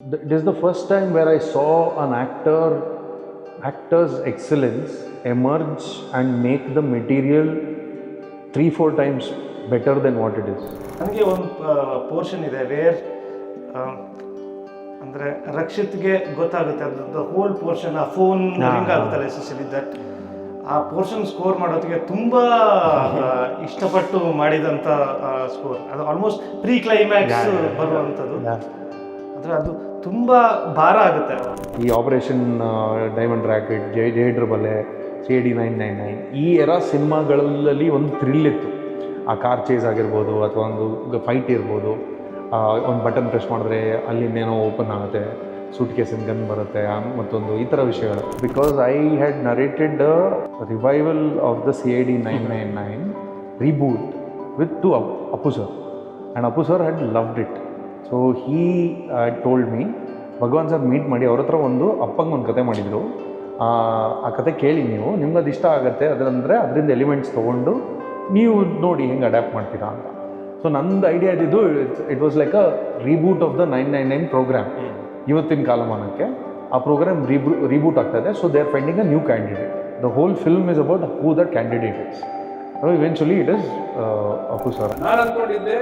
It is the first time where I saw an actor's excellence emerge and make the material 3-4 times better than what it is. ನನಗೆ ಒಂದು portion ಇದೆ wear ಅಂದರೆ ರಕ್ಷಿತ್ಗೆ ಗೊತ್ತಾಗುತ್ತೆ ಅದ್ರದ್ದು hole portion ಆ phone ring ಆಗುತ್ತಲ್ಲ especially that ಆ portion score ಮಾಡೋದಕ್ಕೆ ತುಂಬ ಇಷ್ಟಪಟ್ಟು ಮಾಡಿದಂಥ ಸ್ಕೋರ್ ಅದು ಆಲ್ಮೋಸ್ಟ್ ಪ್ರೀ ಕ್ಲೈಮ್ಯಾಕ್ಸ್ ಬರುವಂಥದ್ದು ಅಂದರೆ ಅದು ತುಂಬ ಭಾರ ಆಗುತ್ತೆ. ಈ ಆಪರೇಷನ್ ಡೈಮಂಡ್ ರ್ಯಾಕೆಟ್, ಜೈಡ್ರ ಬಲೆ, CID 999 ಈ ಎರಾ ಸಿನಿಮಾಗಳಲ್ಲಿ ಒಂದು ಥ್ರಿಲ್ ಇತ್ತು. ಆ ಕಾರ್ ಚೇಸ್ ಆಗಿರ್ಬೋದು ಅಥವಾ ಒಂದು ಫೈಟ್ ಇರ್ಬೋದು, ಒಂದು ಬಟನ್ ಪ್ರೆಸ್ ಮಾಡಿದ್ರೆ ಅಲ್ಲಿಂದೇನೋ ಓಪನ್ ಆಗುತ್ತೆ, ಸೂಟ್ ಕೇಸಿನ ಗನ್ ಬರುತ್ತೆ, ಮತ್ತೊಂದು ಈ ಥರ ವಿಷಯಗಳು. Because I had narrated the revival of the CID 999 reboot with to Appu sir, and Appu sir had loved it. So he told me, Bhagavan sir meet ಮಾಡಿ ಅವ್ರ ಹತ್ರ ಒಂದು ಅಪ್ಪಂಗೆ ಒಂದು ಕತೆ ಮಾಡಿದರು, ಆ ಕತೆ ಕೇಳಿ ನೀವು, ನಿಮ್ಗೆ ಅದು ಇಷ್ಟ ಆಗುತ್ತೆ, ಅದಂದರೆ ಅದರಿಂದ ಎಲಿಮೆಂಟ್ಸ್ ತೊಗೊಂಡು ನೀವು ನೋಡಿ ಹೆಂಗೆ ಅಡ್ಯಾಪ್ಟ್ ಮಾಡ್ತೀರಾ ಅಂತ. ಸೊ ನಂದು ಐಡಿಯಾ ಇದ್ದಿದ್ದು it was like a reboot of the 999 program. ಇವತ್ತಿನ ಕಾಲಮಾನಕ್ಕೆ ಆ ಪ್ರೋಗ್ರಾಮ್ ರೀಬೂಟ್ ಆಗ್ತಾಯಿದೆ. So they are finding a new candidate. The whole film is about who that candidate is. Eventually it is Appu sir. ನಾನು ಅಂದ್ಕೊಂಡಿದ್ದೆ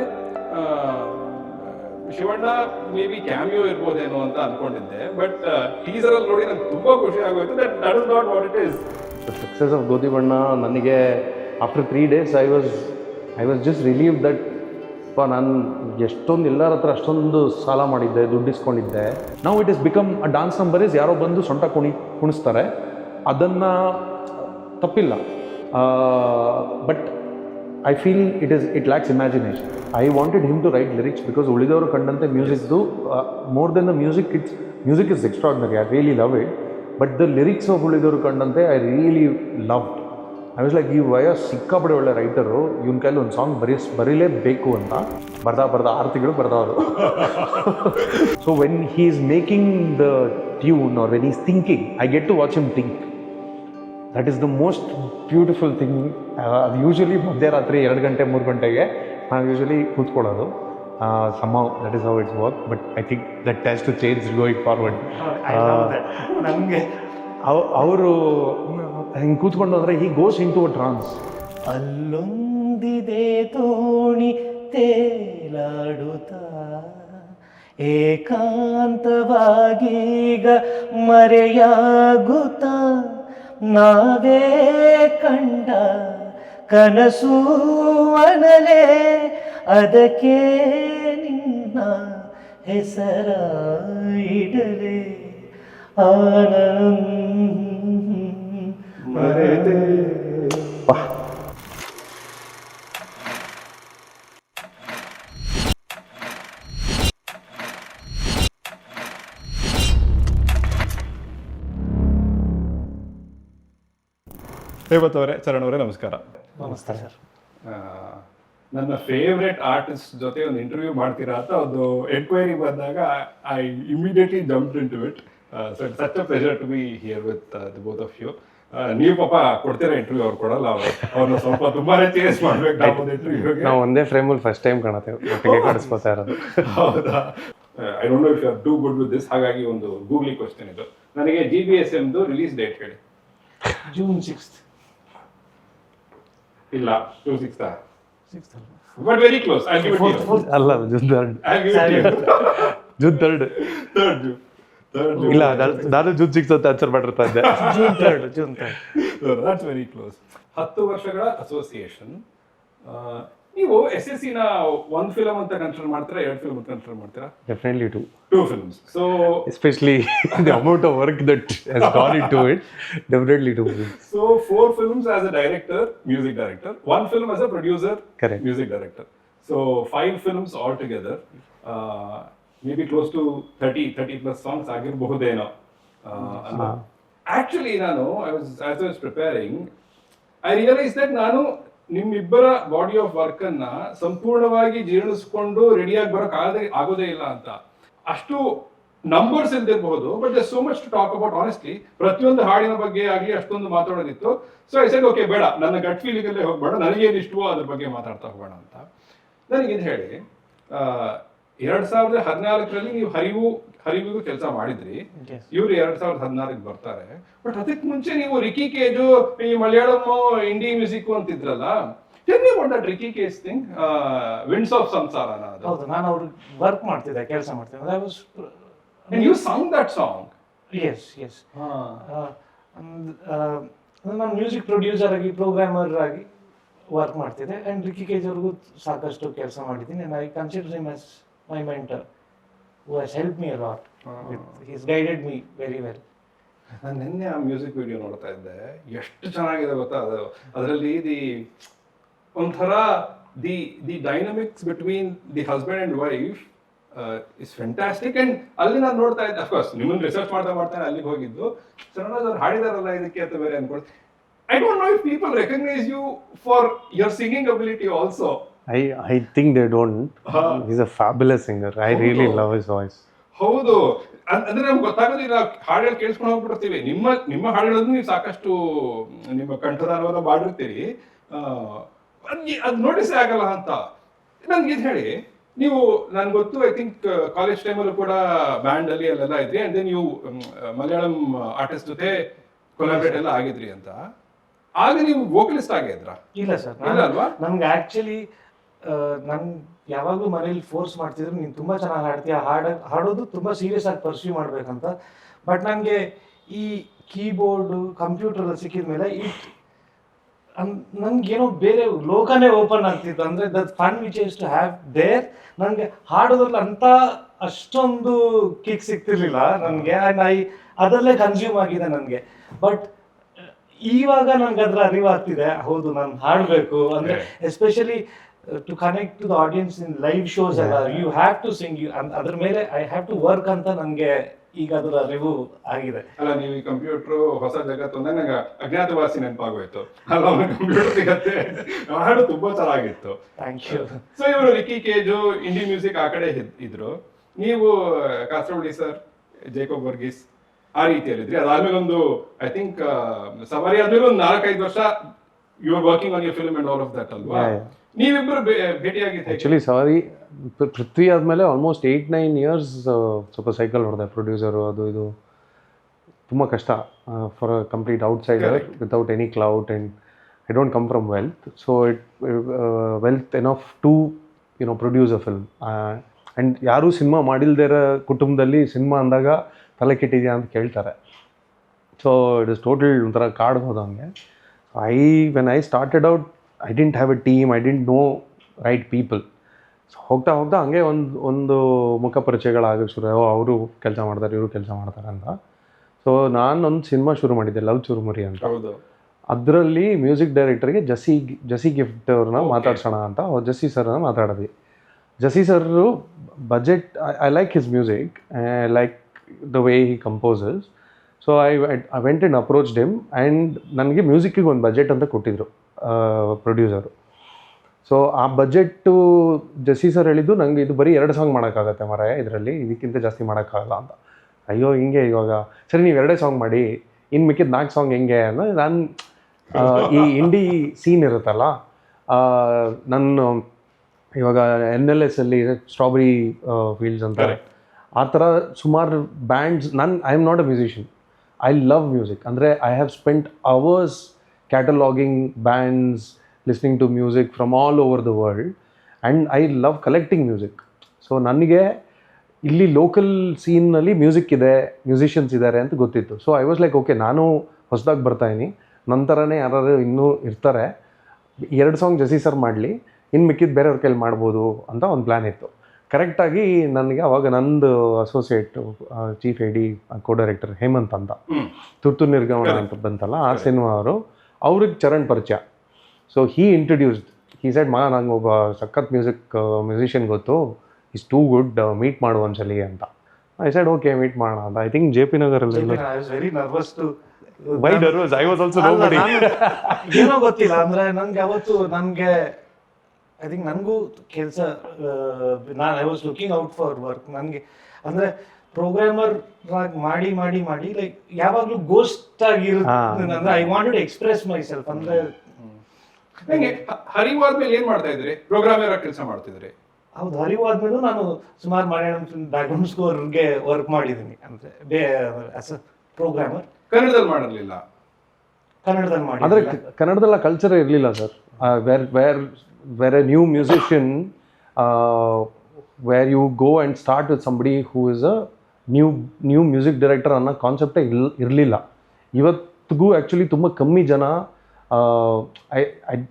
Shivanna may be cameo ಇರ್ಬೋದೇನೋ ಅಂತ ಅನ್ಕೊಂಡಿದ್ದೆ, but teaser ಅಲ್ಲಿ ನೋಡಿ ನಂಗೆ ತುಂಬಾ ಖುಷಿ ಆಗೋಯ್ತು. That is not what it is. The success of ಗೋಧಿ ಬಣ್ಣ ನನಗೆ after 3 days I was just relieve that ನಾನು ಎಷ್ಟೊಂದು ಎಲ್ಲರ ಹತ್ರ ಅಷ್ಟೊಂದು ಸಾಲ ಮಾಡಿದ್ದೆ, ದುಡ್ಡು ಇಸ್ಕೊಂಡಿದ್ದೆ. ನಾವು it is become a dance number is ಯಾರೋ ಬಂದು ಸೊಂಟ ಕುಣಿಸ್ತಾರೆ, ಅದನ್ನು ತಪ್ಪಿಲ್ಲ. But I feel it lacks imagination. I wanted him to write lyrics because ಉಳಿದವರು ಕಂಡಂತೆ ಮ್ಯೂಸಿಕ್ದು more than the music is extraordinary. I really love it. But the lyrics of ಉಳಿದವರು ಕಂಡಂತೆ I really loved. I was like, ಈ ವಯಸ್ ಸಿಕ್ಕಾಪಡೆ ಒಳ್ಳೆ writer, ಇವನ ಕೈಲಿ ಒಂದು ಸಾಂಗ್ ಬರೀಲೇಬೇಕು ಅಂತ ಬರ್ದ 6 ತಿಂಗಳು ಬರ್ದವರು. So when he is making the tune or when is thinking, I get to watch him think. That is the most beautiful thing. ಅದು ಯೂಶ್ವಲಿ ಮಧ್ಯರಾತ್ರಿ 2 ಗಂಟೆ 3 ಗಂಟೆಗೆ ನಾವು ಯೂಶ್ವಲಿ ಕೂತ್ಕೊಳ್ಳೋದು. somehow that is how it's worked, but I think that has to change going forward. ನನಗೆ ಅವರು ಹಿಂಗೆ ಕೂತ್ಕೊಂಡು ಅಂದರೆ he goes in to a ಟ್ರಾನ್ಸ್. ಅಲ್ಲೊಂದಿದೆ ತೋಣಿ ತೇಲಾಡುತ್ತ ಏಕಾಂತವಾಗೀಗ ಮರೆಯಾಗುತ್ತ ನಾವೇ ಕಂಡ ಕನಸು ಅನಲೆ ಅದಕ್ಕೆ ನಿನ್ನ ಹೆಸರ ಇಡಲೆ ಆನಂದ ಮರೆದೆ. ಹೇಮಂತ್ ಅವರೇ, ಚರಣ್ ಅವರೇ, ನಮಸ್ಕಾರ. ನಮಸ್ತೆ ಸರ್. ನನ್ನ ಫೇವ್ರೆಟ್ ಆರ್ಟಿಸ್ಟ್ ಜೊತೆ ಒಂದು ಇಂಟರ್ವ್ಯೂ ಮಾಡ್ತೀರಾ ಅಂತ ಒಂದು ಎನ್ಕ್ವೈರಿ ಬಂದಾಗ I immediately jumped into it. So it's such a pleasure to be here with the both of you. ನೀವು ಪಾಪ ಕೊಡ್ತೀರಾ ಇಂಟರ್ವ್ಯೂ, ಅವ್ರು ಕೊಡಲ್ಲ. ಅವ್ರನ್ನ ಸ್ವಲ್ಪ ತುಂಬಾನೇ ಚೇಂಜ್ ಮಾಡ್ಬೇಕು ನಾವು ಒಂದು ಇಂಟರ್ವ್ಯೂಗೆ. ನಾವು ಒಂದೇ ಫ್ರೇಮಲ್ಲಿ ಫಸ್ಟ್ ಟೈಮ್ ಕಾಣತ್ತೇವೆ, ಒಟ್ಟಿಗೆ ಕಳಿಸ್ಕೊತಾ ಇರೋದು. ಹೌದಾ? I don't know if you are too good with this. ಹಾಗಾಗಿ ಒಂದು ಗೂಗ್ಲಿ ಕ್ವಶನ್ ಇದು. ನನಗೆ GBSMದು ರಿಲೀಸ್ ಡೇಟ್ ಹೇಳಿ. June 6th. ಇಲ್ಲ, June 6th. But very close. I'll give it to you. ಅಲ್ಲ, June 3rd. I'll give it to you. June 3rd. 3rd June. ಇಲ್ಲ, ನಾನು ಜೂನ್ 6th ಅಂತ ಆನ್ಸರ್ ಮಾಡಿರ್ತಾ ಇದ್ದೆ. June 3rd. So that's very close. 10 ವರ್ಷಗಳ association. ನೀವು SSC ನ ಒಂದು film ಅಂತ ಕನ್ಸಿಡರ್ ಮಾಡ್ತೀರಾ, 2 ಫಿಲ್ಮ್ ಅಂತ ಕನ್ಸಿಡರ್ ಮಾಡ್ತೀರಾ? Definitely 2. 2 films. So especially the amount of work that has gone into it, definitely 2 films. So 4 films as a director, music director, 1 film as a producer, correct, music director. So 5 films altogether. Maybe close to 30 plus songs ಆಗಿರಬಹುದೇನೋ. Actually ನಾನು as I was preparing, I realized that ನಾನು ನಿಮ್ಮಿಬ್ಬರ body of work ಅನ್ನ ಸಂಪೂರ್ಣವಾಗಿ ಜೀರ್ಣಿಸ್ಕೊಂಡು ರೆಡಿಯಾಗಿ ಬರೋಕ್ ಆಗೋದೇ ಇಲ್ಲ ಅಂತ. ಅಷ್ಟು ನಂಬರ್ಸ್ ಇಲ್ದಿರಬಹುದು, but there so much to talk about. Honestly ಪ್ರತಿಯೊಂದು ಹಾಡಿನ ಬಗ್ಗೆ ಆಗಲಿ ಅಷ್ಟೊಂದು ಮಾತಾಡೋದಿತ್ತು. ಸೊ ಐ ಸೆಡ್ ಓಕೆ, ಬೇಡ, ನನ್ನ ಗಟ್ ಫೀಲಿಂಗ್ ಅಲ್ಲೇ ಹೋಗ್ಬೇಡ, ನನಗೇನು ಇಷ್ಟವೋ ಅದ್ರ ಬಗ್ಗೆ ಮಾತಾಡ್ತಾ ಹೋಗೋಣ ಅಂತ. ನನಗೆ ಇದು ಹೇಳಿ, 2014ರಲ್ಲಿ ನೀವು ಹರಿವಿಗೂ ಕೆಲಸ ಮಾಡಿದ್ರಿ. Yes. ಇವ್ರು 2016 ಬರ್ತಾರೆ. ಬಟ್ ಅದಕ್ಕೆ ಮುಂಚೆ ನೀವು ರಿಕಿ ಕೇಜು, ಈ ಮಲಯಾಳಂ ಇಂಡಿ music ಅಂತಿದ್ರಲ್ಲ, Tell me about that Ricky Case thing, Winds of Samsara. ಹೌದು, ನಾನು ಅವ್ರಿಗೆ ವರ್ಕ್ ಮಾಡ್ತಿದ್ದೆ, ಕೆಲಸ ಮಾಡ್ತಿದ್ದೆ. I was and you sung that song. Yes. ನಾನು ಮ್ಯೂಸಿಕ್ ಪ್ರೊಡ್ಯೂಸರ್ ಆಗಿ, ಪ್ರೋಗ್ರಾಮರ್ ಆಗಿ ವರ್ಕ್ ಮಾಡ್ತಿದ್ದೆ. ಆ್ಯಂಡ್ ರಿಕಿ ಕೇಜ್ ಅವ್ರಿಗೂ ಸಾಕಷ್ಟು ಕೆಲಸ ಮಾಡಿದ್ದೀನಿ. And I consider him as my mentor who has help me a lot. He's guided me very well. ನಾನು ನಿನ್ನೆ ಆ ಮ್ಯೂಸಿಕ್ ವಿಡಿಯೋ ನೋಡ್ತಾ ಇದ್ದೆ, ಎಷ್ಟು ಚೆನ್ನಾಗಿದೆ ಗೊತ್ತಾ ಅದು. ಅದರಲ್ಲಿ ಒಂಥರ the dynamics between the husband and wife is fantastic. And ಅಲ್ಲಿ ನಾನು ನೋಡ್ತಾ ಇದ್ದೆ, ಅಫ್ಕೋರ್ಸ್ ನಿಮ್ಮನ್ನು ರಿಸರ್ಚ್ ಮಾಡ್ತಾನೆ ಅಲ್ಲಿಗೆ ಹೋಗಿದ್ದು. ಸರಣರಾಜ್ ಅವ್ರು ಹಾಡಿದಾರಲ್ಲ ಇದಕ್ಕೆ ಅಂತ ಬೇರೆ ಅನ್ಕೊಳ್ತೀನಿ. I don't know if people recognize you for your singing ability also. I think they don't. He's a fabulous singer. I really love his voice. ಹೌದು, ಅಂದ್ರೆ ನಮ್ಗೆ ಗೊತ್ತಾಗೋದಿಲ್ಲ, ಹಾಡುಗಳು ಕೇಳಿಸ್ಕೊಂಡು ಹೋಗ್ಬಿಡ್ತೀವಿ. ನಿಮ್ಮ ಹಾಡುಗಳನ್ನು ನೀವು ಸಾಕಷ್ಟು ನಿಮ್ಮ ಕಂಠದಾನವನ್ನು ಮಾಡಿರ್ತೀರಿ, ಅದು ನೋಟಿಸೇ ಆಗಲ್ಲ ಅಂತ. ನನ್ಗೆ ಇದು ಹೇಳಿ, ನೀವು ನನ್ಗೆ ಗೊತ್ತು, ಐ ಥಿಂಕ್ ಕಾಲೇಜ್ ಟೈಮಲ್ಲೂ ಕೂಡ ಬ್ಯಾಂಡ್ ಅಲ್ಲಿ ಅಲ್ಲೆಲ್ಲ ಇದ್ರಿ. ಅಂಡ್ ದೆನ್ ನೀವು ಮಲಯಾಳಂ ಆರ್ಟಿಸ್ಟ್ ಜೊತೆ ಕೊಲಾಬ್ರೇಟ್ ಎಲ್ಲ ಆಗಿದ್ರಿ ಅಂತ. ಆಗ ನೀವು ವೋಕಲಿಸ್ಟ್ ಆಗಿದ್ರಾ? ಇಲ್ಲ ಸರ್, ಅಲ್ವಾ? ನಮ್ಗೆ ಆಕ್ಚುಲಿ ನನ್ ಯಾವಾಗಲೂ ಮನೇಲಿ ಫೋರ್ಸ್ ಮಾಡ್ತಿದ್ರು, ನೀನು ತುಂಬಾ ಚೆನ್ನಾಗಿ ಹಾಡ್ತೀಯ, ಹಾಡೋದು ತುಂಬಾ ಸೀರಿಯಸ್ ಆಗಿ ಪರ್ಸ್ಯೂ ಮಾಡ್ಬೇಕಂತ. ಬಟ್ ನನಗೆ ಈ ಕೀಬೋರ್ಡು ಕಂಪ್ಯೂಟರ್ ಸಿಕ್ಕಿದ ಮೇಲೆ ನನ್ಗೇನೋ ಬೇರೆ ಲೋಕನೇ ಓಪನ್ ಆಗ್ತಿತ್ತು. ಅಂದ್ರೆ that fun which is to have there. ನನಗೆ ಹಾಡೋದ್ರಲ್ಲಿ ಅಂತ ಅಷ್ಟೊಂದು ಕಿಕ್ ಸಿಗ್ತಿರ್ಲಿಲ್ಲ ನನಗೆ. ಆ್ಯಂಡ್ ಅದರಲ್ಲೇ ಕನ್ಸ್ಯೂಮ್ ಆಗಿದೆ ನನಗೆ. ಬಟ್ ಇವಾಗ ನನ್ಗೆ ಅದ್ರ ಅರಿವಾಗ್ತಿದೆ, ಹೌದು ನಾನು ಹಾಡಬೇಕು ಅಂದ್ರೆ, especially to connect to the audience in live shows ಎಲ್ಲ, ಯು ಹ್ಯಾವ್ ಟು ಸಿಂಗ್. ಅದ್ರ ಮೇಲೆ ಐ ಹ್ಯಾವ್ ಟು ವರ್ಕ್ ಅಂತ ನನಗೆ ಈಗ ಅದರ ಅರಿವು ಆಗಿದೆ. ಅಲ್ಲ, ನೀವು ಈ ಕಂಪ್ಯೂಟರ್ ಹೊಸ ಜಗತ್ತು ಅಂದಾಗ ನಂಗೆ ಅಜ್ಞಾತವಾಸಿ ನೆನಪಾಗೋಯ್ತು. ಅಲ್ಲ, ಕಂಪ್ಯೂಟರ್ ಸಿಗತ್ತೆ, ಹಾಡು ತುಂಬಾ ಚೆನ್ನಾಗಿತ್ತು. Thank you. ಸೊ ಇವರು ರಿಕಿ ಕೇಜು, ಇಂಡಿ ಮ್ಯೂಸಿಕ್ ಆ ಕಡೆ ಇದ್ರು, ನೀವು ಕಾಸರವಳ್ಳಿ ಸರ್, ಜೇಕೋಬ್ ವರ್ಗೀಸ್ ಆ ರೀತಿಯಲ್ಲಿದ್ರಿ. ಅದಾದ್ಮೇಲೆ ಒಂದು ಐ ಥಿಂಕ್ ಸವಾರಿ ಆದ್ಮೇಲೆ ಒಂದು 4-5 ವರ್ಷ you are working on your film and all of that ಅಲ್ವಾ? ನೀವಿಬ್ಬರು ಭೇಟಿಯಾಗಿದ್ದೆ? ಆ್ಯಕ್ಚುಲಿ ಸವಾರಿ ಪೃಥ್ವಿ ಆದಮೇಲೆ ಆಲ್ಮೋಸ್ಟ್ 8-9 ಇಯರ್ಸ್ ಸ್ವಲ್ಪ ಸೈಕಲ್ ಹೊಡೆದೆ. ಪ್ರೊಡ್ಯೂಸರು ಅದು ಇದು ತುಂಬ ಕಷ್ಟ for a complete outsider without any clout. And I don't come from wealth, so wealth enough to produce a film. And ಯಾರೂ ಸಿನಿಮಾ ಮಾಡಿಲ್ದಿರೋ ಕುಟುಂಬದಲ್ಲಿ ಸಿನಿಮಾ ಅಂದಾಗ ತಲೆ ಕೆಟ್ಟಿದೆಯಾ ಅಂತ ಕೇಳ್ತಾರೆ. ಸೊ ಇಟ್ ಇಸ್ ಟೋಟಲ್ ಒಂಥರ ಕಾಡ್ ಹೋದಂಗೆ. When I started out, I didn't have A team, I didn't know right people. So ಹೋಗ್ತಾ ಹಂಗೆ ಒಂದು ಮುಖ ಪರಿಚಯಗಳಾಗಕ್ಕೆ ಶುರು, ಅವರು ಕೆಲಸ ಮಾಡ್ತಾರೆ, ಇವರು ಕೆಲಸ ಮಾಡ್ತಾರೆ ಅಂತ. ಸೊ ನಾನೊಂದು ಸಿನಿಮಾ ಶುರು ಮಾಡಿದ್ದೆ, ಲವ್ ಚುರುಮುರಿ ಅಂತ. ಅದರಲ್ಲಿ ಮ್ಯೂಸಿಕ್ ಡೈರೆಕ್ಟರ್ಗೆ ಜಸಿ ಗಿಫ್ಟ್ ಅವ್ರನ್ನ ಮಾತಾಡ್ಸೋಣ ಅಂತ ಜಸ್ಸಿ ಸರ್ನ ಮಾತಾಡಿದ್ವಿ. Jassie sir budget, I like his music, I like the way he composes. So I went and approached him. And ನನಗೆ ಮ್ಯೂಸಿಕ್ಕಿಗೆ ಒಂದು ಬಜೆಟ್ ಅಂತ ಕೊಟ್ಟಿದ್ರು ಪ್ರೊಡ್ಯೂಸರು. ಸೊ ಆ ಬಜೆಟ್ಟು ಜಸ್ಸಿ ಸರ್ ಹೇಳಿದ್ದು, ನನಗೆ ಇದು ಬರೀ 2 ಸಾಂಗ್ ಮಾಡೋಕ್ಕಾಗತ್ತೆ ಮಾರಾಯ, ಇದರಲ್ಲಿ ಇದಕ್ಕಿಂತ ಜಾಸ್ತಿ ಮಾಡೋಕ್ಕಾಗಲ್ಲ ಅಂತ. ಅಯ್ಯೋ ಹಿಂಗೆ ಇವಾಗ ಸರಿ ನೀವು 2 ಸಾಂಗ್ ಮಾಡಿ, ಇನ್ನು ಮಿಕ್ಕಿದ 4 ಸಾಂಗ್ ಹೆಂಗೆ ಅಂದರೆ, ನಾನು ಈ ಇಂಡಿ ಸೀನ್ ಇರುತ್ತಲ್ಲ, ನನ್ನ ಇವಾಗ NLS ಅಲ್ಲಿ ಸ್ಟ್ರಾಬೆರಿ ಫೀಲ್ಡ್ಸ್ ಅಂತಾರೆ, ಆ ಥರ ಸುಮಾರು bands. I am not a musician, I love music. ಅಂದರೆ I have spent hours cataloguing bands, listening to music from all over the world, and I love collecting music. So ನನಗೆ ಇಲ್ಲಿ local ಸೀನ್ನಲ್ಲಿ music ಇದೆ, musicians ಇದ್ದಾರೆ ಅಂತ ಗೊತ್ತಿತ್ತು. So I was like, okay ನಾನು ಹೊಸದಾಗಿ ಬರ್ತಾಯಿನಿ, ನಂತರನೇ ಯಾರು ಇನ್ನೂ ಇರ್ತಾರೆ, 2 ಸಾಂಗ್ ಜಸಿ ಸರ್ ಮಾಡಲಿ, ಇನ್ನು ಮಿಕ್ಕಿದ್ದು ಬೇರೆಯವ್ರ ಕೈಲಿ ಮಾಡ್ಬೋದು ಅಂತ ಒಂದು ಪ್ಲ್ಯಾನ್ ಇತ್ತು. ಕರೆಕ್ಟಾಗಿ ನನಗೆ ಅವಾಗ ನಂದು ಅಸೋಸಿಯೇಟ್ ಚೀಫ್ ಎಡಿ ಕೋ ಡೈರೆಕ್ಟರ್ ಹೇಮಂತ್ ಅಂತ, ತುರ್ತು ನಿರ್ಗಮನ ಅಂತ ಬಂತಲ್ಲ ಆ ಸಿನಿಮಾ, ಅವ್ರಿಗೆ ಚರಣ್ ಪರಿಚಯ. So he introduced, he said, ನಂಗೆ ಒಬ್ಬ ಸಖತ್ ಮ್ಯೂಸಿಷಿಯನ್ ಗೊತ್ತು, ಈಸ್ ಟೂ ಗುಡ್, ಮೀಟ್ ಮಾಡು ಒಂದ್ಸಲಿ ಅಂತ. ಐ ಸೆಡ್ ಓಕೆ, ಮೀಟ್ ಮಾಡೋಣ ಅಂತ. I think JP ನಗರಲ್ಲಿ. ಏನೋ ಗೊತ್ತಿಲ್ಲ, ಅಂದ್ರೆ ನನಗೆ ಅವತ್ತು ಐ ಥಿಂಕ್ ನನಗೂ ಕೆಲಸ, I was looking out for work. ನನಗೆ ಅಂದರೆ ಪ್ರೋಗ್ರಾಮರ್ ಮಾಡಿ ಮಾಡಿ ಮಾಡಿ ಲೈಕ್ ಯಾವಾಗಲೂ ಗೋಸ್ಟ್ ಆಗಿರುತ್ತೆ. ಅಂದರೆ I wanted to express myself. ಅಂದರೆ ಹಂಗೆ ಹರಿವಾದ್ಮೇಲೆ ಏನ್ ಮಾಡ್ತಾ ಇದ್ರಿ? ಪ್ರೋಗ್ರಾಮರ್ ಆಗಿ ಕೆಲಸ ಮಾಡ್ತಿದ್ರಿ? ಹೌದು, ಹರಿವು ಆದ್ಮೇಲೂ ನಾನು ಸುಮಾರು ಮಲಯಾಳಂ ಫಿಲ್ಮ್ ಬ್ಯಾಕ್ಗ್ರೌಂಡ್ ಸ್ಕೋರ್ಗೆ ವರ್ಕ್ ಮಾಡಿದ್ದೀನಿ, ಅಂದರೆ ಆಸ್ ಅ ಪ್ರೋಗ್ರಾಮರ್. ಕನ್ನಡದಲ್ಲಿ ಮಾಡಿರಲಿಲ್ಲ? ಕನ್ನಡದಲ್ಲಿ ಮಾಡಿ. ಆದರೆ ಕನ್ನಡದಲ್ಲ ಕಲ್ಚರ್ ಇರಲಿಲ್ಲ sir. Where a new musician, where you go and start with somebody who is a new music director ಅನ್ನೋ ಕಾನ್ಸೆಪ್ಟೇ ಇರಲಿಲ್ಲ. ಇವತ್ತಿಗೂ ಆ್ಯಕ್ಚುಲಿ ತುಂಬ ಕಮ್ಮಿ ಜನ,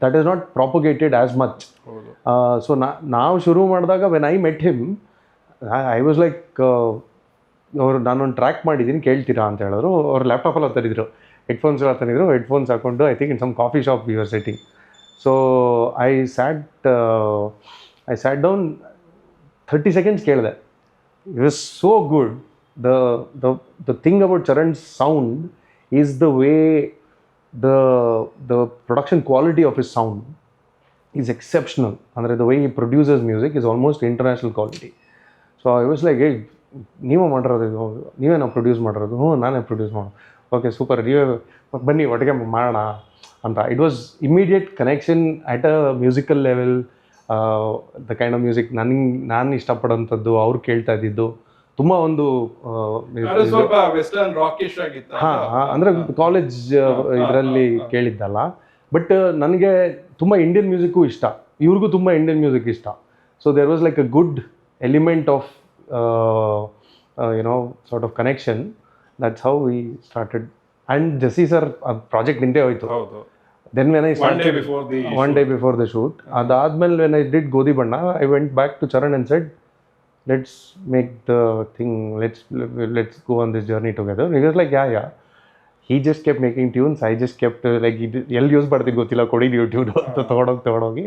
that is not propagated as much. So ನಾವು ಶುರು ಮಾಡಿದಾಗ when I met him, I was like, ಅವರು ನಾನೊಂದು ಟ್ರ್ಯಾಕ್ ಮಾಡಿದ್ದೀನಿ ಕೇಳ್ತೀರಾ ಅಂತ ಹೇಳಿದ್ರು. ಅವ್ರು ಲ್ಯಾಪ್ಟಾಪಲ್ಲಿ ತಂದಿದ್ರು, ಹೆಡ್ಫೋನ್ಸ್ ಎಲ್ಲ ತಂದಿದ್ರು. ಹೆಡ್ಫೋನ್ಸ್ ಹಾಕ್ಕೊಂಡು I think in some coffee shop we are setting. So I sat down, 30 seconds ಕೇಳಿದೆ. It was so good. The thing about Charan's sound is the way the production quality of his sound is exceptional. Andre the way he produces music is almost international quality. So I was like, hey, ನೀವೇ ಮಾಡಿರೋದು ಇದು, ನೀವೇ ನಾವು produce ಮಾಡಿರೋದು? ನಾನೇ produce ಮಾಡೋದು. Okay super, ನೀವೇ ಬನ್ನಿ ಒಟ್ಟಿಗೆ ಮಾಡೋಣ ಅಂತ. It was immediate connection at a musical level. The kind of music ನಾನು ಇಷ್ಟಪಡೋಂಥದ್ದು, ಅವ್ರು ಕೇಳ್ತಾ ಇದ್ದಿದ್ದು ತುಂಬ ಒಂದು ಸ್ವಲ್ಪ ವೆಸ್ಟರ್ನ್ ರಾಕಿಶ್ ಆಗಿತ್ತು. ಅಂದರೆ ಕಾಲೇಜ್ ಇದರಲ್ಲಿ ಕೇಳಿದ್ದಲ್ಲ. ಬಟ್ ನನಗೆ ತುಂಬ ಇಂಡಿಯನ್ ಮ್ಯೂಸಿಕ್ಕು ಇಷ್ಟ, ಇವ್ರಿಗೂ ತುಂಬ ಇಂಡಿಯನ್ ಮ್ಯೂಸಿಕ್ ಇಷ್ಟ. So there was like a good element of sort of connection. That's how we started. And Jessie sir project ನಿಂತೇ ಹೋಯ್ತು. Then when I one day before the shoot, ಅದಾದ್ಮೇಲೆ when I did Godhi Banna, I went back to Charan and said, let's make the thing, let's go on this journey together. He was like, yeah. He just kept making tunes. I just kept like, ಎಲ್ಲಿ use ಮಾಡ್ತಿದ್ದು ಗೊತ್ತಿಲ್ಲ, ಕೊಡಿ YouTube ಅಂತ ತಗೊಂಡೋಗಿ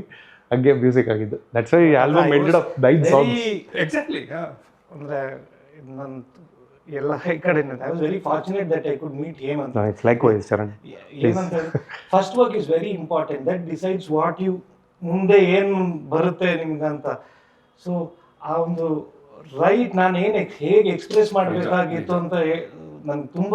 ಹಂಗೆ music ಆಗಿದ್ದು. That's why album ended up 9 songs. Exactly. ಅಂದರೆ ನನ್ನ ಎಲ್ಲ ಈ ಕಡೆ I was very fortunate that I could meet Hemanth. It's like wise Charan. Hemanth first work is very important. That decides what you ಮುಂದೆ ಏನು ಬರುತ್ತೆ ನಿಮ್ಗಂತ. ಸೊ ಆ ಒಂದು ರೈಟ್ ನಾನು ಹೇಗೆ ಎಕ್ಸ್ಪ್ರೆಸ್ ಮಾಡಬೇಕಾಗಿತ್ತು ಅಂತ ನಂಗೆ ತುಂಬ,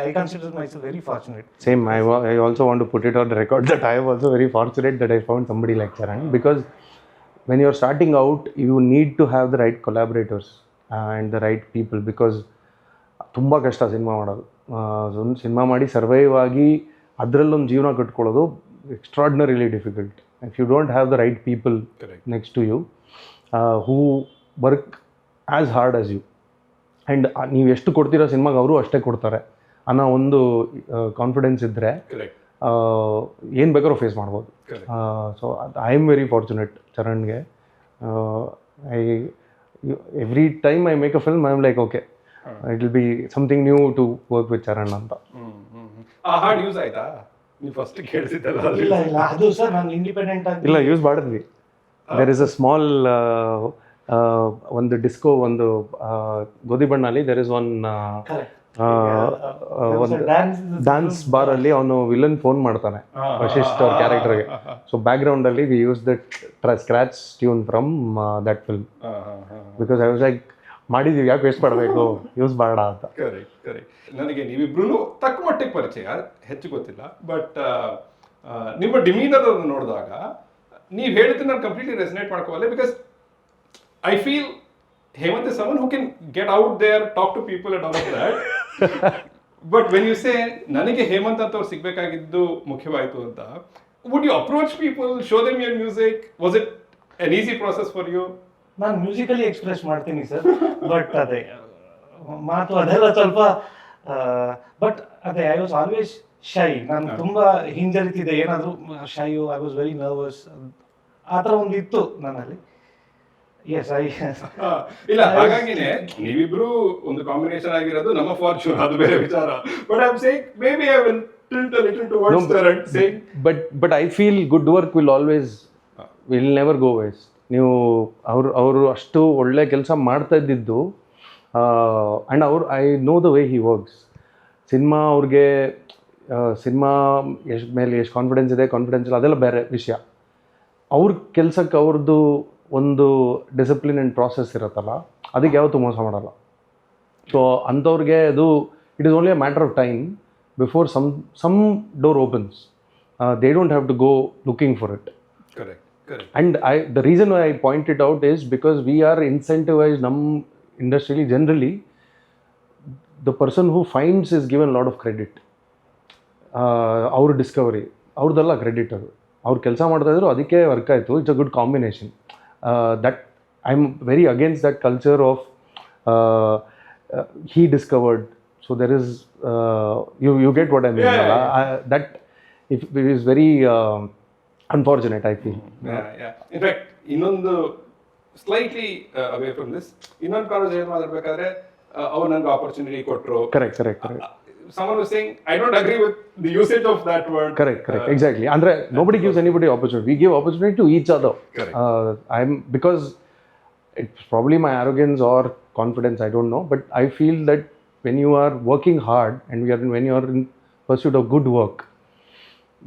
I consider myself very fortunate. Same, I also want to put it on record that I am also very fortunate that I found somebody like Charan, because when you are starting out, you need to have the right collaborators and the right people, because ತುಂಬ ಕಷ್ಟ cinema ಮಾಡೋದು. ಒಂದು cinema ಮಾಡಿ survive ಆಗಿ ಅದರಲ್ಲೊಂದು ಜೀವನ ಕಟ್ಕೊಳ್ಳೋದು extraordinarily difficult if you don't have the right people next to you who work as hard as you. And ನೀವು ಎಷ್ಟು ಕೊಡ್ತೀರೋ ಸಿನಿಮಾಗೆ ಅವರು ಅಷ್ಟೇ ಕೊಡ್ತಾರೆ ಅನ್ನೋ ಒಂದು ಕಾನ್ಫಿಡೆನ್ಸ್ ಇದ್ದರೆ ಏನು ಬೇಕಾದ್ರೂ ಫೇಸ್ ಮಾಡ್ಬೋದು. So I am very fortunate ಚರಣ್ಗೆ. Every time I make a film I am like, okay it will be something new to work with Charan ಅಂತ. ಹಾರ್ಡ್ ಯೂಸ್ ಆಯ್ತಾ ನೀವು ಫಸ್ಟ್ ಕೇಳಿಸಿದ್ದಲ್ಲ? ಇಲ್ಲ ಅದು ಸರ್ ನಾನು ಇಂಡಿಪೆಂಡೆಂಟ್ ಆಗಿ ಇಲ್ಲ ಯೂಸ್ ಮಾಡಿದ್ವಿ. ದೇರ್ ಇಸ್ ಅ ಸ್ಮಾಲ್ ಒಂದು ಡಿಸ್ಕೋ, ಒಂದು ಗೋಧಿ ಬಣ್ಣಲ್ಲಿ ದೇರ್ ಇಸ್ ಒನ್ ಒಂದು ಡ್ಯಾನ್ಸ್ ಬಾರಲ್ಲಿ ಅವನು ವಿಲನ್ ಫೋನ್ ಮಾಡ್ತಾನೆ ವಶಿಷ್ಠ ಅವ್ರ ಕ್ಯಾರೆಕ್ಟರ್ಗೆ. ಸೊ ಬ್ಯಾಕ್ ಗ್ರೌಂಡ್ ಅಲ್ಲಿ we use that scratch tune from that film, because I was like ಮಾಡಿದೀವಿ ಯಾಕೆ ವೇಸ್ಟ್ ಮಾಡಬೇಕು, ಯೂಸ್ ಬೇಡ ಅಂತ. ನನಗೆ ನೀವಿಬ್ರು ತಕ್ಕ ಮಟ್ಟಿಗೆ ಪರಿಚಯ, ಹೆಚ್ಚು ಗೊತ್ತಿಲ್ಲ. ಬಟ್ ನಿಮ್ಮ ಡಿಮೀನರ್ ಅನ್ನು ನೋಡಿದಾಗ ನೀವು ಹೇಳಿದ್ರೆ ನಾನು ಕಂಪ್ಲೀಟ್ಲಿ ರೆಸನೇಟ್ ಮಾಡ್ಕೋವಲ್ಲ. Because I feel Hemant is someone who can get out there, talk to people and all of that. But when you say, ನನಗೆ ಹೇಮಂತ್ ಅಂತ ಅವ್ರು ಸಿಗ್ಬೇಕಾಗಿದ್ದು ಮುಖ್ಯವಾಯಿತು ಅಂತ, would you approach people, show them your music? Was it an easy process for you? ನಾನು musically express ಮಾಡ್ತೀನಿ sir, but ಅದೇ ಮಾತು ಅದೆಲ್ಲ ಸ್ವಲ್ಪ, ಬಟ್ ಅದೇ ಐ ವಾಸ್ ಆಲ್ವೇಸ್ ಶೈ. ನಾನು ತುಂಬ ಹಿಂಜರಿತಿದ್ದೆ ಏನಾದರೂ ಶೈಯು, ಐ ವಾಸ್ ವೆರಿ ನರ್ವಸ್, ಆ ಥರ ಒಂದು ಇತ್ತು ನನ್ನಲ್ಲಿ. ಎಸ್ ಐ ಇಲ್ಲ, ಹಾಗಾಗಿನೇ ನೀವಿಬ್ರು ಒಂದು ಕಾಂಬಿನೇಷನ್ ಆಗಿರೋದು ನಮ್ಮ ಫಾರ್ಚೂನ್, ಅದು ಬೇರೆ ವಿಚಾರ. But I am saying maybe I will tilt a little towards Charan, saying but I feel good work will always will never go waste. ನೀವು ಅವರು ಅಷ್ಟು ಒಳ್ಳೆ ಕೆಲಸ ಮಾಡ್ತಾ ಇದ್ದಿದ್ದು, and I know the way he works. Cinema ಅವ್ರಿಗೆ cinema ಎಷ್ಟು ಮೇಲೆ ಎಷ್ಟು ಕಾನ್ಫಿಡೆನ್ಸ್ ಇದೆ, ಕಾನ್ಫಿಡೆನ್ಸ್ ಇಲ್ಲ, ಅದೆಲ್ಲ ಬೇರೆ ವಿಷಯ. ಅವ್ರ ಕೆಲಸಕ್ಕೆ ಅವ್ರದ್ದು ಒಂದು ಡಿಸಿಪ್ಲಿನ್ ಆ್ಯಂಡ್ ಪ್ರಾಸೆಸ್ ಇರುತ್ತಲ್ಲ, ಅದಕ್ಕೆ ಯಾವತ್ತೂ ಮೋಸ ಮಾಡಲ್ಲ. ಸೊ ಅಂಥವ್ರಿಗೆ ಅದು it is only a matter of time before some door opens. They don't have to go looking for it. Correct. Correct. And the reason why I point it out is because we are incentivized, ನಮ್ಮ ಇಂಡಸ್ಟ್ರಿಲಿ generally the person who finds is given a lot of credit. ಅವ್ರ Discovery ಅವ್ರದ್ದೆಲ್ಲ credit ಅದು, ಅವ್ರು ಕೆಲಸ ಮಾಡ್ತಾಯಿದ್ರು ಅದಕ್ಕೆ work ಆಯಿತು. It's a good combination. That I am very against that culture of he discovered. So there is you get what I mean. That it is very unfortunate, I feel. In fact, ಇನ್ನೊಂದು slightly away from this, ಇನ್ನೊಂದು conversation ಮಾತಾಡ್ಬೇಕಾದ್ರೆ ಅವ್ರು ನನಗೆ opportunity ಕೊಟ್ಟರು. Correct. Someone was saying, I don't agree with the usage of that word. Correct. Exactly. Andre, nobody gives anybody opportunity. We give opportunity to each other. Because it's probably my arrogance or confidence, I don't know, but I feel that when you are working hard and when you are in pursuit of good work,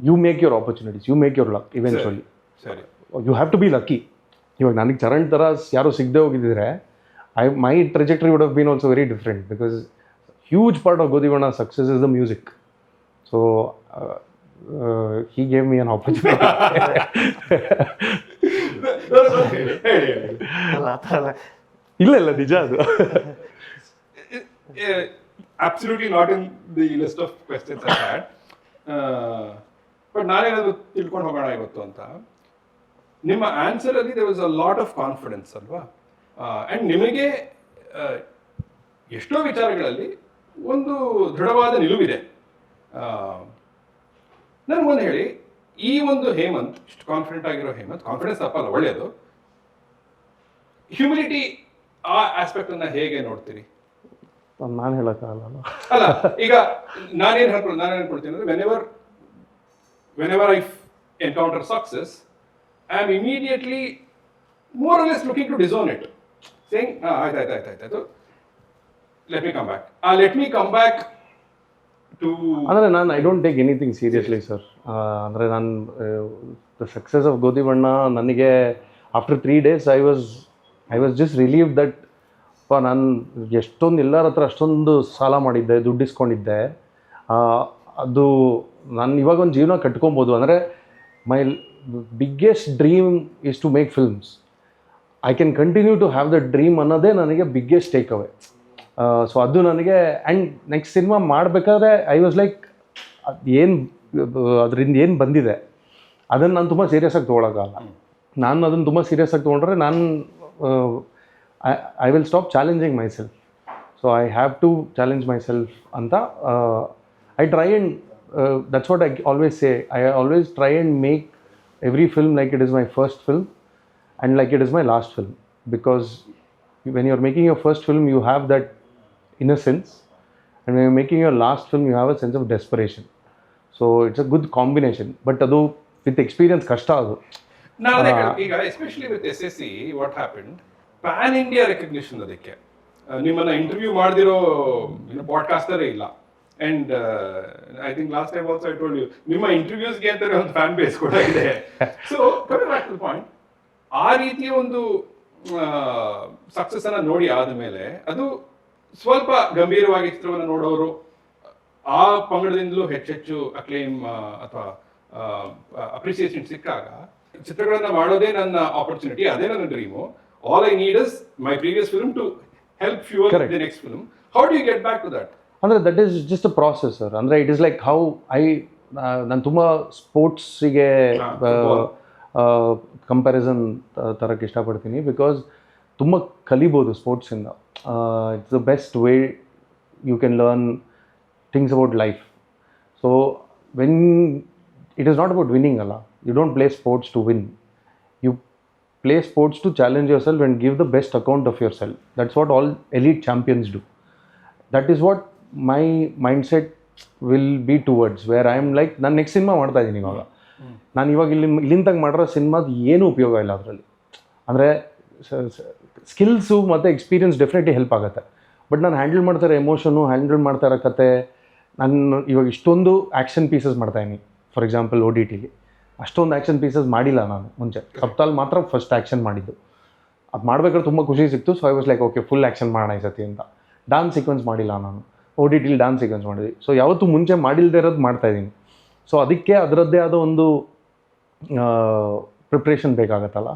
you make your opportunities, you make your luck eventually. Sorry. You have to be lucky. ಇವಾಗ ನನಗೆ ಚರಣ್ ಥರ ಯಾರು ಸಿಗದೆ ಹೋಗಿದ್ದಿದ್ರೆ my trajectory would have been also very different, because huge part of Godivana's success is the music. So he gave me an opportunity. ಇಲ್ಲ ನಿಜ ಅದು. Absolutely not in the list of questions I had. But ನಾನೇನಾದ್ರು ತಿಳ್ಕೊಂಡು ಹೋಗೋಣ ಇವತ್ತು ಅಂತ. ನಿಮ್ಮ answer ಅಲ್ಲಿ there was a lot of confidence ಅಲ್ವಾ? ಅಂಡ್ ನಿಮಗೆ ಎಷ್ಟೋ ವಿಚಾರಗಳಲ್ಲಿ ಒಂದು ದೃಢವಾದ ನಿಲುವಿದೆ. ನನಗೊಂದು ಹೇಳಿ, ಈ ಒಂದು ಹೇಮಂತ್, ಇಷ್ಟು ಕಾನ್ಫಿಡೆಂಟ್ ಆಗಿರೋ ಹೇಮಂತ್, ಕಾನ್ಫಿಡೆನ್ಸ್ ತಪ್ಪಲ್ಲ, ಒಳ್ಳೆಯದು, ಹ್ಯೂಮಿಲಿಟಿ ಆ ಆಸ್ಪೆಕ್ಟ್ ಅನ್ನ ಹೇಗೆ ನೋಡ್ತೀರಿ? ನಾನು ಹೇಳಕ್ಕಾಗಲ್ಲ ಅಲ್ಲ, ಈಗ ನಾನೇನು ಹೇಳ್ಕೊಳ್ತೀನಿ ಅಂದ್ರೆ, whenever I encounter success, I am immediately more or less looking to disown it, saying ಆಯ್ತು, let me come back to. ಅಂದರೆ ನಾನು I don't take anything seriously sir. ಅಂದರೆ ನಾನು ದ ಸಕ್ಸಸ್ ಆಫ್ ಗೋದಿಬಣ್ಣ ನನಗೆ after 3 days I was just relieve that ನಾನು ಎಷ್ಟೊಂದು ಎಲ್ಲರ ಹತ್ರ ಅಷ್ಟೊಂದು ಸಾಲ ಮಾಡಿದ್ದೆ, ದುಡ್ಡು ಇಸ್ಕೊಂಡಿದ್ದೆ, ಅದು ನಾನು ಇವಾಗ ಒಂದು ಜೀವನ ಕಟ್ಕೊಬೋದು. ಅಂದರೆ my biggest dream is to make films. I can continue to have the dream ಅನ್ನೋದೇ ನನಗೆ ಬಿಗ್ಗೆಸ್ಟ್ ಟೇಕ್ ಅವೇ. ಸೊ ಅದು ನನಗೆ, ಆ್ಯಂಡ್ ನೆಕ್ಸ್ಟ್ ಸಿನಿಮಾ ಮಾಡಬೇಕಾದ್ರೆ ಐ ವಾಸ್ ಲೈಕ್, ಅದರಿಂದ ಏನು ಬಂದಿದೆ ಅದನ್ನು ನಾನು ತುಂಬ ಸೀರಿಯಸ್ ಆಗಿ ತೊಗೊಳಕ್ಕಾಗಲ್ಲ. ನಾನು ಅದನ್ನು ತುಂಬ ಸೀರಿಯಸ್ ಆಗಿ ತೊಗೊಂಡ್ರೆ ನಾನು I will stop challenging myself. So I have to challenge myself ಅಂತ I try and that's what I always say. I always try and make every film like it is my first film and like it is my last film, because when you're making your first film you have that innocence, and when you're making your last film you have a sense of desperation. So it's a good combination, but adu with experience kashta adu. Now ಈಗ especially with SSC what happened, pan India recognition ಅದಕ್ಕೆ ನಿಮ್ಮನ್ನ interview ಮಾಡ್ದಿರೋ ಪಾಡ್ಕಾಸ್ಟರೇ ಇಲ್ಲ. And I think last time also I told you, ನಿಮ್ಮ ಇಂಟರ್ವ್ಯೂಸ್ಗೆ ಅಂತಾರೆ ಒಂದು fan base ಕೂಡ ಇದೆ. So coming back to the point, ಆ ರೀತಿಯ ಒಂದು ಸಕ್ಸಸ್ ಅನ್ನ ನೋಡಿ ಆದಮೇಲೆ ಅದು ಸ್ವಲ್ಪ ಗಂಭೀರವಾಗಿ ಚಿತ್ರವನ್ನು ನೋಡೋರು ಆ ಪಂಗಡದಿಂದಲೂ ಹೆಚ್ಚೆಚ್ಚು ಅಕ್ಲೇಮ್ ಅಥವಾ ಅಪ್ರಿಸಿಯೇಷನ್ ಸಿಕ್ಕಾಗ, ಚಿತ್ರಗಳನ್ನ ಮಾಡೋದೇ ನನ್ನ ಆಪರ್ಚುನಿಟಿ, ಅದೇ ನನ್ನ dream, all I need is my previous film to help fuel the next film. How do you get back to that? ಅಂದರೆ that is just a process sir. ಅಂದರೆ ಇಟ್ ಈಸ್ ಲೈಕ್ ಹೌ ನಾನು ತುಂಬ ಸ್ಪೋರ್ಟ್ಸಿಗೆ comparison ತರಕ್ಕೆ ಇಷ್ಟಪಡ್ತೀನಿ, because ತುಂಬ ಕಲಿಬೋದು ಸ್ಪೋರ್ಟ್ಸಿಂದ. It's the best way you can learn things about life. So when it is not about winning ಅಲ್ಲ, you don't play sports to win, you play sports to challenge yourself and give the best account of yourself. That's what all elite champions do. That is what my mindset will be towards, where I am like, ನಾನು next cinema ಮಾಡ್ತಾ ಇದ್ದೀನಿ ಇವಾಗ. ನಾನು ಇವಾಗ ಇಲ್ಲಿಂದಾಗ ಮಾಡಿರೋ ಸಿನಿಮಾದ ಏನೂ ಉಪಯೋಗ ಇಲ್ಲ ಅದರಲ್ಲಿ. ಅಂದರೆ ಸ್ಕಿಲ್ಸು ಮತ್ತು ಎಕ್ಸ್ಪೀರಿಯನ್ಸ್ ಡೆಫಿನೆಟ್ಲಿ ಹೆಲ್ಪ್ ಆಗುತ್ತೆ, ಬಟ್ ನಾನು ಹ್ಯಾಂಡಲ್ ಮಾಡ್ತಾ ಎಮೋಷನು, ಹ್ಯಾಂಡಲ್ ಮಾಡ್ತಾ ಇರೋ ಕತೆ, ನಾನು ಇವಾಗ ಇಷ್ಟೊಂದು ಆ್ಯಕ್ಷನ್ ಪೀಸಸ್ ಮಾಡ್ತಾಯಿದ್ದೀನಿ. ಫಾರ್ ಎಕ್ಸಾಂಪಲ್ OTTಲಿ ಅಷ್ಟೊಂದು ಆ್ಯಕ್ಷನ್ ಪೀಸಸ್ ಮಾಡಿಲ್ಲ ನಾನು ಮುಂಚೆ. ಸಪ್ತಾಲ್ ಮಾತ್ರ ಫಸ್ಟ್ ಆ್ಯಕ್ಷನ್ ಮಾಡಿದ್ದು. ಅದು ಮಾಡ್ಬೇಕಾದ್ರೆ ತುಂಬ ಖುಷಿ ಸಿಕ್ತು. So I was like okay, full action ಮಾಡೋಣ ಈ ಸತಿ ಅಂತ. ಡಾನ್ಸ್ ಸೀಕ್ವೆನ್ಸ್ ಮಾಡಿಲ್ಲ ನಾನು, OTTಲಿ ಡಾನ್ಸ್ ಸೀಕ್ವೆನ್ಸ್ ಮಾಡಿದ್ವಿ. ಸೊ ಯಾವತ್ತೂ ಮುಂಚೆ ಮಾಡಿಲ್ಲದೆ ಇರೋದು ಮಾಡ್ತಾಯಿದ್ದೀನಿ. ಸೊ ಅದಕ್ಕೆ ಅದರದ್ದೇ ಆದ ಒಂದು ಪ್ರಿಪ್ರೇಷನ್ ಬೇಕಾಗತ್ತಲ್ಲ.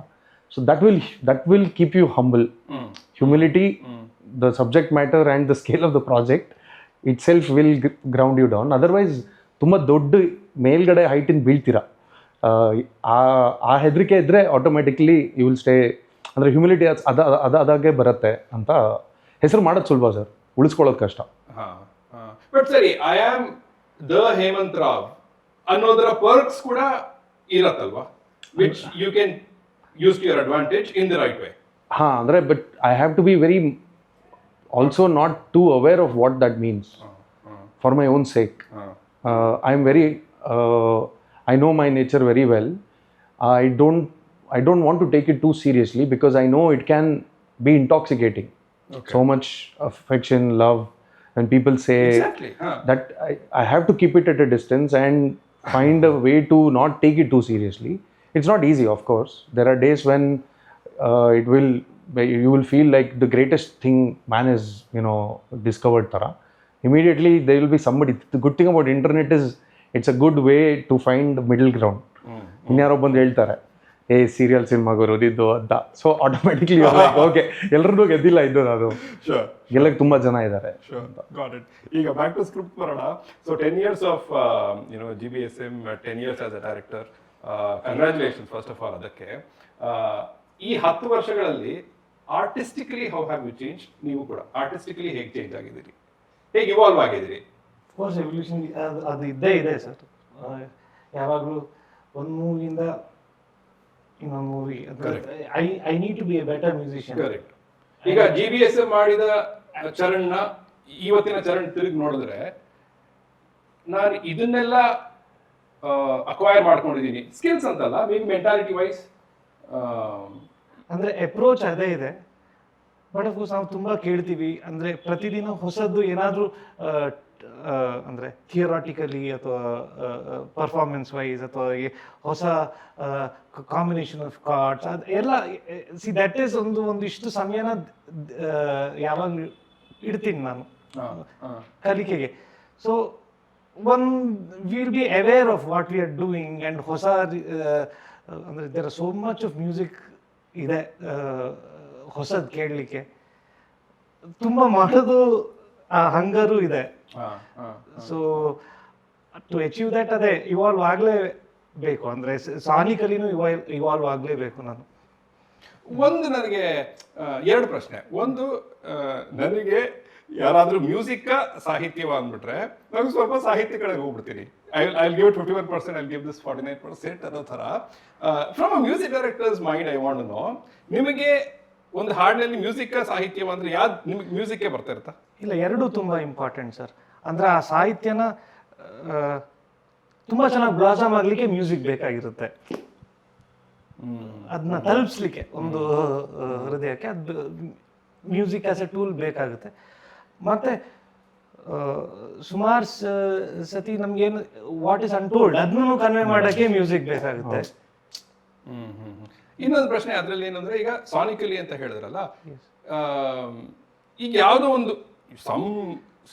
So that will keep you humble. Humility, the subject matter and the scale of the project itself will ground you down. Otherwise ತುಂಬ ದೊಡ್ಡ ಮೇಲ್ಗಡೆ ಹೈಟಿಂದ ಬೀಳ್ತೀರಾ. ಆ ಹೆದರಿಕೆ ಇದ್ದರೆ ಆಟೋಮೆಟಿಕ್ಲಿ ಯು ವಿಲ್ ಸ್ಟೇ. ಅಂದರೆ ಹ್ಯುಮಿಲಿಟಿ ಅದಾಗೆ ಬರುತ್ತೆ ಅಂತ ಹೆಸರು ಮಾಡೋದು ಸುಲಭ ಸರ್, ಉಳಿಸ್ಕೊಳ್ಳೋದು ಕಷ್ಟ. ಬಟ್ ಸರಿ, I am the Hemant Rao ಅನ್ನೋದರ ಪರ್ಕ್ಸ್ ಕೂಡ ಇರತ್ತಲ್ವಾ, which you can use to your advantage in the right way. ಹಾಂ, ಅಂದರೆ but I have to be very also not too aware of what that means for my own sake. I am very I know my nature very well. I don't want to take it too seriously because I know it can be intoxicating. So much affection, love, when people say that I have to keep it at a distance and find a way to not take it too seriously. It's not easy, of course. There are days when you will feel like the greatest thing man has discovered tara. Immediately there will be somebody. The good thing about internet is it's a good way to find the middle ground. ಇನ್ಯಾರೋ ಬಂದು ಹೇಳ್ತಾರೆ serial cinema ಬರೋದಿದ್ದು ಅಂತ. So automatically okay, ಎಲ್ಲರನ್ನೂ ಗೆದ್ದಿಲ್ಲ ಇದು, ಅದು ಗೆಲ್ಲಕ್ಕೆ ತುಂಬ ಜನ ಇದ್ದಾರೆ. ಈಗ ಬ್ಯಾಕ್ ಟು ಸ್ಕ್ರಿಪ್ಟ್ ಬರೋಣ. So 10 years of GBSM, 10 years as a director. Congratulations first of all ಅದಕ್ಕೆ. ಈ 10 ವರ್ಷಗಳಲ್ಲಿ ಆರ್ಟಿಸ್ಟಿಕಲಿ ಹೌ ಹ್ಯಾವ್ ಯು ಚೇಂಜ್? ನೀವು ಕೂಡ ಆರ್ಟಿಸ್ಟಿಕಲಿ ಹೇಗೆ ಚೇಂಜ್ ಆಗಿದ್ದೀರಿ, ಹೇಗೆ ಇವಾಲ್ವ್ ಆಗಿದ್ದೀರಿ? ಕೋರ್ಸ್ ಎವಲ್ಯೂಷನ್ ಅದು ಇದ್ದೇ ಇದೆ ಸರ್. ಯಾವಾಗಲೂ ಒಂದು ಮೂವಿಯಿಂದ ಇನ್ನೊಂದು movie, I need to be a better musician. Correct. ಈಗ GBSM ಮಾಡಿದ ಚರಣ್ನ ಇವತ್ತಿನ ಚರಣ್ ತಿರುಗಿ ನೋಡಿದ್ರೆ, ನಾನು ಇದನ್ನೆಲ್ಲ ಅಕ್ವೈರ್ ಮಾಡ್ಕೊಂಡಿದ್ದೀನಿ, ಸ್ಕಿಲ್ಸ್ ಅಂತಲ್ಲ, ಮೇಬಿ ಮೆಂಟಾಲಿಟಿ ವೈಸ್ ಅಂದರೆ ಅಪ್ರೋಚ್ ಅದೇ ಇದೆ. ಬಟ್ ಅಫ್ಕೋರ್ಸ್ ನಾವು ತುಂಬ ಕೇಳ್ತೀವಿ, ಅಂದರೆ ಪ್ರತಿದಿನ ಹೊಸದು ಏನಾದರೂ ಅಂದರೆ ಥಿಯರಾಟಿಕಲಿ ಅಥವಾ ಪರ್ಫಾರ್ಮೆನ್ಸ್ ವೈಸ್ ಅಥವಾ ಹೊಸ ಕಾಂಬಿನೇಷನ್ ಆಫ್ ಕಾರ್ಡ್ಸ್ ಅದು ಎಲ್ಲ ದಟ್ ಈಸ್ ಒಂದಿಷ್ಟು ಸಮಯನ ಯಾವಾಗ ಇಡ್ತೀನಿ ನಾನು ಕಲಿಕೆಗೆ. So will be aware of what we are doing and ಹೊಸ ಅಂದರೆ there are so much of music ಇದೆ ಹೊಸದು ಕೇಳಲಿಕ್ಕೆ, ತುಂಬ ಮಾಡೋದು ಹಂಗರು ಇದೆ. ಸೊ ಟು ಅಚೀವ್ ದಟ್ ಅದೇ ಇವಾಲ್ವ್ ಆಗಲೇಬೇಕು, ಅಂದರೆ ಸಾನಿಕಲಿನೂ ಇವಾಲ್ವ್ ಆಗಲೇಬೇಕು ನಾನು. ಒಂದು ನನಗೆ 2 ಪ್ರಶ್ನೆ. ಒಂದು, ನನಗೆ ಯಾರಾದರೂ ಮ್ಯೂಸಿಕ್ ಸಾಹಿತ್ಯವ ಅಂದ್ಬಿಟ್ರೆ ನನಗೆ ಸ್ವಲ್ಪ ಸಾಹಿತ್ಯ ಕಡೆಗೆ ಹೋಗ್ಬಿಡ್ತೀನಿ. I give it 51%, I give this 49% ಅನ್ನೋ ಥರ. From a music director's mind I want to know, ನಿಮಗೆ ಒಂದು ಹಾಡಿನಲ್ಲಿ ಮ್ಯೂಸಿಕ್ ಸಾಹಿತ್ಯವ ಅಂದ್ರೆ ಯಾವ್ದು ನಿಮಗೆ ಮ್ಯೂಸಿಕ್ಗೆ ಬರ್ತಾ ಇರುತ್ತಾ? ಇಲ್ಲ, ಎರಡೂ ತುಂಬ ಇಂಪಾರ್ಟೆಂಟ್ ಸರ್. ಅಂದರೆ ಆ ಸಾಹಿತ್ಯನ ತುಂಬ ಚೆನ್ನಾಗಿ ಬ್ಲಾಸಮ್ ಆಗಲಿಕ್ಕೆ ಮ್ಯೂಸಿಕ್ ಬೇಕಾಗಿರುತ್ತೆ, ಅದನ್ನ ತಲುಪಿಸ್ಲಿಕ್ಕೆ ಒಂದು ಹೃದಯಕ್ಕೆ ಅದು ಮ್ಯೂಸಿಕ್ ಆಸ್ ಎ ಟೂಲ್ ಬೇಕಾಗುತ್ತೆ. ಮತ್ತು ಸುಮಾರು ಸತಿ ನಮ್ಗೇನು ವಾಟ್ ಈಸ್ ಅನ್ಟೋಲ್ಡ್ ಅದನ್ನು ಕನ್ವೆ ಮಾಡೋಕ್ಕೆ ಮ್ಯೂಸಿಕ್ ಬೇಕಾಗುತ್ತೆ. ಇನ್ನೊಂದು ಪ್ರಶ್ನೆ ಅದರಲ್ಲಿ ಏನಂದ್ರೆ, ಈಗ ಸಾನಿಕಲಿ ಅಂತ ಹೇಳಿದ್ರಲ್ಲ, ಈಗ ಯಾವುದೋ ಒಂದು some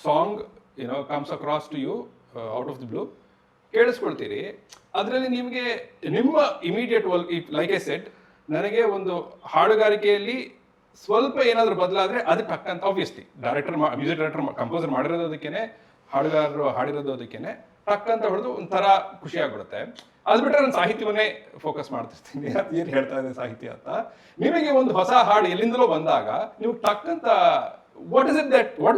song comes across to you out of the blue, ಕೇಳಿಸ್ಕೊಳ್ತೀರಿ, ಅದರಲ್ಲಿ ನಿಮಗೆ ನಿಮ್ಮ ಇಮಿಡಿಯೇಟ್ ಲೈಕ್ ಐ ಸೆಡ್, ನನಗೆ ಒಂದು ಹಾಡುಗಾರಿಕೆಯಲ್ಲಿ ಸ್ವಲ್ಪ ಏನಾದರೂ ಬದಲಾದ್ರೆ ಅದು ಟಕ್ಕಂತ, obviously director music director composer ಮಾಡಿರೋದು ಅದಕ್ಕೇನೆ, ಹಾಡುಗಾರರು ಹಾಡಿರೋದು ಅದಕ್ಕೇನೆ, ಟಕ್ಕಂತ ಹೊಡೆದು ಒಂಥರ ಖುಷಿ ಆಗ್ಬಿಡುತ್ತೆ. ಅದು ಬಿಟ್ಟರೆ ನಾನು ಸಾಹಿತ್ಯವನ್ನೇ ಫೋಕಸ್ ಮಾಡ್ತಿರ್ತೀನಿ, ಏನು ಹೇಳ್ತಾ ಇದೆ ಸಾಹಿತ್ಯ ಅಂತ. ನಿಮಗೆ ಒಂದು ಹೊಸ ಹಾಡು ಎಲ್ಲಿಂದಲೋ ಬಂದಾಗ ನೀವು ಟಕ್ಕಂತ what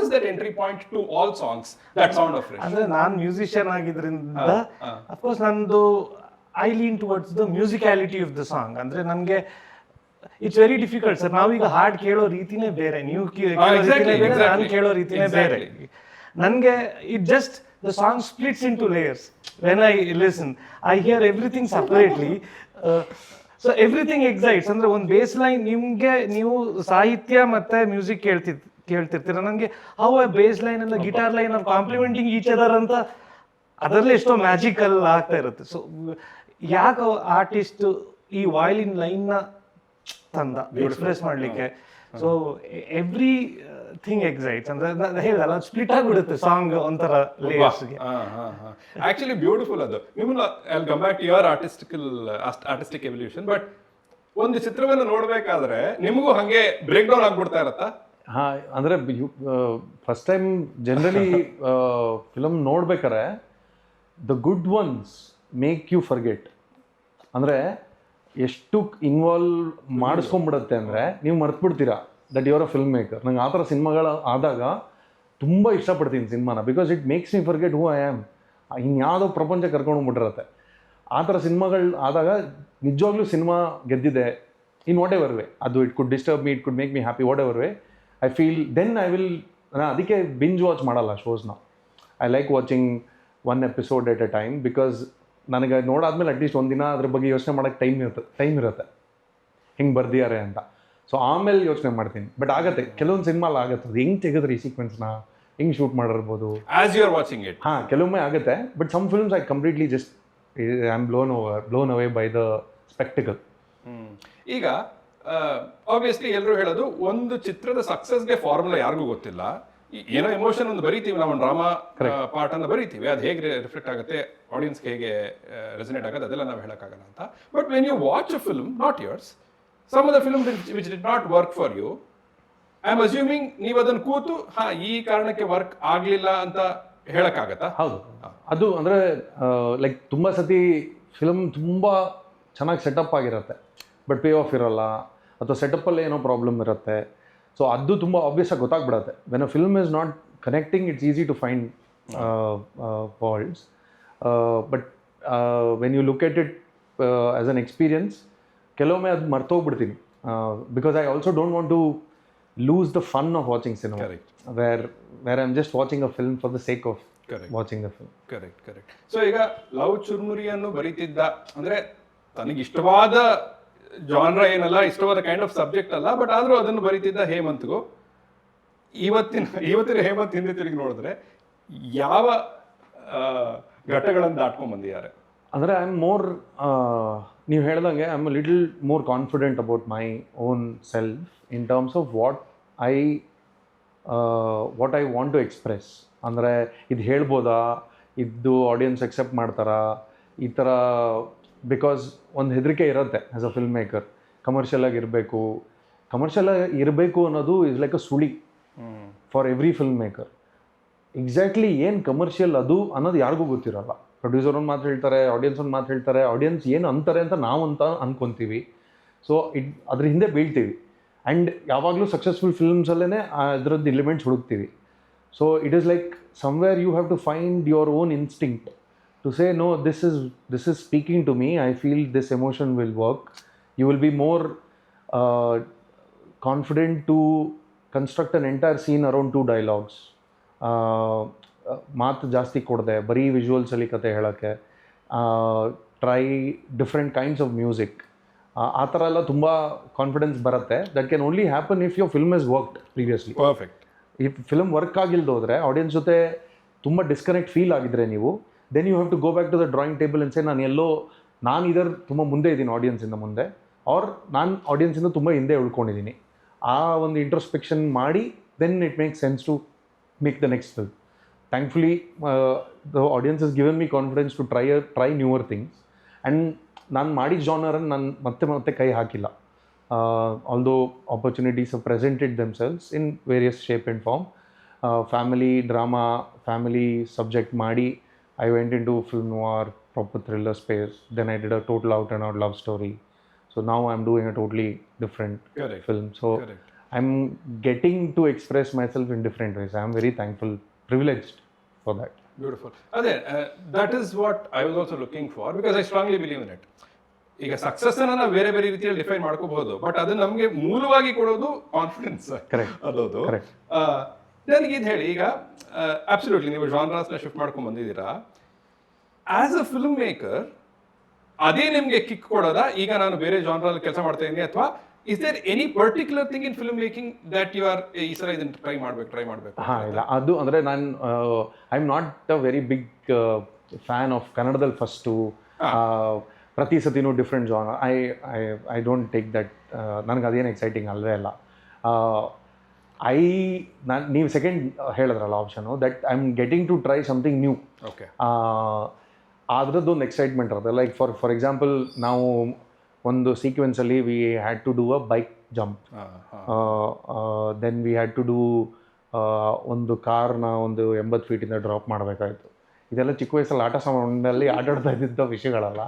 is that entry point to all songs that sound of fresh? ಅಂದ್ರೆ ನಾನು ಮ್ಯೂಸಿಷಿಯನ್ ಆಗಿದ್ರಿಂದ ಅಫ್ಕೋರ್ಸ್ ನಂದು I lean towards the musicality of the song. ಅಂದ್ರೆ ನನಗೆ ಇಟ್ಸ್ ವೆರಿ ಡಿಫಿಕಲ್ಟ್ ಸರ್. ನಾವೀಗ ಹಾಡು ಕೇಳೋ ರೀತಿನೇ ಬೇರೆ, ನೀವು ನಾನು ಕೇಳೋ ರೀತಿನೇ ಬೇರೆ. ನನಗೆ it just the song splits into layers when I listen. I hear everything separately. So everything excites. ಅಂದ್ರೆ ಒಂದು ಬೇಸ್ ಲೈನ್ ನಿಮ್ಗೆ, ನೀವು ಸಾಹಿತ್ಯ ಮತ್ತೆ ಮ್ಯೂಸಿಕ್ ಕೇಳ್ತಿರ್ತೀರ, ನನಗೆ how a bass line and guitar line are complementing each other ಅಂತ ಅದರಲ್ಲಿ ಎಷ್ಟೋ ಮ್ಯಾಜಿಕಲ್ ಆಗ್ತಾ ಇರುತ್ತೆ. ಸೊ ಯಾಕೆ ಆರ್ಟಿಸ್ಟ್ ಈ ವಾಯ್ಲಿನ್ ಲೈನ್ನ ತಂದ ಎಕ್ಸ್ಪ್ರೆಸ್ ಮಾಡಲಿಕ್ಕೆ, ಸೊ ಎವ್ರಿ ಥಿಂಗ್ ಎಕ್ಸೈಟ್ಸ್ ಅಂದ್ರೆ ಹೇಳಿದಲ್ಲ ಸ್ಪ್ಲಿಟ್ ಆಗಿಬಿಡುತ್ತೆ ಸಾಂಗ್ ಒಂಥರ ಲೇಯರ್ಸ್ಗೆ. ಆಕ್ಚುಲಿ ಬ್ಯೂಟಿಫುಲ್ ಅದು. ನಿಮ್ಮನ್ನ I come back to your artistic evolution. But ಒಂದು ಚಿತ್ರವನ್ನು ನೋಡ್ಬೇಕಾದ್ರೆ ನಿಮಗೂ ಹಂಗೆ ಬ್ರೇಕ್ ಡೌನ್ ಆಗ್ಬಿಡ್ತಾ ಇರತ್ತಾ? ಹಾಂ, ಅಂದರೆ ಫಸ್ಟ್ ಟೈಮ್ ಜನರಲಿ ಫಿಲಮ್ ನೋಡ್ಬೇಕಾರೆ the good ones make you forget. ಅಂದರೆ ಎಷ್ಟು ಇನ್ವಾಲ್ವ್ ಮಾಡಿಸ್ಕೊಂಡ್ಬಿಡುತ್ತೆ ಅಂದರೆ ನೀವು ಮರ್ತ್ಬಿಡ್ತೀರಾ that you're a filmmaker. ನಂಗೆ ಆ ಥರ ಸಿನಿಮಾಗಳು ಆದಾಗ ತುಂಬ ಇಷ್ಟಪಡ್ತೀನಿ ಸಿನಿಮಾನ, because it makes me forget who I am. ಇನ್ಯಾವುದೋ ಪ್ರಪಂಚ ಕರ್ಕೊಂಡೋಗ್ಬಿಟ್ಟಿರತ್ತೆ. ಆ ಥರ ಸಿನಿಮಾಗಳು ಆದಾಗ ನಿಜವಾಗ್ಲೂ ಸಿನಿಮಾ ಗೆದ್ದಿದೆ ಇನ್ ವಾಟ್ ಎವರ್ ವೇ. ಅದು it could disturb me, it could make me happy, whatever way I feel then I will. ನಾನು ಅದಕ್ಕೆ ಬಿಂಜ್ ವಾಚ್ ಮಾಡಲ್ಲ ಶೋಸ್ನ. I like watching one episode at a time, because ನನಗೆ ನೋಡಾದ್ಮೇಲೆ at least ಒಂದಿನ ಅದ್ರ ಬಗ್ಗೆ ಯೋಚನೆ ಮಾಡೋಕ್ಕೆ ಟೈಮ್ ಇರುತ್ತೆ ಹಿಂಗೆ ಬರ್ದಿದ್ದಾರೆ ಅಂತ. ಸೊ ಆಮೇಲೆ ಯೋಚನೆ ಮಾಡ್ತೀನಿ. ಬಟ್ ಆಗತ್ತೆ ಕೆಲವೊಂದು ಸಿನಿಮಾಲ್ ಆಗತ್ತೆ, ಅದು ಹೆಂಗೆ ತೆಗೆದ್ರೆ ಈ ಸೀಕ್ವೆನ್ಸ್ನ ಹೆಂಗೆ ಶೂಟ್ ಮಾಡಿರ್ಬೋದು as you are watching it. ಹಾಂ, ಕೆಲವೊಮ್ಮೆ ಆಗುತ್ತೆ. But some films I completely just I am blown away by the spectacle. ಈಗ ಆಬ್ವಿಯಸ್ಲಿ ಎಲ್ಲರೂ ಹೇಳೋದು ಒಂದು ಚಿತ್ರದ ಸಕ್ಸಸ್ಗೆ ಫಾರ್ಮುಲಾ ಯಾರಿಗೂ ಗೊತ್ತಿಲ್ಲ. ಏನೋ ಎಮೋಷನ್ ಒಂದು ಬರೀತೀವಿ ನಾವು, ಡ್ರಾಮಾ ಪಾರ್ಟ್ ಅನ್ನು ಬರೀತೀವಿ, ಅದು ಹೇಗೆ ರಿಫ್ಲೆಕ್ಟ್ ಆಗುತ್ತೆ ಆಡಿಯನ್ಸ್ಗೆ, ಹೇಗೆ ರೆಸನೇಟ್ ಆಗುತ್ತೆ ಅದೆಲ್ಲ ನಾವು ಹೇಳೋಕ್ಕಾಗಲ್ಲ ಅಂತ. But when you watch a film, not yours, some of the film which did not work for you, I am assuming ನೀವು ಅದನ್ನು ಕೂತು ಈ ಕಾರಣಕ್ಕೆ ವರ್ಕ್ ಆಗಲಿಲ್ಲ ಅಂತ ಹೇಳಕ್ಕಾಗತ್ತಾ? ಹೌದು, ಅದು ಅಂದರೆ ಲೈಕ್ ತುಂಬ ಸತಿ ಫಿಲ್ಮ್ ತುಂಬ ಚೆನ್ನಾಗಿ ಸೆಟಪ್ ಆಗಿರುತ್ತೆ, ಬಟ್ ಪೇ ಆಫ್ ಇರೋಲ್ಲ, ಅಥವಾ ಸೆಟಪ್ಪಲ್ಲಿ ಏನೋ ಪ್ರಾಬ್ಲಮ್ ಇರುತ್ತೆ. ಸೊ ಅದು ತುಂಬ ಆಬ್ವಿಯಸ್ ಆಗಿ ಗೊತ್ತಾಗ್ಬಿಡುತ್ತೆ. When a film is not connecting, it's easy to find faults. But when you look at it as an experience, ಕೆಲವೊಮ್ಮೆ ಅದು ಮರ್ತೋಗ್ಬಿಡ್ತೀನಿ, because I also don't want to lose the fun of watching cinema. Correct. where I'm just watching a film for the sake of watching the film. Correct. So ಈಗ love ಚುರ್ಮುರಿಯನ್ನು ಬರೀತಿದ್ದ ಅಂದ್ರೆ ತನಗೆ ಇಷ್ಟವಾದ genre ಏನಲ್ಲ, ಇಷ್ಟವಾದ kind of subject ಅಲ್ಲ, but ಆದ್ರೂ ಅದನ್ನು ಬರೀತಿದ್ದ ಹೇಮಂತ್ಗೂ ಇವತ್ತಿನ ಹೇಮಂತ್ ಹಿಂದೆ ತಿರುಗಿ ನೋಡಿದ್ರೆ ಯಾವ ಘಟ್ಟಗಳನ್ನು ದಾಟ್ಕೊಂಡ್ ಬಂದಿದ್ದಾರೆ? ಅಂದರೆ ಐ ಆಮ್ ಮೋರ್, ನೀವು ಹೇಳ್ದಂಗೆ I am a little more confident about my own self in terms of what I want to express. ಅಂದರೆ ಇದು ಹೇಳ್ಬೋದಾ, ಇದು ಆಡಿಯನ್ಸ್ ಎಕ್ಸೆಪ್ಟ್ ಮಾಡ್ತಾರಾ, ಈ ಥರ. ಬಿಕಾಸ್ ಒಂದು ಹೆದರಿಕೆ ಇರುತ್ತೆ as a film maker, commercial ಇರಬೇಕು ಅನ್ನೋದು ಇಸ್ ಲೈಕ್ ಅ ಸುಳಿ for every film maker. Exactly ಏನು ಕಮರ್ಷಿಯಲ್ ಅದು ಅನ್ನೋದು ಯಾರಿಗೂ ಗೊತ್ತಿರೋಲ್ಲ. ಪ್ರೊಡ್ಯೂಸರ್ ಒಂದು ಮಾತು ಹೇಳ್ತಾರೆ, ಆಡಿಯನ್ಸ್ ಒಂದು ಮಾತು ಹೇಳ್ತಾರೆ, ಆಡಿಯನ್ಸ್ ಏನು ಅಂತಾರೆ ಅಂತ ನಾವು ಅಂತ ಅಂದ್ಕೊತೀವಿ. ಸೊ ಅದ್ರ ಹಿಂದೆ ಬೀಳ್ತೀವಿ. ಆ್ಯಂಡ್ ಯಾವಾಗಲೂ ಸಕ್ಸಸ್ಫುಲ್ ಫಿಲ್ಮ್ಸಲ್ಲೇ ಅದರದ್ದು ಎಲಿಮೆಂಟ್ಸ್ ಹುಡುಕ್ತೀವಿ. So it is like somewhere you have to find your own instinct to say no, this is speaking to me, I feel this emotion will work. You will be more confident to construct an entire scene around 2 dialogues. ಮಾತು ಜಾಸ್ತಿ ಕೊಡದೆ ಬರೀ ವಿಜುವಲ್ಸಲ್ಲಿ ಕತೆ ಹೇಳೋಕ್ಕೆ, try different kinds of music, ಆ ಥರ ಎಲ್ಲ ತುಂಬ ಕಾನ್ಫಿಡೆನ್ಸ್ ಬರುತ್ತೆ. That can only happen if your film is worked previously. Perfect. If film work ಆಗಿಲ್ದೋದ್ರೆ, ಆಡಿಯನ್ಸ್ ಜೊತೆ ತುಂಬ ಡಿಸ್ಕನೆಕ್ಟ್ ಫೀಲ್ ಆಗಿದ್ರೆ ನೀವು, then you have to go back to the drawing table ಅನ್ಸೆ ನಾನು ಇದರ ತುಂಬ ಮುಂದೆ ಇದ್ದೀನಿ ಆಡಿಯನ್ಸಿಂದ ಮುಂದೆ, ಆರ್ ನಾನು ಆಡಿಯನ್ಸಿಂದ ತುಂಬ ಹಿಂದೆ ಉಳ್ಕೊಂಡಿದ್ದೀನಿ. ಆ ಒಂದು ಇಂಟ್ರೋಸ್ಪೆಕ್ಷನ್ ಮಾಡಿ then it makes sense to make the next film. Thankfully, the audience has given me confidence to try newer things. And ನಾನು ಮಾಡಿದ ಜಾನರನ್ನು ನಾನು ಮತ್ತೆ ಕೈ ಹಾಕಿಲ್ಲ. Although opportunities have presented themselves in various shape and form. Family drama, family subject ಮಾಡಿ I went into film noir, proper thriller space. Then I did a total out and out love story. So now I'm doing a totally different film. So I'm getting to express myself in different ways. I'm very thankful, privileged for that. Beautiful. That is what I was also looking for, because I strongly believe in it. ಈಗ success ಅನ್ನ ನಾವು ಬೇರೆ ಬೇರೆ ರೀತಿಯಲ್ಲಿ define ಮಾಡ್ಕೋಬಹುದು, but ಅದು ನಮಗೆ ಮೂಲವಾಗಿ ಕೊಡೋದು ಕಾನ್ಫಿಡೆನ್ಸ್ ಅನ್ನೋದು. ನನಗೆ ಇದು ಹೇಳಿ, ಈಗ ಅಬ್ಸಲ್ಯೂಟ್ಲಿ ನೀವು ಜಾನ್ರಾಸ್ನ ಶಿಫ್ಟ್ ಮಾಡ್ಕೊಂಡು ಬಂದಿದ್ದೀರಾ. ಆಸ್ ಅ ಫಿಲ್ಮ್ ಮೇಕರ್ ಅದೇ ನಿಮಗೆ ಕಿಕ್ ಕೊಡೋದಾ? ಈಗ ನಾನು ಬೇರೆ ಜಾನ್ರಲ್ಲಿ ಕೆಲಸ ಮಾಡ್ತಾ ಇದ್ದೀನಿ, ಅಥವಾ is there any particular thing in film making that you are ಈ ಸಲ ಇದನ್ನು ಟ್ರೈ ಮಾಡಬೇಕು? ಹಾಂ, ಇಲ್ಲ, ಅದು ಅಂದರೆ ನಾನು I am not a very big fan of ಕನ್ನಡದಲ್ಲಿ ಫಸ್ಟು ಪ್ರತಿ ಸತಿನೂ different genre. I don't take that. ನನಗೆ ಅದೇನು ಎಕ್ಸೈಟಿಂಗ್ ಅಲ್ವೇ ಅಲ್ಲ. ನಾನು ನೀವು ಸೆಕೆಂಡ್ ಹೇಳಿದ್ರಲ್ಲ option that I am getting to try something new. Okay. ಅದರದ್ದೊಂದು ಎಕ್ಸೈಟ್ಮೆಂಟ್ ಇರುತ್ತೆ. ಲೈಕ್ ಫಾರ್ ಎಕ್ಸಾಂಪಲ್ ನಾವು ಒಂದು ಸೀಕ್ವೆನ್ಸಲ್ಲಿ we had to do a bike jump, then we had to do ಒಂದು ಕಾರ್ನ ಒಂದು 80 ಫೀಟಿಂದ ಡ್ರಾಪ್ ಮಾಡಬೇಕಾಯಿತು. ಇದೆಲ್ಲ ಚಿಕ್ಕ ವಯಸ್ಸಲ್ಲಿ ಆಟ ಸಾಮಾನಲ್ಲಿ ಆಟಾಡ್ತಾ ಇದ್ದಿದ್ದ ವಿಷಯಗಳಲ್ಲ.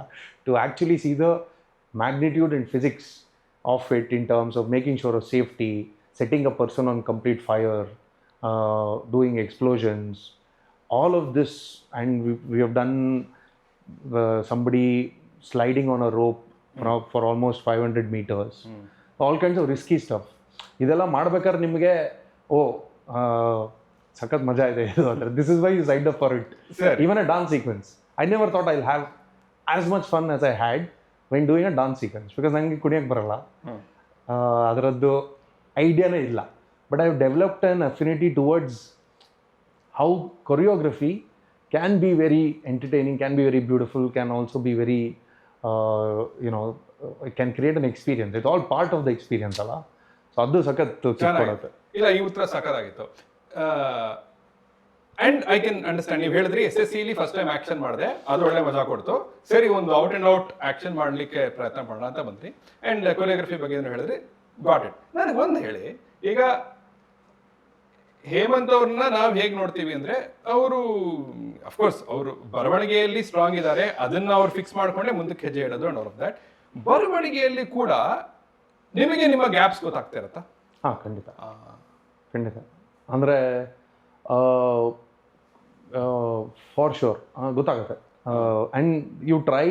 To actually see the magnitude and physics of it in terms of making sure of safety, setting a person on complete fire, doing explosions, all of this, and we have done somebody sliding on a rope for almost 500 meters, all kinds of risky stuff. ಇದೆಲ್ಲ ಮಾಡ್ಬೇಕಾದ್ರೆ ನಿಮಗೆ ಸಖತ್ ಮಜಾ ಇದೆ ಇದು ಅಂದರೆ this is why you ಸೈಡ್ up for it. Even a dance sequence I never thought I will have as much fun as I had when doing a dance sequence, because ನನಗೆ ಕುಣಿಯೋಕ್ಕೆ ಬರಲ್ಲ, ಅದರದ್ದು ಐಡಿಯಾನೇ ಇಲ್ಲ. But I have developed an affinity towards how choreography can be very entertaining, can be very beautiful, can also be very can create an experience. It's all part of the experience ಅಲ್ಲ. So ಅದು ಸಖತ್ ಕೊಡುತ್ತೆ. ಇಲ್ಲ, ಈ ಉತ್ತರ ಸಖತ್ತಾಗಿತ್ತು. And I can understand. ನೀವು ಹೇಳಿದ್ರಿ SSC ಫಸ್ಟ್ ಟೈಮ್ ಆಕ್ಷನ್ ಮಾಡಿದೆ, ಅದು ಒಳ್ಳೆ ಮಜಾ ಕೊಡ್ತು. ಸರಿ, ಒಂದು ಔಟ್ ಅಂಡ್ ಔಟ್ ಆಕ್ಷನ್ ಮಾಡಲಿಕ್ಕೆ ಪ್ರಯತ್ನ ಮಾಡೋಣ ಅಂತ ಬಂದ್ರಿ. ಅಂಡ್ ಕೊರಿಯೋಗ್ರಫಿ ಬಗ್ಗೆ ಏನು ಹೇಳಿದ್ರಿ, ಗಾಟ್ ಇಟ್. ನನಗೆ ಒಂದು ಹೇಳಿ, ಈಗ ಹೇಮಂತ್ ಅವ್ರನ್ನ ನಾವು ಹೇಗೆ ನೋಡ್ತೀವಿ ಅಂದ್ರೆ, ಅವರು ಅಫ್ಕೋರ್ಸ್ ಅವರು ಬರವಣಿಗೆಯಲ್ಲಿ ಸ್ಟ್ರಾಂಗ್ ಇದ್ದಾರೆ, ಅದನ್ನ ಅವ್ರು ಫಿಕ್ಸ್ ಮಾಡ್ಕೊಂಡೆ ಮುಂದಕ್ಕೆ ಹೆಜ್ಜೆ ಇಡೋದು. ಅಂಡ್ ಆಲ್ ಆಫ್ ದಟ್, ಬರವಣಿಗೆಯಲ್ಲಿ ಕೂಡ ನಿಮಗೆ ನಿಮ್ಮ ಗ್ಯಾಪ್ಸ್ ಗೊತ್ತಾಗ್ತಾ ಇರತ್ತಾ? ಹಾಂ, ಖಂಡಿತ ಖಂಡಿತ. ಅಂದರೆ ಫಾರ್ ಶೋರ್ ಗೊತ್ತಾಗುತ್ತೆ. And you try,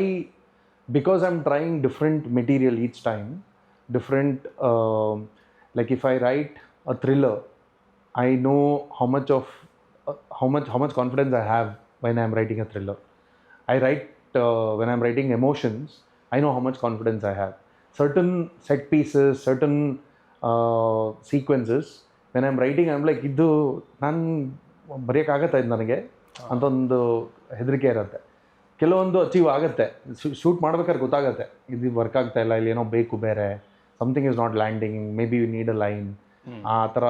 because I am trying different material each time, different like if I write a thriller, I know how much confidence I have when I'm writing a thriller. I write when I'm writing emotions, I know how much confidence I have. Certain set pieces, certain sequences, when I'm writing I'm like ಇದು ನಾನು ಬರೆಯೋಕ್ಕಾಗತ್ತಾ ಇದು ನನಗೆ ಅಂತ ಒಂದು ಹೆದರಿಕೆ ಇರುತ್ತೆ. ಕೆಲವೊಂದು achieve ಆಗುತ್ತೆ, ಶೂಟ್ ಮಾಡ್ಬೇಕಾದ್ರೆ ಗೊತ್ತಾಗುತ್ತೆ ಇದು ವರ್ಕ್ ಆಗ್ತಾ ಇಲ್ಲ, ಇಲ್ಲಿ ಏನೋ ಬೇಕು ಬೇರೆ, something is not landing, maybe you need a line, ಆ ಥರ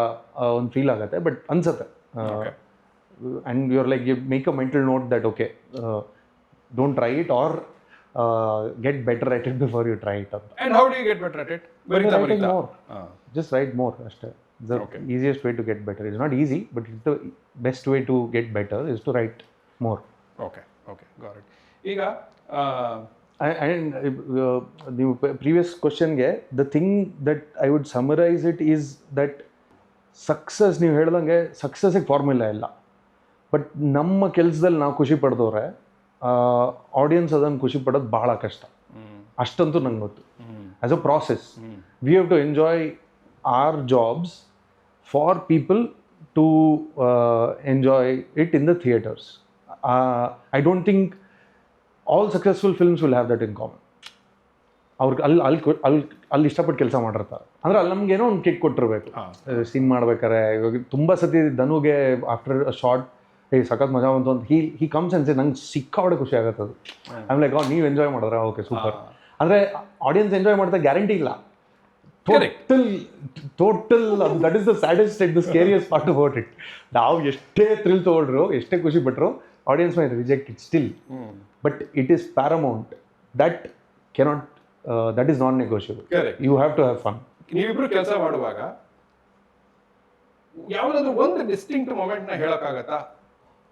ಒಂದು ಫೀಲ್ ಆಗುತ್ತೆ. ಬಟ್ ಅನ್ಸುತ್ತೆ, and your like you make a mental note that okay, don't try it or get better at it before you try it ಅಂತ. And how do you get better at it? Writing more. Just write more. ಅಷ್ಟೇ. The easiest way to get better. It's not easy, but it's the best way to get better is to write more. Okay, got it. ಈಗ and the previous questionಗೆ the thing that I would summarize it is that success, ನೀವು ಹೇಳ್ದಂಗೆ ಸಕ್ಸಸ್ಸಿಗೆ formula ಇಲ್ಲ. But ನಮ್ಮ ಕೆಲಸದಲ್ಲಿ ನಾವು ಖುಷಿ ಪಡೆದವ್ರೆ audience ಅದನ್ನು ಖುಷಿ ಪಡೋದು ಬಹಳ ಕಷ್ಟ, ಅಷ್ಟಂತೂ ನಂಗೆ ಗೊತ್ತು. As a process we have to enjoy our jobs for people to enjoy it in the theatres. I don't think all successful films will have that in common. ಅವ್ರಿಗೆ ಅಲ್ಲಿ ಇಷ್ಟಪಟ್ಟು ಕೆಲಸ ಮಾಡಿರ್ತಾರೆ ಅಂದರೆ ಅಲ್ಲಿ ನಮ್ಗೆ ಏನೋ ಒಂದು ಕಿಕ್ ಕೊಟ್ಟಿರ್ಬೇಕು. ಸೀನ್ ಮಾಡ್ಬೇಕಾರೆ ಇವಾಗ ತುಂಬ ಸತಿ ಧನುಗೆ ಆಫ್ಟರ್ ಅ ಶಾರ್ಟ್ ಸಖತ್ ಮಜಾ ಬಂತು ಅಂತ ಹಿ ಕಮ್ಸ್ ಅನ್ಸಿ ನಂಗೆ ಸಿಕ್ಕಾಪಟ್ಟೆ ಖುಷಿ ಆಗುತ್ತೆ. ಅದು ಐಮ್ ಲೈಕ್ ನೀವು ಎಂಜಾಯ್ ಮಾಡಿದ್ರೆ ಓಕೆ ಸೂಪರ್. ಅಂದರೆ ಆಡಿಯನ್ಸ್ ಎಂಜಾಯ್ ಮಾಡ್ತಾ ಗ್ಯಾರಂಟಿ ಇಲ್ಲ. Total that is the saddest and the scariest part about it. ನಾವು ಎಷ್ಟೇ ಥ್ರಿಲ್ ತೊಗೊಂಡ್ರು, ಎಷ್ಟೇ ಖುಷಿ ಪಟ್ಟರು, audience might reject it still, but it is paramount. That cannot, that is non-negotiable. Correct. You have to have fun. ನೀವಿಬ್ರು ಕೆಲಸ ಮಾಡುವಾಗ ಯಾವುದಾದ್ರು ಒಂದು ಡಿಸ್ಟಿಂಕ್ಟ್ ಮೊಮೆಂಟ್ ನ ಹೇಳಕ್ಕಾಗತ್ತಾ?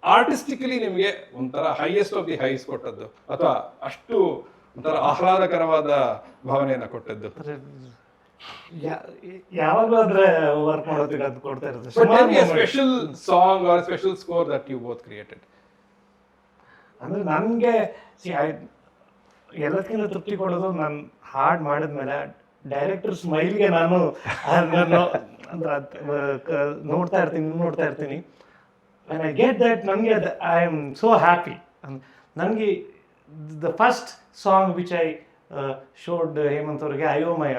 ಆರ್ಟಿಸ್ಟಿಕಲಿ ನಿಮಗೆ ಒಂಥರ ಹೈಯೆಸ್ಟ್ ಆಫ್ ದಿ ಹೈಸ್ ಕೊಟ್ಟದ್ದು, ಅಥವಾ ಅಷ್ಟು ಒಂಥರ ಆಹ್ಲಾದಕರವಾದ ಭಾವನೆಯನ್ನ ಕೊಟ್ಟದ್ದು? ಯಾವಾಗಲೂ ಅಂದ್ರೆ ವರ್ಕ್ ಮಾಡೋದಕ್ಕೆ ಅದು ಕೊಡ್ತಾ ಇರುತ್ತೆ. Special song or special score that you both created. ಅಂದರೆ ನನಗೆ ಎಲ್ಲಕ್ಕಿಂತ ತೃಪ್ತಿ ಕೊಡೋದು ನಾನು ಹಾಡು ಮಾಡಿದ್ಮೇಲೆ ಡೈರೆಕ್ಟರ್ ಸ್ಮೈಲ್ಗೆ ನಾನು ನೋಡ್ತಾ ಇರ್ತೀನಿ. when I get that, ನನಗೆ ಐ ಆಮ್ ಸೋ ಹ್ಯಾಪಿ. ನನಗೆ the first song which I showed Hemanth ಅವ್ರಿಗೆ, ಅಯೋಮಯ,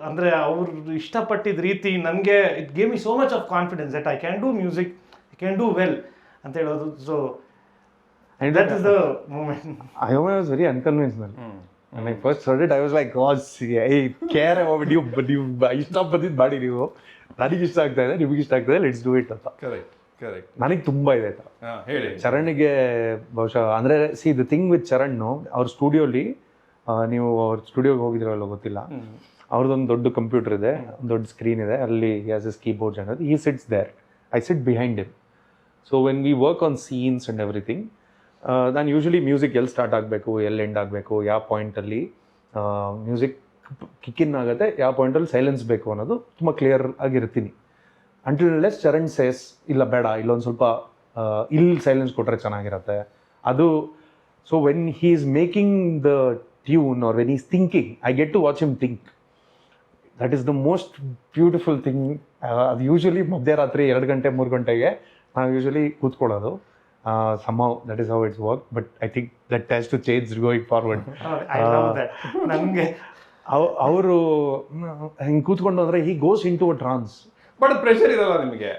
ಅಂದರೆ ಅವ್ರು ಇಷ್ಟಪಟ್ಟಿದ್ದ ರೀತಿ ನನಗೆ it gave me so much of confidence that I can do music, I can do well ಅಂತ ಹೇಳೋದು. So that is the moment. Ayoma was very unconventional. When I first heard it, I was like, God, I care about you, but ನೀವು ಇಷ್ಟ ಬಂದಿದ್ದು ಮಾಡಿ ನೀವು, ನನಗೆ ಇಷ್ಟ ಆಗ್ತಾ ಇದೆ, ನಿಮಗೆ ಇಷ್ಟ ಆಗ್ತಾ ಇದೆ, ಲೆಟ್ಸ್ ಡೂ ಇಟ್ ಅಂತ. Correct correct. ನನಗೆ ತುಂಬ ಇದೆ ಆಯ್ತಾ. ಹೇಳಿ. ಚರಣ್ಗೆ ಬಹುಶಃ ಅಂದರೆ ದ ಥಿಂಗ್ ವಿತ್ ಚರಣ್, ಅವ್ರ ಸ್ಟುಡಿಯೋಲಿ, ನೀವು ಅವ್ರ ಸ್ಟುಡಿಯೋಗೆ ಹೋಗಿದ್ರಲ್ಲ ಗೊತ್ತಿಲ್ಲ, ಅವ್ರದ್ದೊಂದು ದೊಡ್ಡ ಕಂಪ್ಯೂಟರ್ ಇದೆ, ಒಂದು ದೊಡ್ಡ ಸ್ಕ್ರೀನ್ ಇದೆ, ಅಲ್ಲಿ ಹ್ಯಾಸ್ ಇಸ್ ಕೀಬೋರ್ಡ್ಸ್ ಅನ್ನೋದು, he sits there, I sit behind him. So when we work on scenes and everything, ನಾನು ಯೂಶ್ವಲಿ ಮ್ಯೂಸಿಕ್ ಎಲ್ಲಿ ಸ್ಟಾರ್ಟ್ ಆಗಬೇಕು, ಎಲ್ಲಿ ಎಂಡ್ ಆಗಬೇಕು, ಯಾವ ಪಾಯಿಂಟಲ್ಲಿ ಮ್ಯೂಸಿಕ್ ಕಿಕ್ಕಿನ್ ಆಗುತ್ತೆ, ಯಾವ ಪಾಯಿಂಟಲ್ಲಿ ಸೈಲೆನ್ಸ್ ಬೇಕು ಅನ್ನೋದು ತುಂಬ ಕ್ಲಿಯರ್ ಆಗಿರ್ತೀನಿ. ಅಂಟಿಲ್ ಲೆಸ್ ಚರಣ್ ಸೇಸ್ ಇಲ್ಲ ಬೇಡ, ಇಲ್ಲೊಂದು ಸ್ವಲ್ಪ ಇಲ್ಲಿ ಸೈಲೆನ್ಸ್ ಕೊಟ್ಟರೆ ಚೆನ್ನಾಗಿರುತ್ತೆ ಅದು. So when he is making the tune or when is thinking, I get to watch him think. That is the most beautiful thing. ಅದು ಯೂಶ್ವಲಿ ಮಧ್ಯರಾತ್ರಿ 2 ಗಂಟೆ 3 ಗಂಟೆಗೆ ನಾವು ಯೂಶ್ವಲಿ ಕೂತ್ಕೊಳ್ಳೋದು. Somehow that is how it's worked, but I think that has to change going forward. I love that. ನನಗೆ ಅವರು ಹಿಂಗೆ ಕೂತ್ಕೊಂಡು ಅಂದರೆ he goes into a trance. But pressure ಇರಲ್ಲ ನಿಮಗೆ,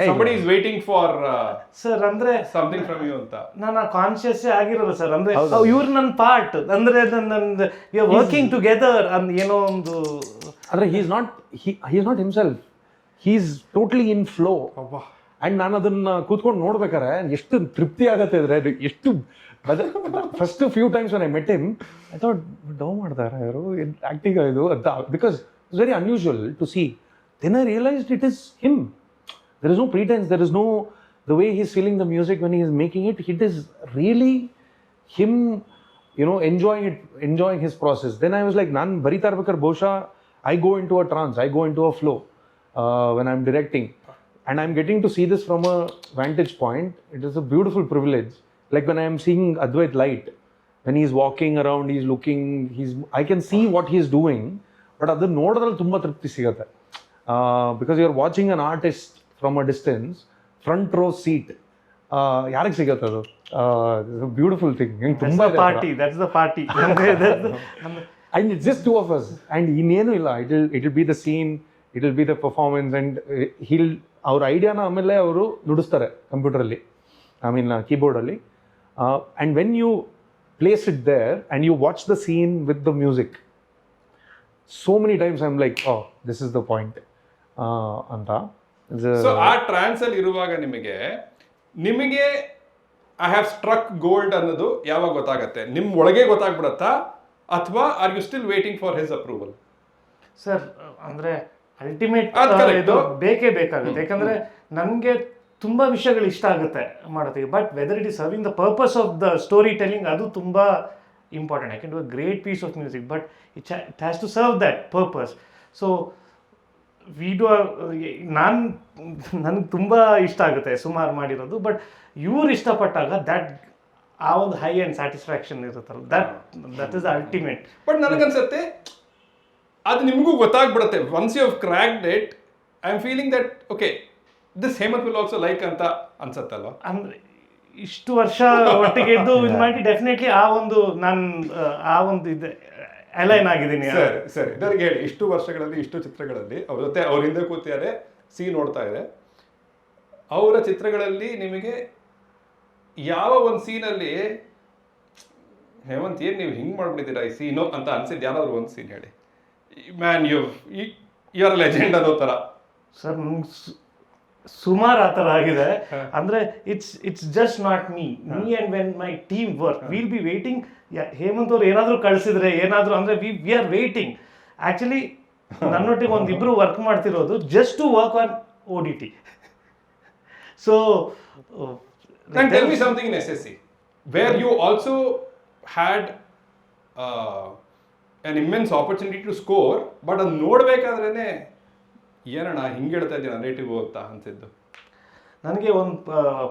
somebody is waiting for sir ಅಂದ್ರೆ something from you ಅಂತ. ನಾನು ಕಾನ್ಶಿಯಸ್ ಆಗಿರೋದು ಸರ್, ಅಂದ್ರೆ ಇವ್ರು ನನ್ನ ಪಾರ್ಟ್, ಅಂದ್ರೆ ನನ್ನ ವಿ ಆರ್ ವರ್ಕಿಂಗ್ ಟುಗೆದರ್ ಅಂದ್ ಏನೋ ಒಂದು. ಅಂದರೆ he is not himself, he is totally in flow. And ನಾನು ಅದನ್ನು ಕೂತ್ಕೊಂಡು ನೋಡ್ಬೇಕಾರೆ ಎಷ್ಟು ತೃಪ್ತಿ ಆಗತ್ತೆ ಅಂದರೆ, ಎಷ್ಟು first few times when I met him, I thought ಡೌ ಮಾಡ್ತಾರೆ ಅವರು ಆ್ಯಕ್ಟಿಂಗ್ ಇದು ಅಂತ, because it's very unusual to see. Then I realised it is him. There is no pretence, there is no the way he is feeling the music when he is making it, it is really him, enjoying his process. Then I was like, ನಾನು ಬರಿತಾ ಇರ್ಬೇಕಾದ್ರೆ ಬಹುಶಃ I go into a trance, I go into a flow when I'm directing. And I'm getting to see this from a vantage point. It is a beautiful privilege. Like when I am seeing Advait Light, when he's walking around, he's looking, I can see what he's doing, but adu nodadalli tumba tripti sigate. Because you're watching an artist from a distance, front row seat. Yaರಿಗೆ ಸಿಗತ್ತೆ ಅದು? It's a beautiful thing. That's the party. That's the party. And it's just two of us. And ಇನ್ನೇನು ಇಲ್ಲ. It'll be the scene, it'll be the performance, and ಅವ್ರ ಐಡಿಯಾನ ಆಮೇಲೆ ಅವರು ನುಡಿಸ್ತಾರೆ ಕಂಪ್ಯೂಟರಲ್ಲಿ, ಐ ಮೀನ್ ಕೀಬೋರ್ಡಲ್ಲಿ. And when you place it there and you watch the scene with the music, so many times I am like, oh this is the point ಅಂತ. So ಆ trance ಅಲ್ಲಿ ಇರುವಾಗ ನಿಮಗೆ ಐ ಹ್ಯಾವ್ ಸ್ಟ್ರಕ್ ಗೋಲ್ಡ್ ಅನ್ನೋದು ಯಾವಾಗ ಗೊತ್ತಾಗತ್ತೆ? ನಿಮ್ಮ ಒಳಗೆ ಗೊತ್ತಾಗ್ಬಿಡತ್ತಾ, ಅಥವಾ are you still waiting for his approval? Sir ಅಂದ್ರೆ ಅಲ್ಟಿಮೇಟ್ ಇದು ಬೇಕೇ ಬೇಕಾಗುತ್ತೆ, ಯಾಕಂದ್ರೆ ನನಗೆ ತುಂಬಾ ವಿಷಯಗಳು ಇಷ್ಟ ಆಗುತ್ತೆ ಮಾಡೋದಕ್ಕೆ, but whether it is serving the purpose of the story telling, ಅದು ತುಂಬಾ important. I can do a great piece of music, but it has to serve that purpose. So ನನಗೆ ತುಂಬ ಇಷ್ಟ ಆಗುತ್ತೆ ಸುಮಾರು ಮಾಡಿರೋದು, ಬಟ್ ಇವ್ರು ಇಷ್ಟಪಟ್ಟಾಗ ದಟ್ ಆ ಒಂದು ಹೈ ಆ್ಯಂಡ್ ಸ್ಯಾಟಿಸ್ಫ್ಯಾಕ್ಷನ್ ಇರುತ್ತಲ್ಲ, that is the ultimate. But ನನಗನ್ಸುತ್ತೆ ಅದು ನಿಮಗೂ ಗೊತ್ತಾಗ್ಬಿಡುತ್ತೆ, once you have cracked it, I am feeling that okay this Hemanth will also like ಅಂತ ಅನ್ಸತ್ತಲ್ವ? ಅಂದ್ರೆ ಇಷ್ಟು ವರ್ಷ ಒಟ್ಟಿಗೆ ಇದ್ದು ಇದು ಮಾಡಿ ಡೆಫಿನೆಟ್ಲಿ ಆ ಒಂದು ಇದೆ ಅಲೈನ್ ಆಗಿದ್ದೀನಿ. ಸರಿ ನನಗೆ ಹೇಳಿ, ಇಷ್ಟು ವರ್ಷಗಳಲ್ಲಿ ಇಷ್ಟು ಚಿತ್ರಗಳಲ್ಲಿ ಅವ್ರ ಜೊತೆ ಅವ್ರ ಹಿಂದೆ ಕೂತಿದ್ದಾರೆ, ಸಿ ನೋಡ್ತಾ ಇದೆ, ಅವರ ಚಿತ್ರಗಳಲ್ಲಿ ನಿಮಗೆ ಯಾವ ಒಂದು ಸೀನಲ್ಲಿ ಹೇಮಂತ್ ಏನು ನೀವು ಹಿಂಗೆ ಮಾಡ್ಬಿಟ್ಟಿದ್ದೀರಾ ಈ ಸೀನು ಅಂತ ಅನ್ಸಿದ್ದು ಯಾರಾದ್ರು ಒಂದು ಸೀನ್ ಹೇಳಿ. ಮ್ಯಾನ್ ಯು ಆರ್ ಲೆಜೆಂಡ್ ಅನ್ನೋ ಥರ. ಸರ್ ಸುಮಾರು ಆ ಥರ ಆಗಿದೆ. ಅಂದರೆ it's just not me and when my team work will be waiting. Hemanth ಅವ್ರು ಏನಾದರೂ ಕಳಿಸಿದ್ರೆ ಏನಾದರೂ ಅಂದರೆ ವಿ ಆರ್ ವೇಟಿಂಗ್. ಆ್ಯಕ್ಚುಲಿ ನನ್ನೊಟ್ಟಿಗೆ ಒಂದಿಬ್ಬರು ವರ್ಕ್ ಮಾಡ್ತಿರೋದು just to work on ODT. So tell me something in SSC where you also had an immense opportunity to score, but ಅದು ನೋಡ್ಬೇಕಾದ್ರೇನೆ ಏನಣ್ಣ ಹಿಂಗೆ ಹೇಳ್ತಾ ಇದ್ದೀರಾ ನೇಟಿವ್ ಅಂತ ಅನ್ಸಿದ್ದು. ನನಗೆ ಒಂದು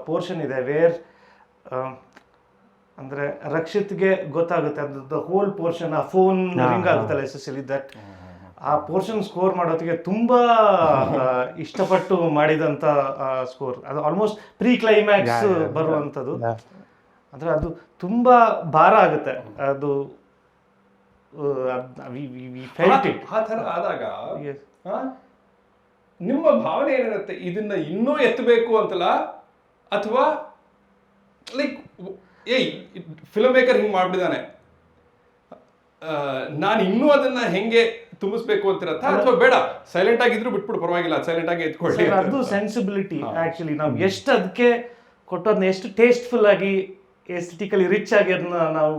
ಪೋರ್ಷನ್ ಇದೆ ವೇರ್ ಅಂದರೆ ರಕ್ಷಿತ್ಗೆ ಗೊತ್ತಾಗುತ್ತೆ ಅದು ದ ಹೋಲ್ ಪೋರ್ಷನ್, ಆ ಫೋನ್ ರಿಂಗ್ ಆಗುತ್ತಲ್ಲ ಎಸ್ಪೆಷಲಿ ದಟ್, ಆ ಪೋರ್ಷನ್ ಸ್ಕೋರ್ ಮಾಡೋದಕ್ಕೆ ತುಂಬ ಇಷ್ಟಪಟ್ಟು ಮಾಡಿದಂಥ ಸ್ಕೋರ್. ಅದು ಆಲ್ಮೋಸ್ಟ್ ಪ್ರೀ ಕ್ಲೈಮ್ಯಾಕ್ಸ್ ಬರುವಂಥದ್ದು. ಅಂದರೆ ಅದು ತುಂಬ ಭಾರ ಆಗುತ್ತೆ ಅದು. ಆ ಥರ ಆದಾಗ ನಿಮ್ಮ ಭಾವನೆ ಏನಿರುತ್ತೆ? ಇದನ್ನ ಇನ್ನೂ ಎತ್ತಬೇಕು ಅಂತಲ್ಲ, ಅಥವಾ ಲೈಕ್ ಏಯ್ ಫಿಲ್ಮ್ ಮೇಕರ್ ಹಿಂಗೆ ಮಾಡ್ಬಿಟ್ಟಿದ್ದಾನೆ, ನಾನು ಇನ್ನೂ ಅದನ್ನ ಹೆಂಗೆ ತುಂಬಿಸ್ಬೇಕು ಅಂತಿರತ್ತ ಅಥವಾ ಬೇಡ ಸೈಲೆಂಟ್ ಆಗಿದ್ರು ಬಿಟ್ಬಿಡು ಪರವಾಗಿಲ್ಲ ಸೈಲೆಂಟ್ ಆಗಿ ಎತ್ಕೊಳ್ಳಿ ಅದು ಸೆನ್ಸಿಬಿಲಿಟಿ ಆಕ್ಚುಲಿ ನಾವು ಎಷ್ಟು ಅದಕ್ಕೆ ಕೊಟ್ಟೋದನ್ನ ಎಷ್ಟು ಟೇಸ್ಟ್ಫುಲ್ ಆಗಿ ಎಸ್ಥೆಟಿಕಲಿ ರಿಚ್ ಆಗಿ ಅದನ್ನ ನಾವು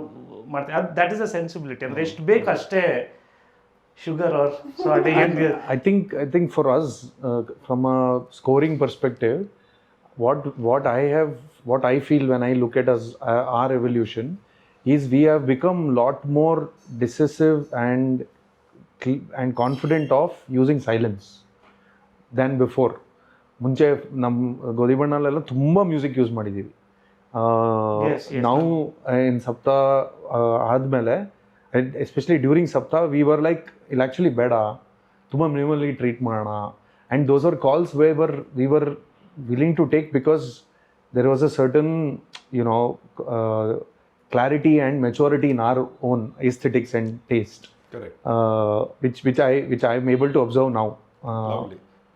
ಮಾಡ್ತೀವಿ ಅದು ದಟ್ ಇಸ್ ಅ ಸೆನ್ಸಿಬಿಲಿಟಿ ಅಂದ್ರೆ ಎಷ್ಟು ಬೇಕು ಅಷ್ಟೇ sugar or salt. I think for us, from a scoring perspective, what I feel when I look at us our evolution is we have become lot more decisive and confident of using silence than before. ಮುಂಚೆ ನಮ್ಮ ಗೋಧಿ ಬಣ್ಣಲೆಲ್ಲ ತುಂಬ music use ಮಾಡಿದ್ದೀವಿ. ನಾವು in Sapta ಆದಮೇಲೆ especially during Sapta we were like ಇಲ್ಲಿ actually ಬೇಡ, ತುಂಬ ಮಿನಿಮಲಿ ಟ್ರೀಟ್ ಮಾಡೋಣ. And those are calls we were willing to take because there was a certain, clarity and maturity in our own aesthetics and taste. Correct. Which I am able to observe now.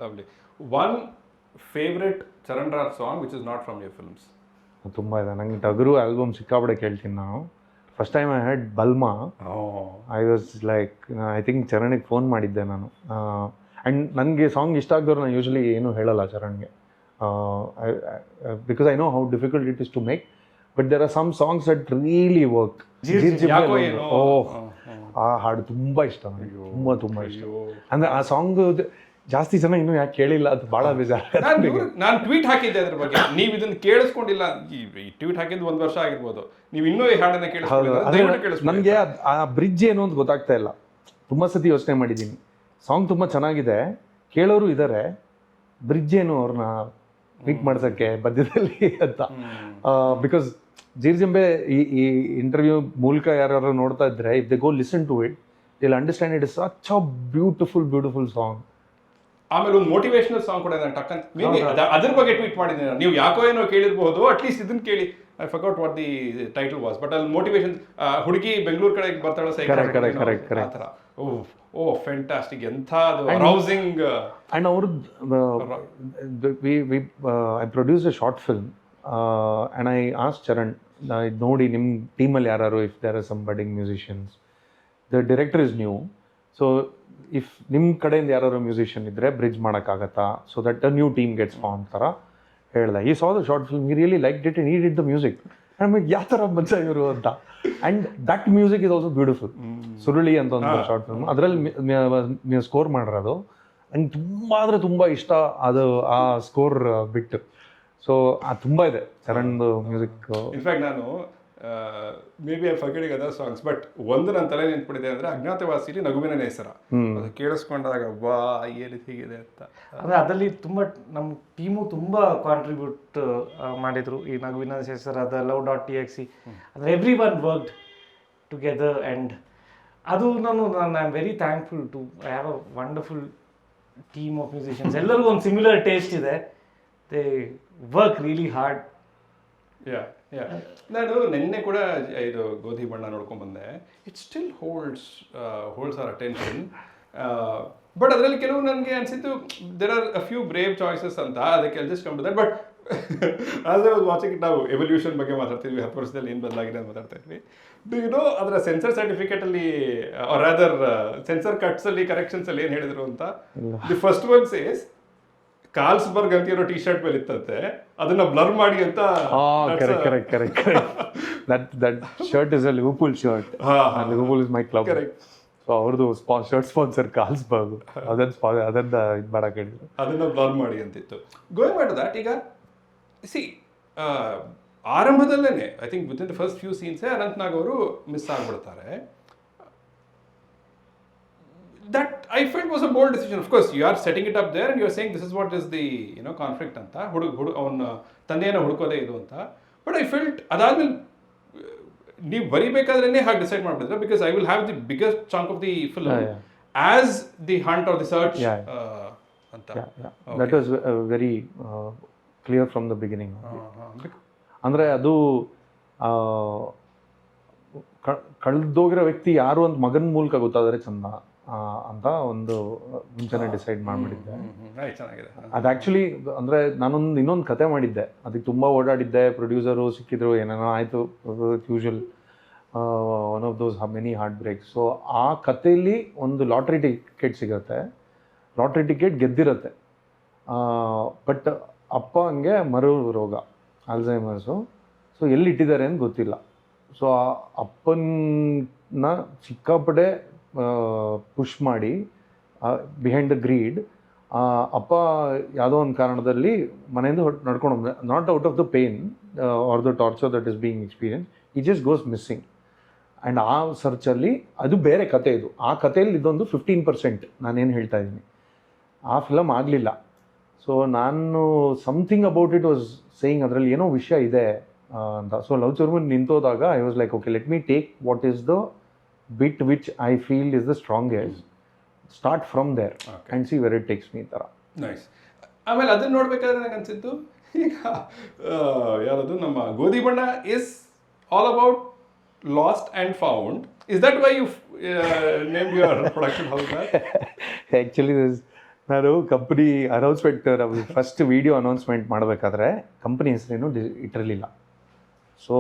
Lovely. One favorite Charan Raj song which is not from your films? ತುಂಬ ಇದೆ. ನಂಗೆ ಟಗರು album ಸಿಕ್ಕಾಪಡೆ ಕೇಳ್ತೀನಿ ನಾನು. First time I had Balma. I was like, I think ಚರಣಿಗೆ phone ಮಾಡಿದ್ದೆ ನಾನು. ಆ್ಯಂಡ್ ನನಗೆ ಸಾಂಗ್ ಇಷ್ಟ ಆಗಿದವ್ರು ನಾನು ಯೂಶ್ವಲಿ ಏನೂ ಹೇಳಲ್ಲ ಚರಣ್ಗೆ. Because I know how difficult it is to make, but there are some songs that really work. ಆ ಹಾಡು ತುಂಬ ಇಷ್ಟ ನನಗೆ, ತುಂಬ ಇಷ್ಟ. ಅಂದರೆ ಆ ಸಾಂಗ್ ಜಾಸ್ತಿ ಜನ ಇನ್ನೂ ಯಾಕೆ ಕೇಳಿಲ್ಲ, ಅದು ಭಾಳ ಬೇಜಾರು. ನಾನು ಟ್ವೀಟ್ ಹಾಕಿದ್ದೆ ಅದ್ರ ಬಗ್ಗೆ, ನೀವು ಇದನ್ನು ಕೇಳಿಸ್ಕೊಂಡಿಲ್ಲ. ಈ ಟ್ವೀಟ್ ಹಾಕಿದ್ದು 1 ವರ್ಷ ಆಗಿರ್ಬೋದು, ನೀವು ಇನ್ನೂ ಈ ಹಾಡನ್ನ ಕೇಳಿಸ್ಕೊಂಡಿಲ್ಲ. ನನಗೆ ಆ ಬ್ರಿಡ್ಜ್ ಏನು ಅಂತ ಗೊತ್ತಾಗ್ತಾ ಇಲ್ಲ. ತುಂಬ ಸತಿ ಯೋಚನೆ ಮಾಡಿದ್ದೀನಿ. ಸಾಂಗ್ ತುಂಬ ಚೆನ್ನಾಗಿದೆ, ಕೇಳೋರು ಇದ್ದಾರೆ, ಬ್ರಿಡ್ಜ್ ಏನು ಅವ್ರನ್ನ ಮೀಟ್ ಮಾಡ್ಸೋಕ್ಕೆ ಮಧ್ಯದಲ್ಲಿ ಅಂತ. ಬಿಕಾಸ್ ಜೀರ್ಜಂಬೆ ಈ ಇಂಟರ್ವ್ಯೂ ಮೂಲಕ ಯಾರು ನೋಡ್ತಾ ಇದ್ರೆ, if they go listen to it will understand it is such a beautiful song. ಆಮೇಲೆ ಒಂದು ಮೋಟಿವೇಶನಲ್ ಸಾಂಗ್ ಕೂಡ ನಾನು ಟಕ್ಕಂತ ಅದ್ರ ಬಗ್ಗೆ ಟ್ವೀಟ್ ಮಾಡಿದ್ದೀನಿ. ನೀವು ಯಾಕೋ ಏನೋ ಕೇಳಿರ್ಬೋದು, ಅಟ್ಲೀಸ್ಟ್ ಇದನ್ನ ಕೇಳಿ. I forgot what the title was, but ಅಲ್ಲಿ ಮೋಟಿವೇಶನ್, ಹುಡುಗಿ ಬೆಂಗಳೂರು ಕಡೆ ಬರ್ತಾಳೆ ಸೈಕಲ್ ಆ ಥರ. ಓ ಫ್ಯಾಂಟಾಸ್ಟಿಕ್, ಎಂಥ ಅರೌಸಿಂಗ್. ಆ್ಯಂಡ್ ಅವರು I produce a short film and I ask Charan, ನೋಡಿ ನಿಮ್ಮ ಟೀಮಲ್ಲಿ ಯಾರು, if there are some budding musicians, the director is new, so if ನಿಮ್ಮ ಕಡೆಯಿಂದ ಯಾರು ಮ್ಯೂಸಿಷಿಯನ್ ಇದ್ದರೆ ಬ್ರಿಡ್ಜ್ ಮಾಡೋಕ್ಕಾಗತ್ತಾ, so that a new team gets form ಥರ ಹೇಳ್ದೆ. He saw the short film, he really liked it and he did the music. ನಮಗೆ ಯಾವ ಥರ ಮನುಷ್ಯ ಇವರು ಅಂತ. And that music is also beautiful. ಸುರುಳಿ ಅಂತ ಒಂದು ಶಾರ್ಟ್ ಫಿಲ್ಮ್, ಅದರಲ್ಲಿ ಸ್ಕೋರ್ ಮಾಡಿರೋದು ನಂಗೆ ತುಂಬ ಇಷ್ಟ. ಅದು ಆ ಸ್ಕೋರ್ ಬಿಟ್ಟು ಸೊ ಅದು ತುಂಬ ಇದೆ ಚರಣ್ದು ಮ್ಯೂಸಿಕ್. ಇನ್ಫ್ಯಾಕ್ಟ್ ನಾನು may be I forgetting other songs, but ಒಂದು ನನ್ನ ತಲೆ ನೆನ್ಪಿಡಿದೆ ಅಂದರೆ ಅಜ್ಞಾತವಾಸಿಲಿ ನಗುವಿನ ನೇಸರ. ಅದು ಕೇಳಿಸ್ಕೊಂಡಾಗ ವಾ ಏನು ಹೀಗಿದೆ ಅಂತ. ಅಂದರೆ ಅದರಲ್ಲಿ ತುಂಬ ನಮ್ಮ ಟೀಮು ತುಂಬ ಕಾಂಟ್ರಿಬ್ಯೂಟ್ ಮಾಡಿದರು. ಈ ನಗುವಿನ ನೇಸರ, ಅದ love.txt, ಅಂದರೆ every one worked together. And ಅದು I am very thankful to I have a wonderful team of musicians. ಎಲ್ಲರಿಗೂ ಒಂದು ಸಿಮಿಲರ್ ಟೇಸ್ಟ್ ಇದೆ. They work really hard. ನಾನು ನಿನ್ನೆ ಕೂಡ ಇದು ಗೋಧಿ ಬಣ್ಣ ನೋಡ್ಕೊಂಡ್ ಬಂದೆ. It still holds our attention. But ಅದರಲ್ಲಿ ಕೆಲವು ನನಗೆ ಅನಿಸಿದ್ದು there are a few brave choices ಅಂತ. ಅದಕ್ಕೆ just come to that. But as I was watching it, ನಾವು ಎವಲ್ಯೂಷನ್ ಬಗ್ಗೆ ಮಾತಾಡ್ತಿದ್ವಿ, 10 ವರ್ಷದಲ್ಲಿ ಏನು ಬದಲಾಗಿದೆ ಅಂತ ಮಾತಾಡ್ತಾ ಇದ್ವಿ. ಡು ಯು ನೋ ಅದರ ಸೆನ್ಸರ್ ಸರ್ಟಿಫಿಕೇಟಲ್ಲಿ ಆರ್ ಅದರ್ ಸೆನ್ಸರ್ ಕಟ್ಸಲ್ಲಿ ಕರೆಕ್ಷನ್ಸಲ್ಲಿ ಏನು ಹೇಳಿದ್ರು ಅಂತ? ದಿ ಫಸ್ಟ್ ಒನ್ ಸೇಸ್ ಕಾರ್ಲ್ಸ್ಬರ್ಗ್ ಅಂತ ಇರೋ ಟಿ ಶರ್ಟ್ ಮೇಲೆ ಇತ್ತಂತೆ, ಅದನ್ನ ಬ್ಲರ್ ಮಾಡಿ ಅಂತ. Correct. That shirt is a Liverpool shirt. Liverpool is my club. So ಅವ್ರದ್ದು ಶರ್ಟ್ ಸ್ಪಾನ್ಸರ್ ಕಾರ್ಲ್ಸ್ಬರ್ಗ್. ಅದನ್ನ ಇದು ಮಾಡಕ್ಕೆ ಹೇಳಿದ್ರು, ಅದನ್ನ ಬ್ಲರ್ ಮಾಡಿ ಅಂತಿತ್ತು. ಗೋಯಿಂಗ್ ಬ್ಯಾಕ್ ಟು ದಟ್, ಈಗ ಸಿ ಆರಂಭದಲ್ಲೇನೆ I think with in the first few ಸೀನ್ಸೇ ಅನಂತ್ನಾಗ್ ಅವರು ಮಿಸ್ ಆಗ್ಬಿಡ್ತಾರೆ. That I felt was a bold decision. Of course, you are setting it up there and you are saying this is what is the conflict anta. ಅವನ ತಂದೆಯನ್ನು ಹುಡುಕೋದೇ ಇದು ಅಂತ. But I felt ಅದಾದ್ಮೇಲೆ ನೀವು ಬರಿಬೇಕಾದ್ರೇನೆ ಹಾಗೆ ಡಿಸೈಡ್ ಮಾಡ್ಬಿಟ್ಟಿದ್ರೆ, because I will have the biggest chunk of the film as the hunt or the search ಅಂತ. That was very clear from the beginning. ಅಂದರೆ ಅದು ಕಳೆದೋಗಿರೋ ವ್ಯಕ್ತಿ ಯಾರು ಅಂತ ಮಗನ ಮೂಲಕ ಗೊತ್ತಾದರೆ ಚಂದ ಅಂತ ಒಂದು ಮುಂಚೆನೇ ಡಿಸೈಡ್ ಮಾಡಿಬಿಟ್ಟಿದ್ದೆ. ಅದು ಆ್ಯಕ್ಚುಲಿ ಅಂದರೆ ಇನ್ನೊಂದು ಕತೆ ಮಾಡಿದ್ದೆ, ಅದಕ್ಕೆ ತುಂಬ ಓಡಾಡಿದ್ದೆ, ಪ್ರೊಡ್ಯೂಸರು ಸಿಕ್ಕಿದ್ರು, ಏನೇನೋ ಆಯಿತು usual. One of those many heart breaks. So ಆ ಕಥೆಯಲ್ಲಿ ಒಂದು ಲಾಟ್ರಿ ಟಿಕೆಟ್ ಸಿಗುತ್ತೆ, ಲಾಟ್ರಿ ಟಿಕೆಟ್ ಗೆದ್ದಿರುತ್ತೆ. ಬಟ್ ಅಪ್ಪ ಹಂಗೆ ಮರು ರೋಗ, ಆಲ್ಝೈಮರ್ಸು. ಸೊ ಎಲ್ಲಿ ಇಟ್ಟಿದ್ದಾರೆ ಅಂತ ಗೊತ್ತಿಲ್ಲ. ಸೊ ಆ ಅಪ್ಪನ ಸಿಕ್ಕಾಪಟ್ಟೆ ಪುಷ್ ಮಾಡಿ ಬಿಹೈಂಡ್ ದ ಗ್ರೀಡ್ ಅಪ್ಪ ಯಾವುದೋ ಒಂದು ಕಾರಣದಲ್ಲಿ ಮನೆಯಿಂದ ನಡ್ಕೊಂಡು, not out of the pain are the torture that is being experience, ಈ ಜಸ್ಟ್ ಗೋಸ್ ಮಿಸ್ಸಿಂಗ್. ಆ್ಯಂಡ್ ಆ ಸರ್ಚಲ್ಲಿ ಅದು ಬೇರೆ ಕತೆ. ಇದು ಆ ಕಥೆಯಲ್ಲಿ ಇದೊಂದು 15% ನಾನೇನು ಹೇಳ್ತಾ ಇದ್ದೀನಿ. ಆ ಫಿಲಮ್ ಆಗಲಿಲ್ಲ. ಸೊ ನಾನು something about it was saying ಅದರಲ್ಲಿ ಏನೋ ವಿಷಯ ಇದೆ ಅಂತ. ಸೊ ಲವ್ ಚುರುಮುರು ನಿಂತೋದಾಗ I was like, okay, let me take what is the bit which I feel is the strongest, start from there and see where it takes me ಈ ಥರ. Nice. ಆಮೇಲೆ ಅದನ್ನ ನೋಡ್ಬೇಕಾದ್ರೆ ನಂಗೆ ಅನ್ಸಿದ್ದು, ಈಗ ಯಾರದು ನಮ್ಮ Godhi Banna is all about lost and found. Is that why you name your production house? Actually ನಾನು company announcement, first video announcement ಮಾಡಬೇಕಾದ್ರೆ ಕಂಪ್ನಿ ಹೆಸರೇನು ಇಟ್ಟಿರಲಿಲ್ಲ. So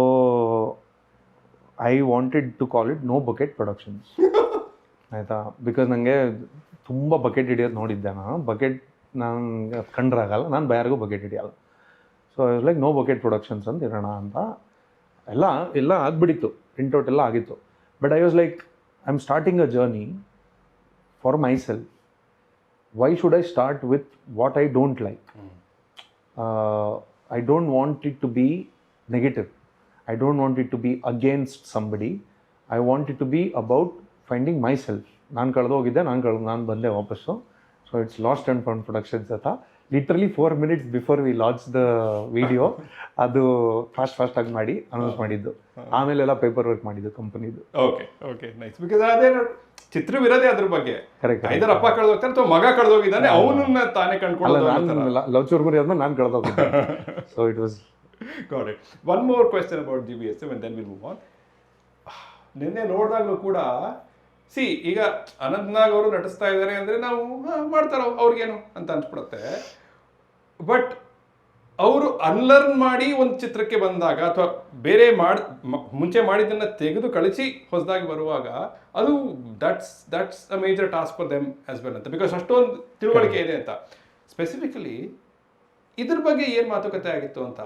I wanted to call it no bucket productions, ಆಯಿತಾ? ಬಿಕಾಸ್ ನನಗೆ ತುಂಬ bucket ಹಿಡಿಯೋದು ನೋಡಿದ್ದೆ ನಾನು. ಬಕೆಟ್ ನಾನು ಕಂಡ್ರಾಗಲ್ಲ, ನಾನು ಯಾರಿಗೂ ಬಕೆಟ್ ಹಿಡಿಯಲ್ಲ. So I was like no bucket productions ಅಂತ ಇರೋಣ ಅಂತ. ಎಲ್ಲ ಆಗಿಬಿಟ್ಟಿತ್ತು, ಪ್ರಿಂಟೌಟ್ ಎಲ್ಲ ಆಗಿತ್ತು. But I was like, I am starting a journey for myself. Why should I start with what I don't like? I don't want it to be negative. I don't want it to be against somebody. I want it to be about finding myself. ನಾನು ಕಳೆದೋಗಿದ್ದೆ, ನಾನು ಬಂದೆ ವಾಪಸ್ಸು. So it's lost and found productions ಅಂತ. Literally 4 minutes before we launch the video ಅದು ಫಾಸ್ಟಾಗಿ ಮಾಡಿ announce ಮಾಡಿದ್ದು. ಆಮೇಲೆಲ್ಲ paper work ಮಾಡಿದ್ದು ಕಂಪನಿದು. Okay nice. ಬಿಕಾಸ್ ಅದೇ ಚಿತ್ರವಿರೋದೇ ಅದ್ರ ಬಗ್ಗೆ. ಕರೆಕ್ಟ್. ಐದರ ಅಪ್ಪ ಕಳೆದೋಗ್ತಾನೆ ಅಥವಾ ಮಗ ಕಳೆದೋಗಿದ್ದಾನೆ, ಅವನನ್ನ ತಾನೇ ಕಂಡ್ಕೊಳ್ಳೋದು. ನಾನು ಲವ್ ಚುರುಮುರು ಆದ್ಮೇಲೆ ನಾನು ಕಳೆದೋಗಿದ್ದೆ. So it was got it. One more question about GBSM and then we'll move on. ನಿನ್ನೆ ನೋಡಿದಾಗಲೂ ಕೂಡ ಈಗ ಅನಂತ್ನಾಗ್ ಅವರು ನಟಿಸ್ತಾ ಇದ್ದಾರೆ ಅಂದರೆ ನಾವು ಮಾಡ್ತಾರೋ ಅವ್ರಿಗೇನು ಅಂತ ಅನ್ಸ್ಬಿಡುತ್ತೆ. ಬಟ್ ಅವರು ಅನ್ಲರ್ನ್ ಮಾಡಿ ಒಂದು ಚಿತ್ರಕ್ಕೆ ಬಂದಾಗ ಅಥವಾ ಬೇರೆ ಮುಂಚೆ ಮಾಡಿದ್ದನ್ನು ತೆಗೆದು ಕಳಿಸಿ ಹೊಸದಾಗಿ ಬರುವಾಗ ಅದು that's a major task for them as well ಅಂತ. ಬಿಕಾಸ್ ಅಷ್ಟೊಂದು ತಿಳುವಳಿಕೆ ಇದೆ ಅಂತ. ಸ್ಪೆಸಿಫಿಕಲಿ ಇದ್ರ ಬಗ್ಗೆ ಏನು ಮಾತುಕತೆ ಆಗಿತ್ತು ಅಂತ,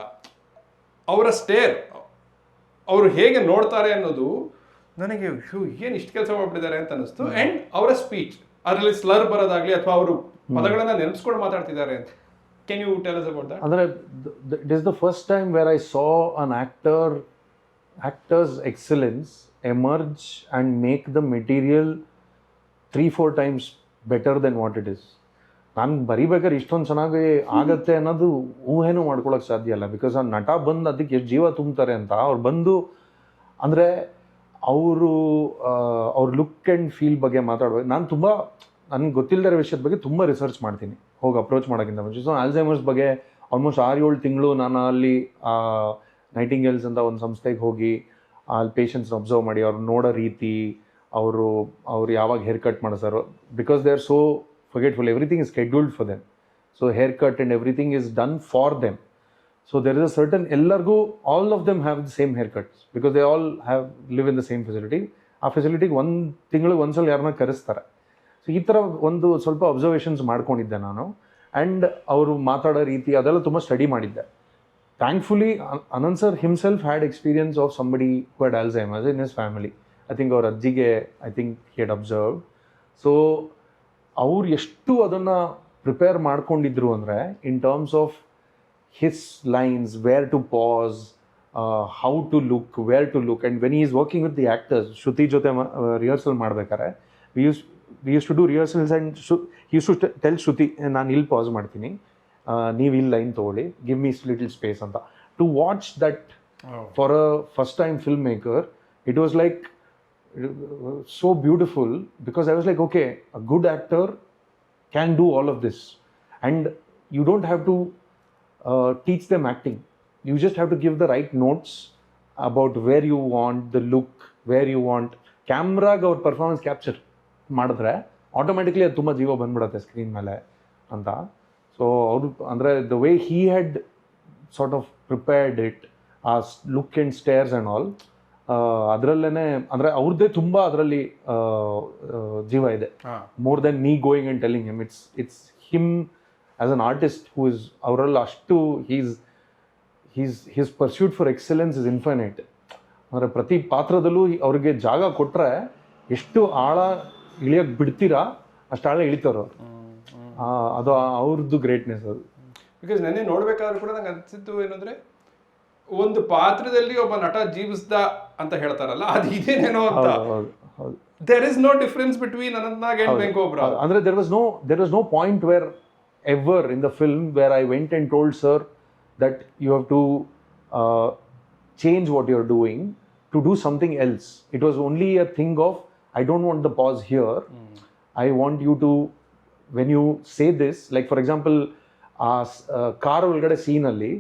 ಅವರ ಸ್ಟೇರ್, ಅವರು ಹೇಗೆ ನೋಡ್ತಾರೆ ಅನ್ನೋದು ನನಗೆ ಏನು ಇಷ್ಟು ಕೆಲಸ ಮಾಡ್ಬಿಟ್ಟಿದ್ದಾರೆ ಅಂತ ಅನಿಸ್ತು. ಆ್ಯಂಡ್ ಅವರ ಸ್ಪೀಚ್, ಅದರಲ್ಲಿ ಸ್ಲರ್ ಬರೋದಾಗಲಿ ಅಥವಾ ಅವರು ಪದಗಳನ್ನು ನೆನೆಸ್ಕೊಂಡು ಮಾತಾಡ್ತಿದ್ದಾರೆ ಅಂತ. Can you tell us about that? ಅಂದರೆ it is the first time where I saw an actor's excellence emerge and make the material 3-4 times better than what it is. ನಾನು ಬರಿಬೇಕಾದ್ರೆ ಇಷ್ಟೊಂದು ಚೆನ್ನಾಗಿ ಆಗತ್ತೆ ಅನ್ನೋದು ಊಹೆನೂ ಮಾಡ್ಕೊಳಕ್ಕೆ ಸಾಧ್ಯ ಇಲ್ಲ. ಬಿಕಾಸ್ ಆ ನಟ ಬಂದು ಅದಕ್ಕೆ ಎಷ್ಟು ಜೀವ ತುಂಬ್ತಾರೆ ಅಂತ. ಅವ್ರು ಬಂದು ಅಂದರೆ ಅವ್ರ ಲುಕ್ ಆ್ಯಂಡ್ ಫೀಲ್ ಬಗ್ಗೆ ಮಾತಾಡ್ಬೇಕು. ನನಗೆ ಗೊತ್ತಿಲ್ಲದ ವಿಷಯದ ಬಗ್ಗೆ ತುಂಬ ರಿಸರ್ಚ್ ಮಾಡ್ತೀನಿ ಹೋಗಿ ಅಪ್ರೋಚ್ ಮಾಡೋಕ್ಕಿಂತ ಮುಂಚೆ. ಸೊ ಆಲ್ಝೈಮರ್ಸ್ ಬಗ್ಗೆ ಆಲ್ಮೋಸ್ಟ್ 6-7 ತಿಂಗಳು ನಾನು ಅಲ್ಲಿ ನೈಟಿಂಗೇಲ್ಸ್ ಅಂತ ಒಂದು ಸಂಸ್ಥೆಗೆ ಹೋಗಿ ಅಲ್ಲಿ ಪೇಷಂಟ್ಸ್ನ ಅಬ್ಸರ್ವ್ ಮಾಡಿ ಅವ್ರು ನೋಡೋ ರೀತಿ, ಅವರು ಯಾವಾಗ ಹೇರ್ ಕಟ್ ಮಾಡಿಸ್ತಾರೋ. Because they are so forgetful, everything is scheduled for them. So haircut and everything is done for them. So there is a certain, ellargu all of them have the same haircuts because they all live in the same facility. ಆ ಫೆಸಿಲಿಟಿಗೆ ಒಂದು ತಿಂಗಳಿಗೆ ಒಂದ್ಸಲ ಯಾರನ್ನ ಕರೆಸ್ತಾರೆ. So ಈ ಥರ ಒಂದು ಸ್ವಲ್ಪ observations ಮಾಡ್ಕೊಂಡಿದ್ದೆ ನಾನು. ಆ್ಯಂಡ್ ಅವರು ಮಾತಾಡೋ ರೀತಿ ಅದೆಲ್ಲ ತುಂಬ ಸ್ಟಡಿ ಮಾಡಿದ್ದೆ. Thankfully Anant sir himself had experience of somebody who had Alzheimer's in his family. I think ಅವ್ರ ಅಜ್ಜಿಗೆ ಹಿ ಹ್ಯಾಡ್ ಅಬ್ಸರ್ವ್. ಸೊ ಅವ್ರು ಎಷ್ಟು ಅದನ್ನು ಪ್ರಿಪೇರ್ ಮಾಡ್ಕೊಂಡಿದ್ರು ಅಂದರೆ in terms of his lines, where to pass, how to look, where to look. And when he is working with the actors, Shruti ಜೊತೆ rehearsal ಮಾಡ್ಬೇಕಾದ್ರೆ we used to do rehearsals and he used to tell Shruti, ನಾನು ಇಲ್ಲಿ pass ಮಾಡ್ತೀನಿ, ನೀವು ಇಲ್ಲಿ line ತೊಗೊಳ್ಳಿ, give me little space ಅಂತ. To watch that for a first time film maker, it was like so beautiful because I was like, okay, a good actor can do all of this and you don't have to teach them acting. You just have to give the right notes about where you want the look, where you want camera or performance capture ಮಾಡಿದ್ರೆ automatically ಅದು ತುಂಬ ಜೀವ ಬಂದ್ಬಿಡುತ್ತೆ screen ಮೇಲೆ ಅಂತ. So ಅವರು ಅಂದರೆ the way he had sort of prepared it, ಆ look and stares and all, ಅದರಲ್ಲೇ ಅಂದರೆ ಅವ್ರದ್ದೇ ತುಂಬ ಅದರಲ್ಲಿ ಜೀವ ಇದೆ. More than me going and telling him, it's him as an artist who is ಅವರಲ್ಲಿ ಅಷ್ಟು his pursuit for excellence is infinite. ಅಂದರೆ ಪ್ರತಿ ಪಾತ್ರದಲ್ಲೂ ಅವ್ರಿಗೆ ಜಾಗ ಕೊಟ್ಟರೆ ಎಷ್ಟು ಆಳ ಇಳಿಯೋಕ್ಕೆ ಬಿಡ್ತೀರಾ ಅಷ್ಟು ಆಳ ಇಳಿತಾರೋ. ಅದು ಅವ್ರದ್ದು ಗ್ರೇಟ್ನೆಸ್ ಅದು. ಬಿಕಾಸ್ ನೆನ್ನೆ ನೋಡ್ಬೇಕಾದ್ರೂ ಕೂಡ ನಂಗೆ ಅನ್ಸಿದ್ದು ಏನಂದ್ರೆ ಒಂದು ಪಾತ್ರದಲ್ಲಿ ಒಬ್ಬ ನಟ ಜೀವಿಸ್ದ ಅಂತ ಹೇಳ್ತಾರಲ್ಲ, ಅದು ಇದೇನೇನೋ ಅಂತ. There is no difference between Anant Nag and ವೆಂಕೋ ಒಬ್ರಾವ್. ಅಂದ್ರೆ there was no point where ever in the film where I went and told sir that you have to change what you're doing to do something else. It was only a thing of I don't want the pause here. I want you to, when you say this, like for example car ಒಳಗಡೆ scene ಅಲ್ಲಿ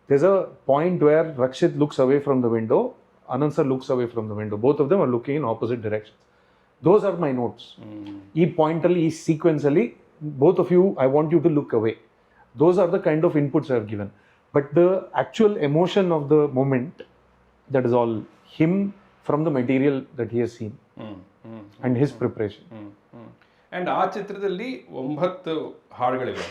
there's a point where Rakshit looks away from the window, Anand sir looks away from the window, both of them are looking in opposite directions. Those are my notes. Ee point alli, ee sequence alli, both of you, I want you to look away. Those are the kind of inputs I have given. But the actual emotion of the moment, that is all him from the material that he has seen and his preparation. And ಆ ಚಿತ್ರದಲ್ಲಿ 9 ಹಾಡುಗಳಿವೆ.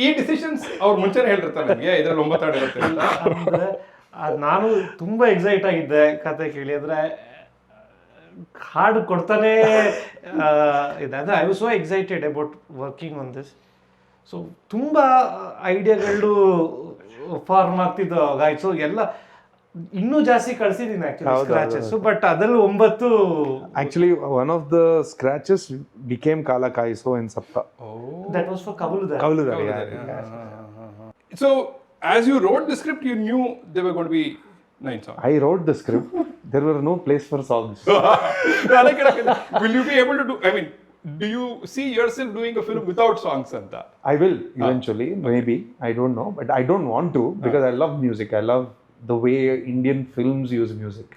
ಈ decisions ಅವ್ರು ಮುಂಚೆನೇ ಹೇಳಿರ್ತಾರೆ ನಿಮಗೆ ಇದ್ರಲ್ಲಿ 9 ಹಾಡು ಇರುತ್ತೆ ಅಂದ್ರೆ ನಾನು ತುಂಬಾ ಎಕ್ಸೈಟ್ ಆಗಿದ್ದೆ ಕತೆ ಕೇಳಿ. ಅಂದ್ರೆ ಹಾಡು ಕೊಡ್ತಾನೆ ಇದೆ. ಅಂದರೆ I was so excited about working on this. So ತುಂಬ ಐಡಿಯಾಗಳು ಫಾರ್ಮ್ ಆಗ್ತಿದ್ದು ಆಗಾಯ್ತು. ಸೊ ಎಲ್ಲ ಇನ್ನೂ ಜಾಸ್ತಿ ಕಳಿಸಿದ್ದೀನಿ ಆ್ಯಕ್ಚುಲಿ ಸ್ಕ್ರಾಚಸ್. ಬಟ್ ಅದರಲ್ಲಿ 9 actually one of the scratches became Kala Kaiso in Sapta. That was for Kavaludaari. Kavludari. So as you wrote the script, you knew there were going to be 9 songs. I wrote the script. There were no place for songs. Will you be able to do, I mean, do you see yourself doing a film without songs anta? I will eventually, maybe. I don't know, but I don't want to because I love music. I love the way Indian films use music.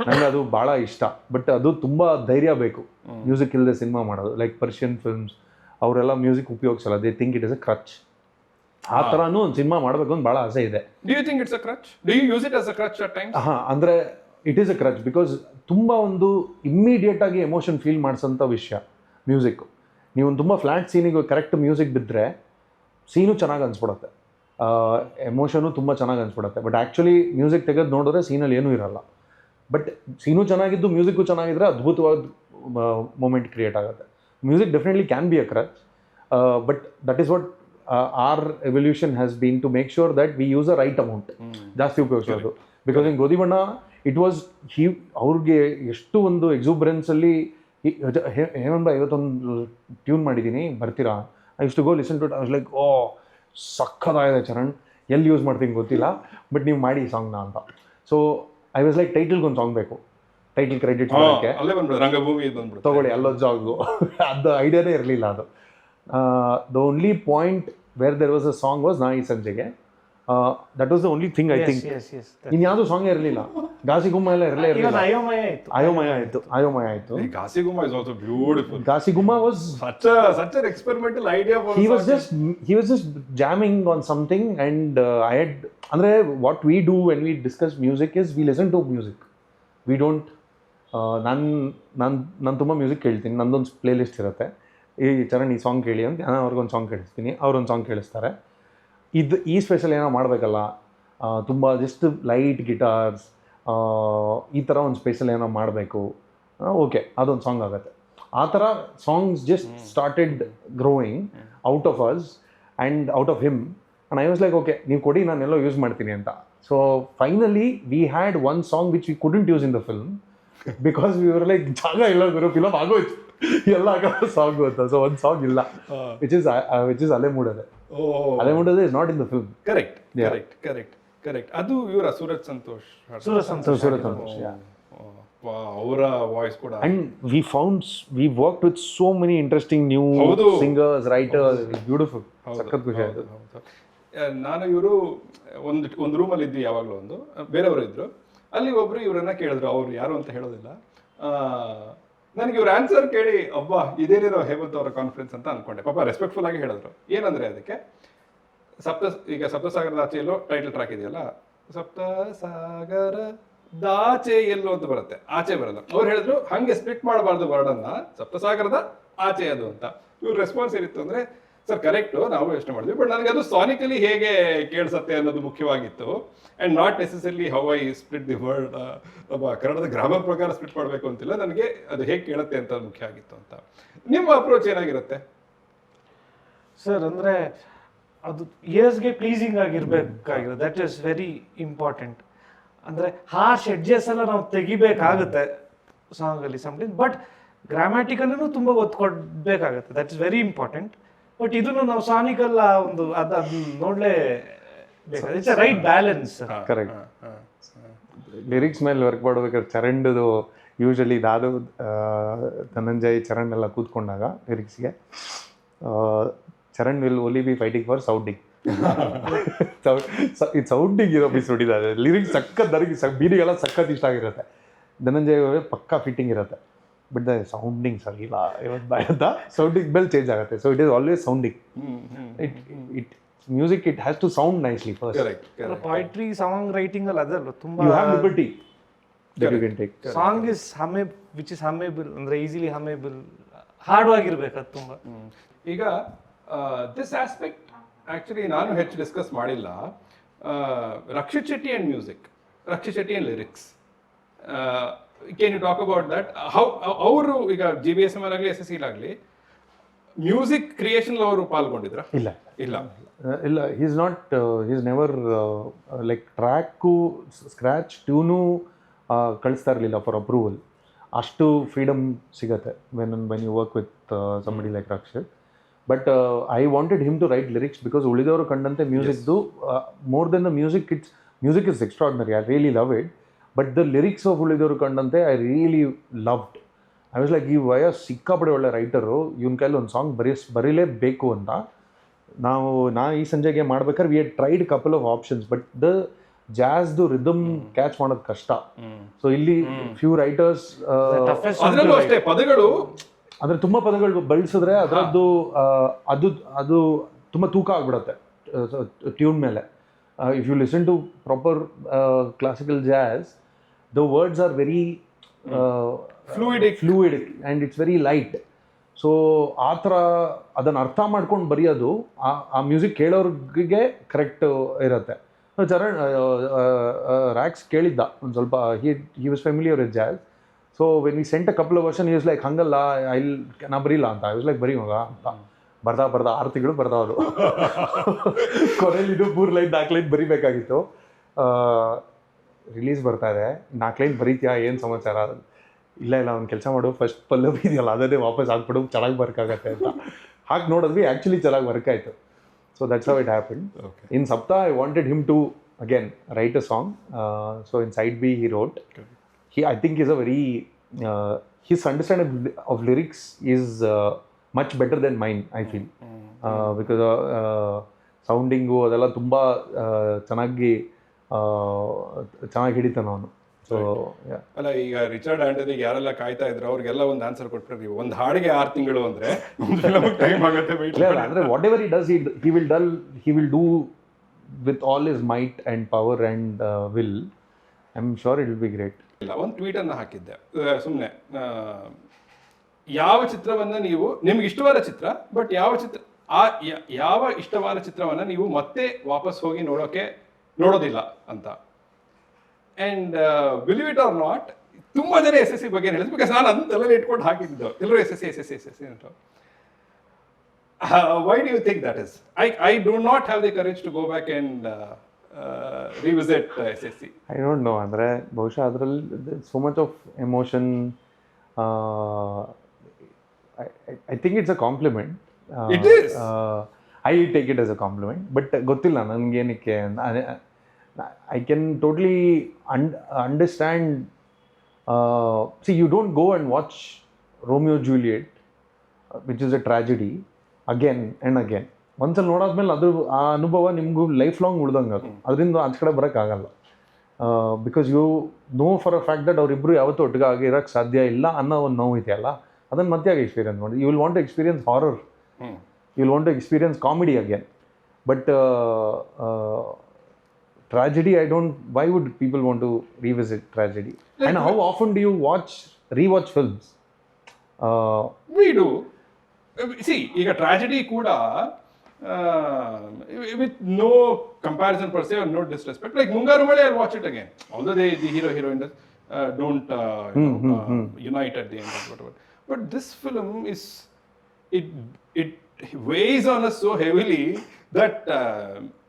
ನನಗೆ ಅದು ಭಾಳ ಇಷ್ಟ. But ಅದು ತುಂಬ ಧೈರ್ಯ ಬೇಕು music ಇಲ್ಲದೆ cinema ಮಾಡೋದು. ಲೈಕ್ ಪರ್ಷಿಯನ್ ಫಿಲ್ಮ್ಸ್ ಅವರೆಲ್ಲ ಮ್ಯೂಸಿಕ್ ಉಪಯೋಗಿಸಲ್ಲ. They think it is a crutch. ಆ ಥರನೂ ಒಂದು ಸಿನಿಮಾ ಮಾಡಬೇಕು ಅಂತ ಭಾಳ ಆಸೆ ಇದೆ. Do you think it's a crutch? Do you use it as a crutch at times? ಅಂದರೆ ಇಟ್ ಈಸ್ ಅ ಕ್ರಚ್ ಬಿಕಾಸ್ ತುಂಬ ಒಂದು ಇಮ್ಮಿಡಿಯೇಟ್ ಆಗಿ ಎಮೋಷನ್ ಫೀಲ್ ಮಾಡಿಸೋಂಥ ವಿಷಯ ಮ್ಯೂಸಿಕ್. ನೀವು ತುಂಬ ಫ್ಲ್ಯಾಟ್ ಸೀನಿಗೆ ಕರೆಕ್ಟ್ ಮ್ಯೂಸಿಕ್ ಬಿದ್ದರೆ ಸೀನು ಚೆನ್ನಾಗಿ ಅನ್ಸ್ಬಿಡುತ್ತೆ, ಎಮೋಷನು ತುಂಬ ಚೆನ್ನಾಗಿ ಅನ್ಸ್ಬಿಡುತ್ತೆ. ಬಟ್ ಆ್ಯಕ್ಚುಲಿ ಮ್ಯೂಸಿಕ್ ತೆಗೆದು ನೋಡಿದ್ರೆ ಸೀನಲ್ಲಿ ಏನೂ ಇರಲ್ಲ. ಬಟ್ ಸೀನು ಚೆನ್ನಾಗಿದ್ದು ಮ್ಯೂಸಿಕ್ಕು ಚೆನ್ನಾಗಿದ್ದರೆ ಅದ್ಭುತವಾದ ಮೂಮೆಂಟ್ ಕ್ರಿಯೇಟ್ ಆಗುತ್ತೆ. Music definitely can be a crutch, but that is what our evolution has been to make sure that we use a right amount. ಜಾಸ್ತಿ ಉಪಯೋಗಿಸೋದು. ಬಿಕಾಸ್ ಇನ್ ಗೋಧಿ ಬಣ್ಣ ಇಟ್ ವಾಸ್ ಅವ್ರಿಗೆ ಎಷ್ಟು ಒಂದು ಎಕ್ಸೂಬ್ರೆನ್ಸಲ್ಲಿ ಹೇಮಂತ 51 ಟ್ಯೂನ್ ಮಾಡಿದ್ದೀನಿ ಬರ್ತೀರಾ, I used to go listen to it. I was like oh ಸಕ್ಕತ್ತಾಗಿದೆ ಚರಣ್, ಎಲ್ಲಿ ಯೂಸ್ ಮಾಡ್ತೀನಿ ಗೊತ್ತಿಲ್ಲ ಬಟ್ ನೀವು ಮಾಡಿ ಈ ಸಾಂಗ್ನ ಅಂತ. ಸೊ ಐ ವಾಸ್ ಲೈಕ್ ಟೈಟಲ್ಗೆ ಒಂದು ಸಾಂಗ್ ಬೇಕು, ಟೈಟಲ್ ಕ್ರೆಡಿಟ್ ಮಾಡೋಕ್ಕೆ ತಗೊಳ್ಳಿ ಅಲ್ಲೊಂದು ಸಾಂಗು. ಅದು ಐಡಿಯಾನೇ ಇರಲಿಲ್ಲ ಅದು. The only point where there was a song was ನಾ ಈ ಸಂಜೆಗೆ. That was the only thing I think. ಇನ್ಯಾವುದೂ ಸಾಂಗ್ ಇರಲಿಲ್ಲ. ಗಾಸಿಗುಮ್ಮ ಎಲ್ಲ ಇರಲಿಲ್ಲ. ಅಯೋಮಯ ಆಯಿತು. Gasiguma is also beautiful. Gasiguma was such an experimental idea for he was just jamming on something and I had andre what we do when we discuss music is we listen to music. We don't ನಾನು ತುಂಬ music ಕೇಳ್ತೀನಿ. ನಂದೊಂದು play list ಇರುತ್ತೆ. ಈ ಚರಣ್ ಈ song ಕೇಳಿ ಅಂತ ನಾನು ಅವ್ರಿಗೊಂದು ಸಾಂಗ್ ಕೇಳಿಸ್ತೀನಿ, ಅವ್ರೊಂದು ಸಾಂಗ್ ಕೇಳಿಸ್ತಾರೆ. ಈ ಸ್ಪೆಷಲ್ ಏನೋ ಮಾಡಬೇಕಲ್ಲ, ತುಂಬ ಜಸ್ಟ್ ಲೈಟ್ ಗಿಟಾರ್ಸ್ ಈ ಥರ ಒಂದು ಸ್ಪೆಷಲ್ ಏನೋ ಮಾಡಬೇಕು, ಓಕೆ ಅದೊಂದು ಸಾಂಗ್ ಆಗುತ್ತೆ. ಆ ಥರ songs just started growing out of us and out of him. And I was like okay ನೀವು ಕೊಡಿ ನಾನೆಲ್ಲೋ ಯೂಸ್ ಮಾಡ್ತೀನಿ ಅಂತ. So finally we had one song which we couldn't use in the film because we were like ಜಾಗ ಇಲ್ಲ ಗುರು, film ಆಗೋಯ್ತು ಎಲ್ಲ song ಅಂತ. So ಒಂದು ಸಾಂಗ್ ಇಲ್ಲ ವಿಚ್ ಇಸ್ ಅಲೆಮೂಡದೆ. ಅಲೆಮೂಡದೆ is not in the film. Correct. ಅದು ಇವರ ಸೂರಜ್ ಸಂತೋಷ್. ಅವರ ವಾಯ್ಸ್ ಕೂಡ. And we worked with so many interesting new singers, writers. Beautiful, ಸಖತ್ ಖುಷಿ ಆಯಿತು. ನಾನು ಇವರು ಒಂದು ರೂಮಲ್ಲಿ ಇದ್ವಿ, ಯಾವಾಗಲೂ ಒಂದು ಬೇರೆಯವರು ಇದ್ರು. ಅಲ್ಲಿ ಒಬ್ರು ಇವರನ್ನ ಕೇಳಿದ್ರು, ಅವ್ರು ಯಾರು ಅಂತ ಹೇಳೋದಿಲ್ಲ. ನನಗೆ ಇವ್ರ ಆನ್ಸರ್ ಕೇಳಿ ಅಬ್ಬಾ ಇದೇನೇನೋ ಹೇಮಂತ್ ಅವರ ಕಾನ್ಫಿಡೆನ್ಸ್ ಅಂತ ಅನ್ಕೊಂಡೆ. ಪಾಪ ರೆಸ್ಪೆಕ್ಟ್ಫುಲ್ ಆಗಿ ಹೇಳಿದ್ರು. ಏನಂದ್ರೆ ಅದಕ್ಕೆ ಈಗ ಸಪ್ತಸಾಗರದ ಆಚೆಯಲ್ಲೋ ಟೈಟಲ್ ಟ್ರ್ಯಾಕ್ ಇದೆಯಲ್ಲ, ಸಪ್ತಸಾಗರ ಆಚೆ ಎಲ್ಲೋ ಅಂತ ಬರುತ್ತೆ, ಆಚೆ ಬರಲ್ಲ. ಅವ್ರು ಹೇಳಿದ್ರು ಹಂಗೆ ಸ್ಪ್ಲಿಟ್ ಮಾಡಬಾರ್ದು ವರ್ಡನ್ನ, ಸಪ್ತಸಾಗರದ ಆಚೆ ಅದು ಅಂತ. ಇವ್ರ ರೆಸ್ಪಾನ್ಸ್ ಏನಿತ್ತು ಅಂದ್ರೆ, ಸರ್ ಕರೆಕ್ಟು, ನಾವು ಯೋಚನೆ ಮಾಡಿದ್ವಿ, ಬಟ್ ನನಗೆ ಅದು ಸಾನಿಕಲಿ ಹೇಗೆ ಕೇಳಿಸತ್ತೆ ಅನ್ನೋದು ಮುಖ್ಯವಾಗಿತ್ತು, and not necessary how I split the word. ಒಬ್ಬ ಕನ್ನಡದ ಗ್ರಾಮರ್ ಪ್ರಕಾರ ಸ್ಪ್ಲಿಟ್ ಮಾಡಬೇಕು ಅಂತಿಲ್ಲ, ನನಗೆ ಅದು ಹೇಗೆ ಕೇಳುತ್ತೆ ಅಂತ ಮುಖ್ಯ ಆಗಿತ್ತು ಅಂತ. ನಿಮ್ಮ ಅಪ್ರೋಚ್ ಏನಾಗಿರುತ್ತೆ ಸರ್? ಅಂದರೆ ಅದು ಇಯರ್ಸ್ಗೆ ಪ್ಲೀಸಿಂಗ್ ಆಗಿರ್ಬೇಕಾಗಿರೋದು, ದಟ್ ಈಸ್ ವೆರಿ ಇಂಪಾರ್ಟೆಂಟ್. ಅಂದರೆ ಹಾರ್ಶ್ ಎಡ್ಜಸ್ ಎಲ್ಲ ನಾವು ತೆಗಿಬೇಕಾಗುತ್ತೆ ಸಾಂಗಲ್ಲಿ ಸಮ್ಟೈಮ್ಸ್, ಬಟ್ ಗ್ರಾಮ್ಯಾಟಿಕಲ್ಲೂ ತುಂಬ ಒತ್ತು ಕೊಡಬೇಕಾಗುತ್ತೆ, that is very important. But ಇದನ್ನು ನಾವು ಸಾನಿಕಲ್ ಒಂದು ಅದು ನೋಡಲೇ ಬೇಕಾಗುತ್ತೆ. It's a right balance. Correct. Lyrics ಮೇಲೆ ವರ್ಕ್ ಮಾಡ್ಬೇಕಾದ್ರೆ ಚರಂಡದು ಯೂಶಲಿ ದಾದು ಧನಂಜಯ್ ಚರಣ್ ಎಲ್ಲ ಕೂತ್ಕೊಂಡಾಗ ಲಿರಿಕ್ಸ್ಗೆ Charan will only be fighting for sounding. ಇದು ಸೌಂಡಿಂಗ್ ಇರೋ ಪೀಸ್ ಹೊಡಿದಾರೆ. ಲಿರಿಕ್ಸ್ ಸಖತ್ ನನಗೆ ಬೀದಿಗೆಲ್ಲ ಸಖತ್ ಇಷ್ಟ ಆಗಿರುತ್ತೆ. ಧನಂಜಯ್ ಪಕ್ಕಾ ಫಿಟ್ಟಿಂಗ್ ಇರುತ್ತೆ, ಬಟ್ ದ ಸೌಂಡಿಂಗ್ ಸರಿ ಇಲ್ಲ ಇವತ್ತು ಸೌಂಡಿಂಗ್ ಮೇಲೆ ಚೇಂಜ್ ಆಗುತ್ತೆ. So it is always sounding. It music it has to sound nicely first. Poetry song writing ಅಲ್ಲಿ ಅದಲ್ಲ ತುಂಬ you have liberty that you can take. Song is which is hummable, ಅಂದರೆ easily ಹಮೇಬಲ್, ಹಾರ್ಡ್ವಾಗಿರ್ಬೇಕು ಅದು ತುಂಬ. ಈಗ this aspect actually ನಾನು ಹೆಚ್ಚು discuss ಮಾಡಿಲ್ಲ. Rakshit Shetty and music, Rakshit Shetty and lyrics, can you talk about that? How ಅವರು ಈಗ GBSM ಆಗಲಿ SSC ಆಗಲಿ ಮ್ಯೂಸಿಕ್ ಕ್ರಿಯೇಷನ್ ಅವರು ಪಾಲ್ಗೊಂಡಿದ್ರ? ಇಲ್ಲ ಇಲ್ಲ ಇಲ್ಲ, is never like track scratch tune ಕಳಿಸ್ತಾ ಇರಲಿಲ್ಲ ಫಾರ್ ಅಪ್ರೂವಲ್. ಅಷ್ಟು ಫ್ರೀಡಮ್ ಸಿಗತ್ತೆ when you work with somebody like Rakshit. But I wanted him to write lyrics because ಉಳಿದವರು ಕಂಡಂತೆ ಮ್ಯೂಸಿಕ್ದು more than the music is extraordinary. I really love it. But the lyrics of ಉಳಿದವರು ಕಂಡಂತೆ I really loved. I was like, ಈ ವಯಸ್ ಸಿಕ್ಕಾಪಡೆ ಒಳ್ಳೆ writer, ಇವನ ಕೈಲಿ ಒಂದು ಸಾಂಗ್ ಬರೀಲೇಬೇಕು ಅಂತ. ನಾ ಈ ಸಂಜೆಗೆ ಮಾಡ್ಬೇಕಾದ್ರೆ we had tried couple of options, but the ಜಾಜ್ದು ರಿದಮ್ ಕ್ಯಾಚ್ ಮಾಡೋದು ಕಷ್ಟ. ಸೊ ಇಲ್ಲಿ ಫ್ಯೂ ರೈಟರ್ಸ್ ಅದರಲ್ಲೂ ಅಷ್ಟೇ ಪದಗಳು, ಅಂದರೆ ತುಂಬ ಪದಗಳು ಬಳಸಿದ್ರೆ ಅದರದ್ದು ಅದು ತುಂಬ ತೂಕ ಆಗ್ಬಿಡುತ್ತೆ ಟ್ಯೂನ್ ಮೇಲೆ. If you listen to proper classical jazz, the words are very fluidic and it's very light. So ಆ ಥರ ಅದನ್ನು ಅರ್ಥ ಮಾಡ್ಕೊಂಡು ಬರೆಯೋದು ಆ ಮ್ಯೂಸಿಕ್ ಕೇಳೋರಿಗೆ ಕರೆಕ್ಟ್ ಇರುತ್ತೆ. ಚರಣ್ ರ್ಯಾಕ್ಸ್ ಕೇಳಿದ್ದ ಒಂದು ಸ್ವಲ್ಪ, ಹಿ ವಾಸ್ ಫೆಮಿಲಿಯರ್ ವಿತ್ ಜಾಸ್. So when we sent a couple of version, use like ಹಂಗಲ್ಲ ನಾ ಬರೀಲ್ಲ ಅಂತ. ಐ ವಾಸ್ ಲೈಕ್ ಬರೀ ಮಗ ಅಂತ. ಬರ್ದ 6 ತಿಂಗಳು ಬರ್ದವರು. ಕೊನೆಯಲ್ಲಿ ಇದು 3 ಲೈನ್ 4 ಲೈನ್ ಬರೀಬೇಕಾಗಿತ್ತು. ರಿಲೀಸ್ ಬರ್ತಾ ಇದೆ, 4 ಲೈನ್ ಬರೀತೀಯಾ, ಏನು ಸಮಾಚಾರ? ಇಲ್ಲ ಒಂದು ಕೆಲಸ ಮಾಡು, ಫಸ್ಟ್ ಪಲ್ಲವಿ ಇದೆಯಲ್ಲ ಅದನ್ನೇ ವಾಪಸ್ ಹಾಕ್ಬಿಡು, ಚೆನ್ನಾಗಿ ವರ್ಕಾಗತ್ತೆ ಅಂತ ಹಾಕಿ ನೋಡಿದ್ವಿ. ಆ್ಯಕ್ಚುಲಿ ಚೆನ್ನಾಗಿ ವರ್ಕ್ ಆಯಿತು. So that's how it happened. Okay. In Sapta, I wanted him to again write a song. So in side B, he wrote. Okay. I think he's a very his understanding of lyrics is much better than mine. I feel because sounding ಅದೆಲ್ಲ ತುಂಬ ಚೆನ್ನಾಗಿ ಹಿಡಿತಾನೆ ಅವನು. So ಅಲ್ಲ, ಈಗ Richard ಆಂಟನಿಗೆ ಯಾರೆಲ್ಲ ಕಾಯ್ತಾ ಇದ್ರು ಅವ್ರಿಗೆಲ್ಲ ಒಂದು ಆನ್ಸರ್ ಕೊಟ್ಬಿಟ್ರೆ, ನೀವು ಒಂದು ಹಾಡಿಗೆ 6 ತಿಂಗಳು ಅಂದ್ರೆ ಟೈಮ್ ಆಗುತ್ತೆ. ಅಂದ್ರೆ what ever he does, he will do with all his might and power and will. I'm sure it will be great. ಇಲ್ಲ, ಒಂದು ಟ್ವೀಟ್ ಅನ್ನು ಹಾಕಿದ್ದೆ ಸುಮ್ಮನೆ, ಯಾವ ಚಿತ್ರವನ್ನ ನೀವು, ನಿಮ್ಗೆ ಇಷ್ಟವಾದ ಚಿತ್ರ, ಬಟ್ ಯಾವ ಇಷ್ಟವಾದ ಚಿತ್ರವನ್ನ ನೀವು ಮತ್ತೆ ವಾಪಸ್ ಹೋಗಿ ನೋಡೋದಿಲ್ಲ ಅಂತ. And believe it or not, ತುಂಬ ಜನ SSC ಬಗ್ಗೆ ಹೇಳಿದ್ರು. ಬಿಕಾಸ್ ನಾನು ಅದನ್ನೆಲ್ಲ ಇಟ್ಕೊಂಡು ಹಾಕಿದ್ದು, ಎಲ್ಲರೂ SSC ಅಂತ. Why do you think that is? I do not have the courage to go back and revisit SSC. I don't know, ಅಂದರೆ ಬಹುಶಃ ಅದರಲ್ಲಿ so much of emotion. I think it's a compliment. It is. I take it as a compliment, but ಗೊತ್ತಿಲ್ಲ ನನಗೇನಕ್ಕೆ. I can totally understand. See, you don't go and watch Romeo Juliet, which is a tragedy, again and again. ಒಂದ್ಸಲ ನೋಡಾದ್ಮೇಲೆ ಅದು ಆ ಅನುಭವ ನಿಮಗೂ life long ಉಳ್ದಂಗೆ. ಅದು ಅದರಿಂದ ಆಚೆ ಕಡೆ ಬರೋಕ್ಕಾಗಲ್ಲ. Because you know for a fact that ಅವರಿಬ್ಬರು ಯಾವತ್ತೂ ಒಟ್ಟಿಗೆ ಆಗಿರೋಕ್ಕೆ ಸಾಧ್ಯ ಇಲ್ಲ ಅನ್ನೋ ಒಂದು ನೋವು ಇದೆಯಲ್ಲ, ಅದನ್ನು ಮತ್ತೆ ಆಗಿ ಎಕ್ಸ್ಪೀರಿಯನ್ಸ್ ಮಾಡಿ. You will want to experience horror, you will want to experience comedy again. But tragedy, why would people want to revisit tragedy? And how often do you rewatch films? We do. See, ಈಗ tragedy ಕೂಡ with no comparison per se or no disrespect, like Mungaru Male, I'll watch it again, although the hero heroine don't unite at the end or whatever. But this film is, it weighs on us so heavily that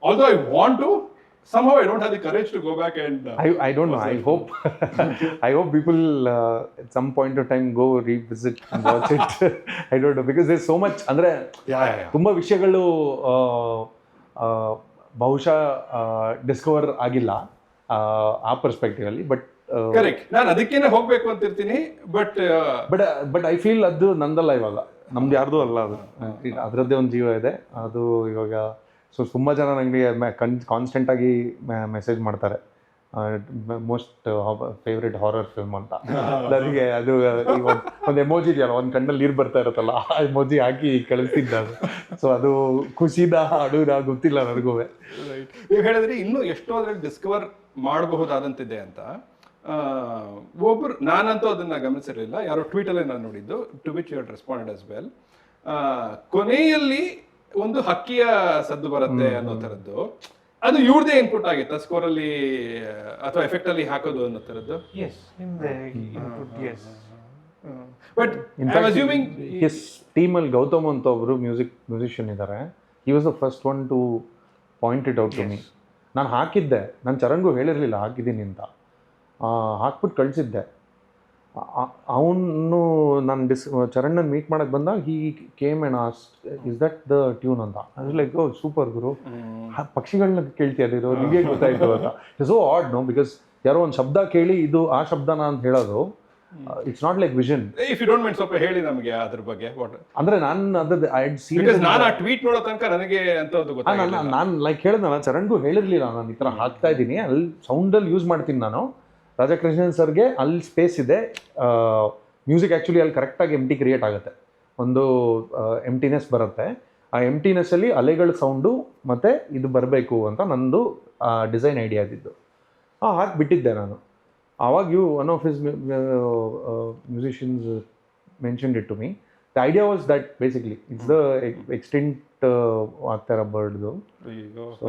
although I want to, somehow I don't have the courage to go back and I don't know. I hope people at some point of time go revisit and watch it. I don't know, because there's so much. ಅಂದ್ರೆ ತುಂಬಾ ವಿಷಯಗಳು ಬಹುಶಃ Discover ಆಗಿಲ್ಲ ಆ perspective ಅಲ್ಲಿ. But correct, ನಾನು ಅದಕ್ಕೇನೆ ಹೋಗ್ಬೇಕು ಅಂತಿರ್ತೀನಿ. ಬಟ್ ಐ ಫೀಲ್ ಅದು ನಂದಲ್ಲ, ಇವಾಗ ನಮ್ದು ಯಾರ್ದು ಅಲ್ಲ, ಅದು ಅದರದ್ದೇ ಒಂದು ಜೀವ ಇದೆ ಅದು ಇವಾಗ. ಸೊ ತುಂಬ ಜನ ನನಗೆ ಕಾನ್ಸ್ಟೆಂಟಾಗಿ ಮೆಸೇಜ್ ಮಾಡ್ತಾರೆ, ಮೋಸ್ಟ್ ಫೇವ್ರೆಟ್ ಹಾರರ್ ಫಿಲ್ಮ್ ಅಂತ. ನನಗೆ ಅದು ಒಂದು ಎಮೋಜಿ ಇದೆಯಲ್ಲ, ಒಂದು ಕಣ್ಣಲ್ಲಿ ನೀರು ಬರ್ತಾ ಇರುತ್ತಲ್ಲ, ಆ ಎಮೋಜಿ ಹಾಕಿ ಕಳಿಸ್ತಿದ್ದ ಅದು. ಸೊ ಅದು ಖುಷಿದ ಅಡುದ ಗೊತ್ತಿಲ್ಲ ನನಗೂ. ನೀವು ಹೇಳಿದ್ರೆ ಇನ್ನೂ ಎಷ್ಟೋ ಅದ್ರಲ್ಲಿ ಡಿಸ್ಕವರ್ ಮಾಡಬಹುದಾದಂತಿದೆ ಅಂತ. ಒಬ್ಬರು, ನಾನಂತೂ ಅದನ್ನ ಗಮನಿಸಿರಲಿಲ್ಲ, ಯಾರೋ ಟ್ವೀಟಲ್ಲೇ ನಾನು ನೋಡಿದ್ದು, to which you had responded as well. ಕೊನೆಯಲ್ಲಿ ಒಂದು ಹಕ್ಕಿಯ ಸದ್ದು ಬರುತ್ತೆ ಅನ್ನೋ ಥರದ್ದು, ಅದು ಇವ್ರದೇ ಇನ್ಪುಟ್ ಆಗಿತ್ತ ಸ್ಕೋರ್ ಅಲ್ಲಿ ಅಥವಾ ಎಫೆಕ್ಟ್ ಅಲ್ಲಿ ಹಾಕೋದು ಅನ್ನೋ ಥರದ್ದು? ಬಟ್ ಹಿಸ್ ಟೀಮಲ್ಲಿ ಗೌತಮ್ ಅಂತ ಒಬ್ರು ಮ್ಯೂಸಿಷಿಯನ್ ಇದ್ದಾರೆ. He was the first one to point it out to me. ನಾನು ಹಾಕಿದ್ದೆ, ನಾನು ಚರಣ್ಗೂ ಹೇಳಿರಲಿಲ್ಲ ಹಾಕಿದ್ದೀನಿ ಅಂತ, ಹಾಕ್ಬಿಟ್ಟು ಕಳಿಸಿದ್ದೆ. ಅವನು ನಾನು ಚರಣ್ನ ಮೀಟ್ ಮಾಡಕ್ಕೆ ಬಂದಾಗ he came and asked, is that the tune ಅಂತ. ಅದು ಲೈಕ್ ಓ ಸೂಪರ್ ಗುರು, ಪಕ್ಷಿಗಳನ್ನ ಕೇಳ್ತಿದ್ರು, ನಿಮಗೆ ಗೊತ್ತಾಯ್ತು ಅಂತ. It's so odd no, because ಯಾರೋ ಒಂದು ಶಬ್ದ ಕೇಳಿ ಇದು ಆ ಶಬ್ದನ ಅಂತ ಹೇಳೋದು, it's not like vision. If you don't mind ಸ್ವಲ್ಪ ಹೇಳಿ ನಮಗೆ ಅದ್ರ ಬಗ್ಗೆ. ಅಂದ್ರೆ ನಾನು ಅದ್ರ ಐ ಹ್ಯಾಡ್ ಸೀನ್, ನಾನು ಆ ಟ್ವೀಟ್ ನೋಡೋ ತನಕ ನನಗೆ ಅಂತದ್ದು ಗೊತ್ತಾಗಿಲ್ಲ. ನಾನು ಲೈಕ್ ಹೇಳಿದ್ನಲ್ಲ, ಚರಣ್ಗೂ ಹೇಳಿರಲಿಲ್ಲ ನಾನು ಈ ಥರ ಹಾಕ್ತಾ ಇದ್ದೀನಿ, ಅಲ್ಲಿ ಸೌಂಡಲ್ಲಿ ಯೂಸ್ ಮಾಡ್ತೀನಿ ನಾನು. ರಾಜಕೃಷ್ಣನ್ ಸರ್ಗೆ ಅಲ್ಲಿ ಸ್ಪೇಸ್ ಇದೆ, ಮ್ಯೂಸಿಕ್ ಆ್ಯಕ್ಚುಲಿ ಅಲ್ಲಿ ಕರೆಕ್ಟಾಗಿ ಎಂಟಿ ಕ್ರಿಯೇಟ್ ಆಗುತ್ತೆ, ಒಂದು ಎಂಟಿನೆಸ್ ಬರುತ್ತೆ. ಆ ಎಂಟಿನೆಸ್ಸಲ್ಲಿ ಅಲೆಗಳ ಸೌಂಡು ಮತ್ತು ಇದು ಬರಬೇಕು ಅಂತ ನಂದು ಡಿಸೈನ್ ಐಡಿಯಾ ಇದ್ದಿದ್ದು. ಹಾಕಿಬಿಟ್ಟಿದ್ದೆ ನಾನು. ಆವಾಗ one of his musicians mentioned it to me. The idea was that basically it's the extinct ಆಗ್ತಾ ಇರೋ ಬರ್ಡ್ದು. ಸೊ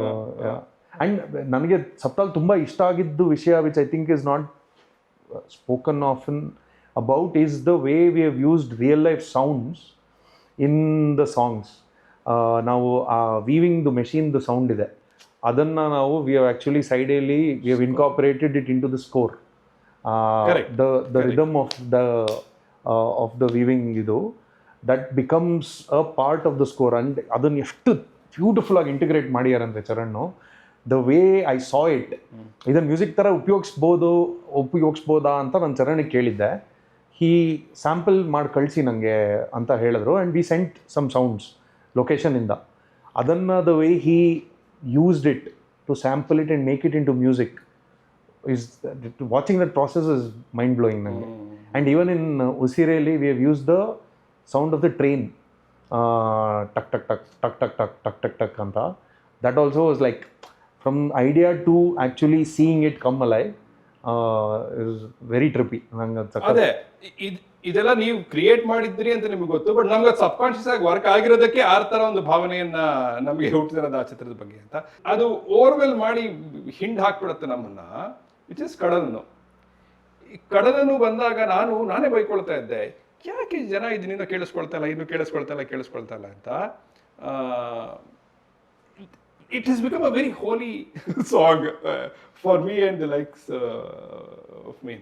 ಆ್ಯಂಡ್ ನನಗೆ ಸಪ್ತಾಲ್ ತುಂಬ ಇಷ್ಟ ಆಗಿದ್ದು ವಿಷಯ, which I think is not spoken often about, is the way we have used real life sounds in the songs. ನಾವು ಆ ವೀವಿಂಗ್ದು ಮೆಷಿನ್ದು ಸೌಂಡ್ ಇದೆ, ಅದನ್ನು ನಾವು ವಿ ಹ್ಯಾವ್ ಆ್ಯಕ್ಚುಲಿ ಸೈಡಲ್ಲಿ we have incorporated it into the score. The rhythm of the weaving ಇದು that becomes a part of the score. And ಅದನ್ನು ಎಷ್ಟು ಬ್ಯೂಟಿಫುಲ್ ಆಗಿ ಇಂಟಿಗ್ರೇಟ್ ಮಾಡ್ಯಾರಂತೆ Charan. The way I saw it, ಇದನ್ನು music ಥರ ಉಪಯೋಗಿಸ್ಬೋದಾ ಅಂತ ನಾನು ಚರಣಿಗೆ ಕೇಳಿದ್ದೆ. ಹೀ ಸ್ಯಾಂಪಲ್ ಮಾಡಿ ಕಳಿಸಿ ನನಗೆ ಅಂತ ಹೇಳಿದ್ರು. And we sent some sounds ಲೊಕೇಶನಿಂದ. ಅದನ್ನು the way he used it to sample it and make it into music is watching that process is mind blowing ನನಗೆ. And even in Usireli we have used the sound of the train, tuck tuck tuck tuck tuck tuck tuck tuck tuck anta. That also was like from idea to actually seeing it come alive, is very trippy. ಅದೇ ಇದೆಲ್ಲ ನೀವು create ಮಾಡಿದ್ರಿ ಅಂತ ನಿಮ್ಗೆ ಗೊತ್ತು, but ನಮ್ಗೆ ಅದು ಸಬ್ conscious ಆಗಿ ವರ್ಕ್ ಆಗಿರೋದಕ್ಕೆ ಆ ಥರ ಒಂದು ಭಾವನೆಯನ್ನ ನಮಗೆ ಹುಟ್ಟಿರೋದು ಆ ಚಿತ್ರದ ಬಗ್ಗೆ ಅಂತ. ಅದು ಓವರ್ವೆಲ್ ಮಾಡಿ ಹಿಂಡ್ ಹಾಕ್ಬಿಡುತ್ತೆ ನಮ್ಮನ್ನ, ವಿಚ್ ಇಸ್ ಕಡಲನು. ಈ ಕಡಲನು ಬಂದಾಗ ನಾನೇ ಬೈಕೊಳ್ತಾ ಇದ್ದೆ, ಯಾಕೆ ಜನ ಇದನ್ನಿಂದ ಕೇಳಿಸ್ಕೊಳ್ತಾ ಇಲ್ಲ ಅಂತ. It has become a very holy song for me and the likes of me.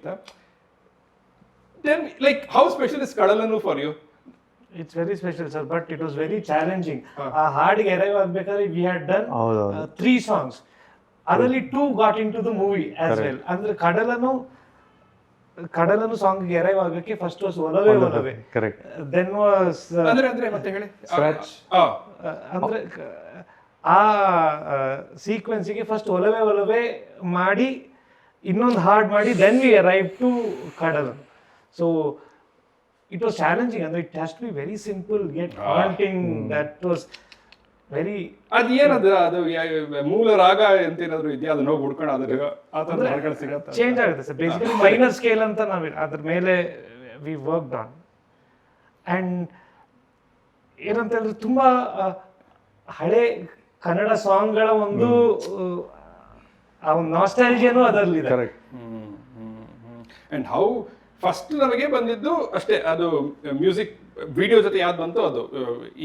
Then, like, how special is Kadalanu for you? It's very special, sir, but it was very challenging. ಆ ಹಾಡಿಗೆ arrive ಆಗ್ಬೇಕಾದ್ರೆ we had done 3 songs. ಅದರಲ್ಲಿ 2 got into the movie as well. ಅಂದ್ರೆ ಕಡಲನು song arrive ಆಗಕ್ಕೆ first was Olave. Correct. Then was ಅಂದ್ರೆ ಮತ್ತೆ ಹೇಳಿ scratch. ಅಂದ್ರೆ ಆ ಸೀಕ್ವೆನ್ಸಿಗೆ ಫಸ್ಟ್ ಒಲವೇ ಮಾಡಿ ಇನ್ನೊಂದು ಹಾಡ್ ಮಾಡಿ ದೆನ್ ವಿ ಅರೈವ್ ಟು ಕಡಲನು. So it was challenging, and it has to be very simple yet haunting. That was very ಅದೇನದು ಅದು ಮೂಲ ರಾಗ ಅಂತ ಏನಾದ್ರು ಇದೆಯಾ ಅದನ್ನ ಹೋಗಿ ಹುಡ್ಕೊಂಡು ಅದ್ರ ಆ ಥರದ ಹೊರಗಡೆ ಸಿಗತ್ತೆ ಚೇಂಜ್ ಆಗುತ್ತೆ ಸರ್. ಬೇಸಿಕಲಿ ಮೈನರ್ ಸ್ಕೇಲ್ ಅಂತ ನಾವು ಅದ್ರ ಮೇಲೆ ವಿ ವರ್ಕ್ ಆನ್. ಆ್ಯಂಡ್ ಏನಂತ ಹೇಳಿದ್ರೆ ತುಂಬ ಹಳೆ ಕನ್ನಡ ಸಾಂಗ್ಗಳ ಒಂದು ಆ ಒಂದು ನಾಸ್ಟಾಲ್ಜಿಯನೂ ಅದರಲ್ಲಿದೆ. ಕರೆಕ್ಟ್. ಅಂಡ್ ಹೌ ಫಸ್ಟ್ ನಮಗೆ ಬಂದಿದ್ದು ಅಷ್ಟೇ, ಅದು ಮ್ಯೂಸಿಕ್ ವಿಡಿಯೋ ಜೊತೆ ಯಾವ್ದು ಬಂತು ಅದು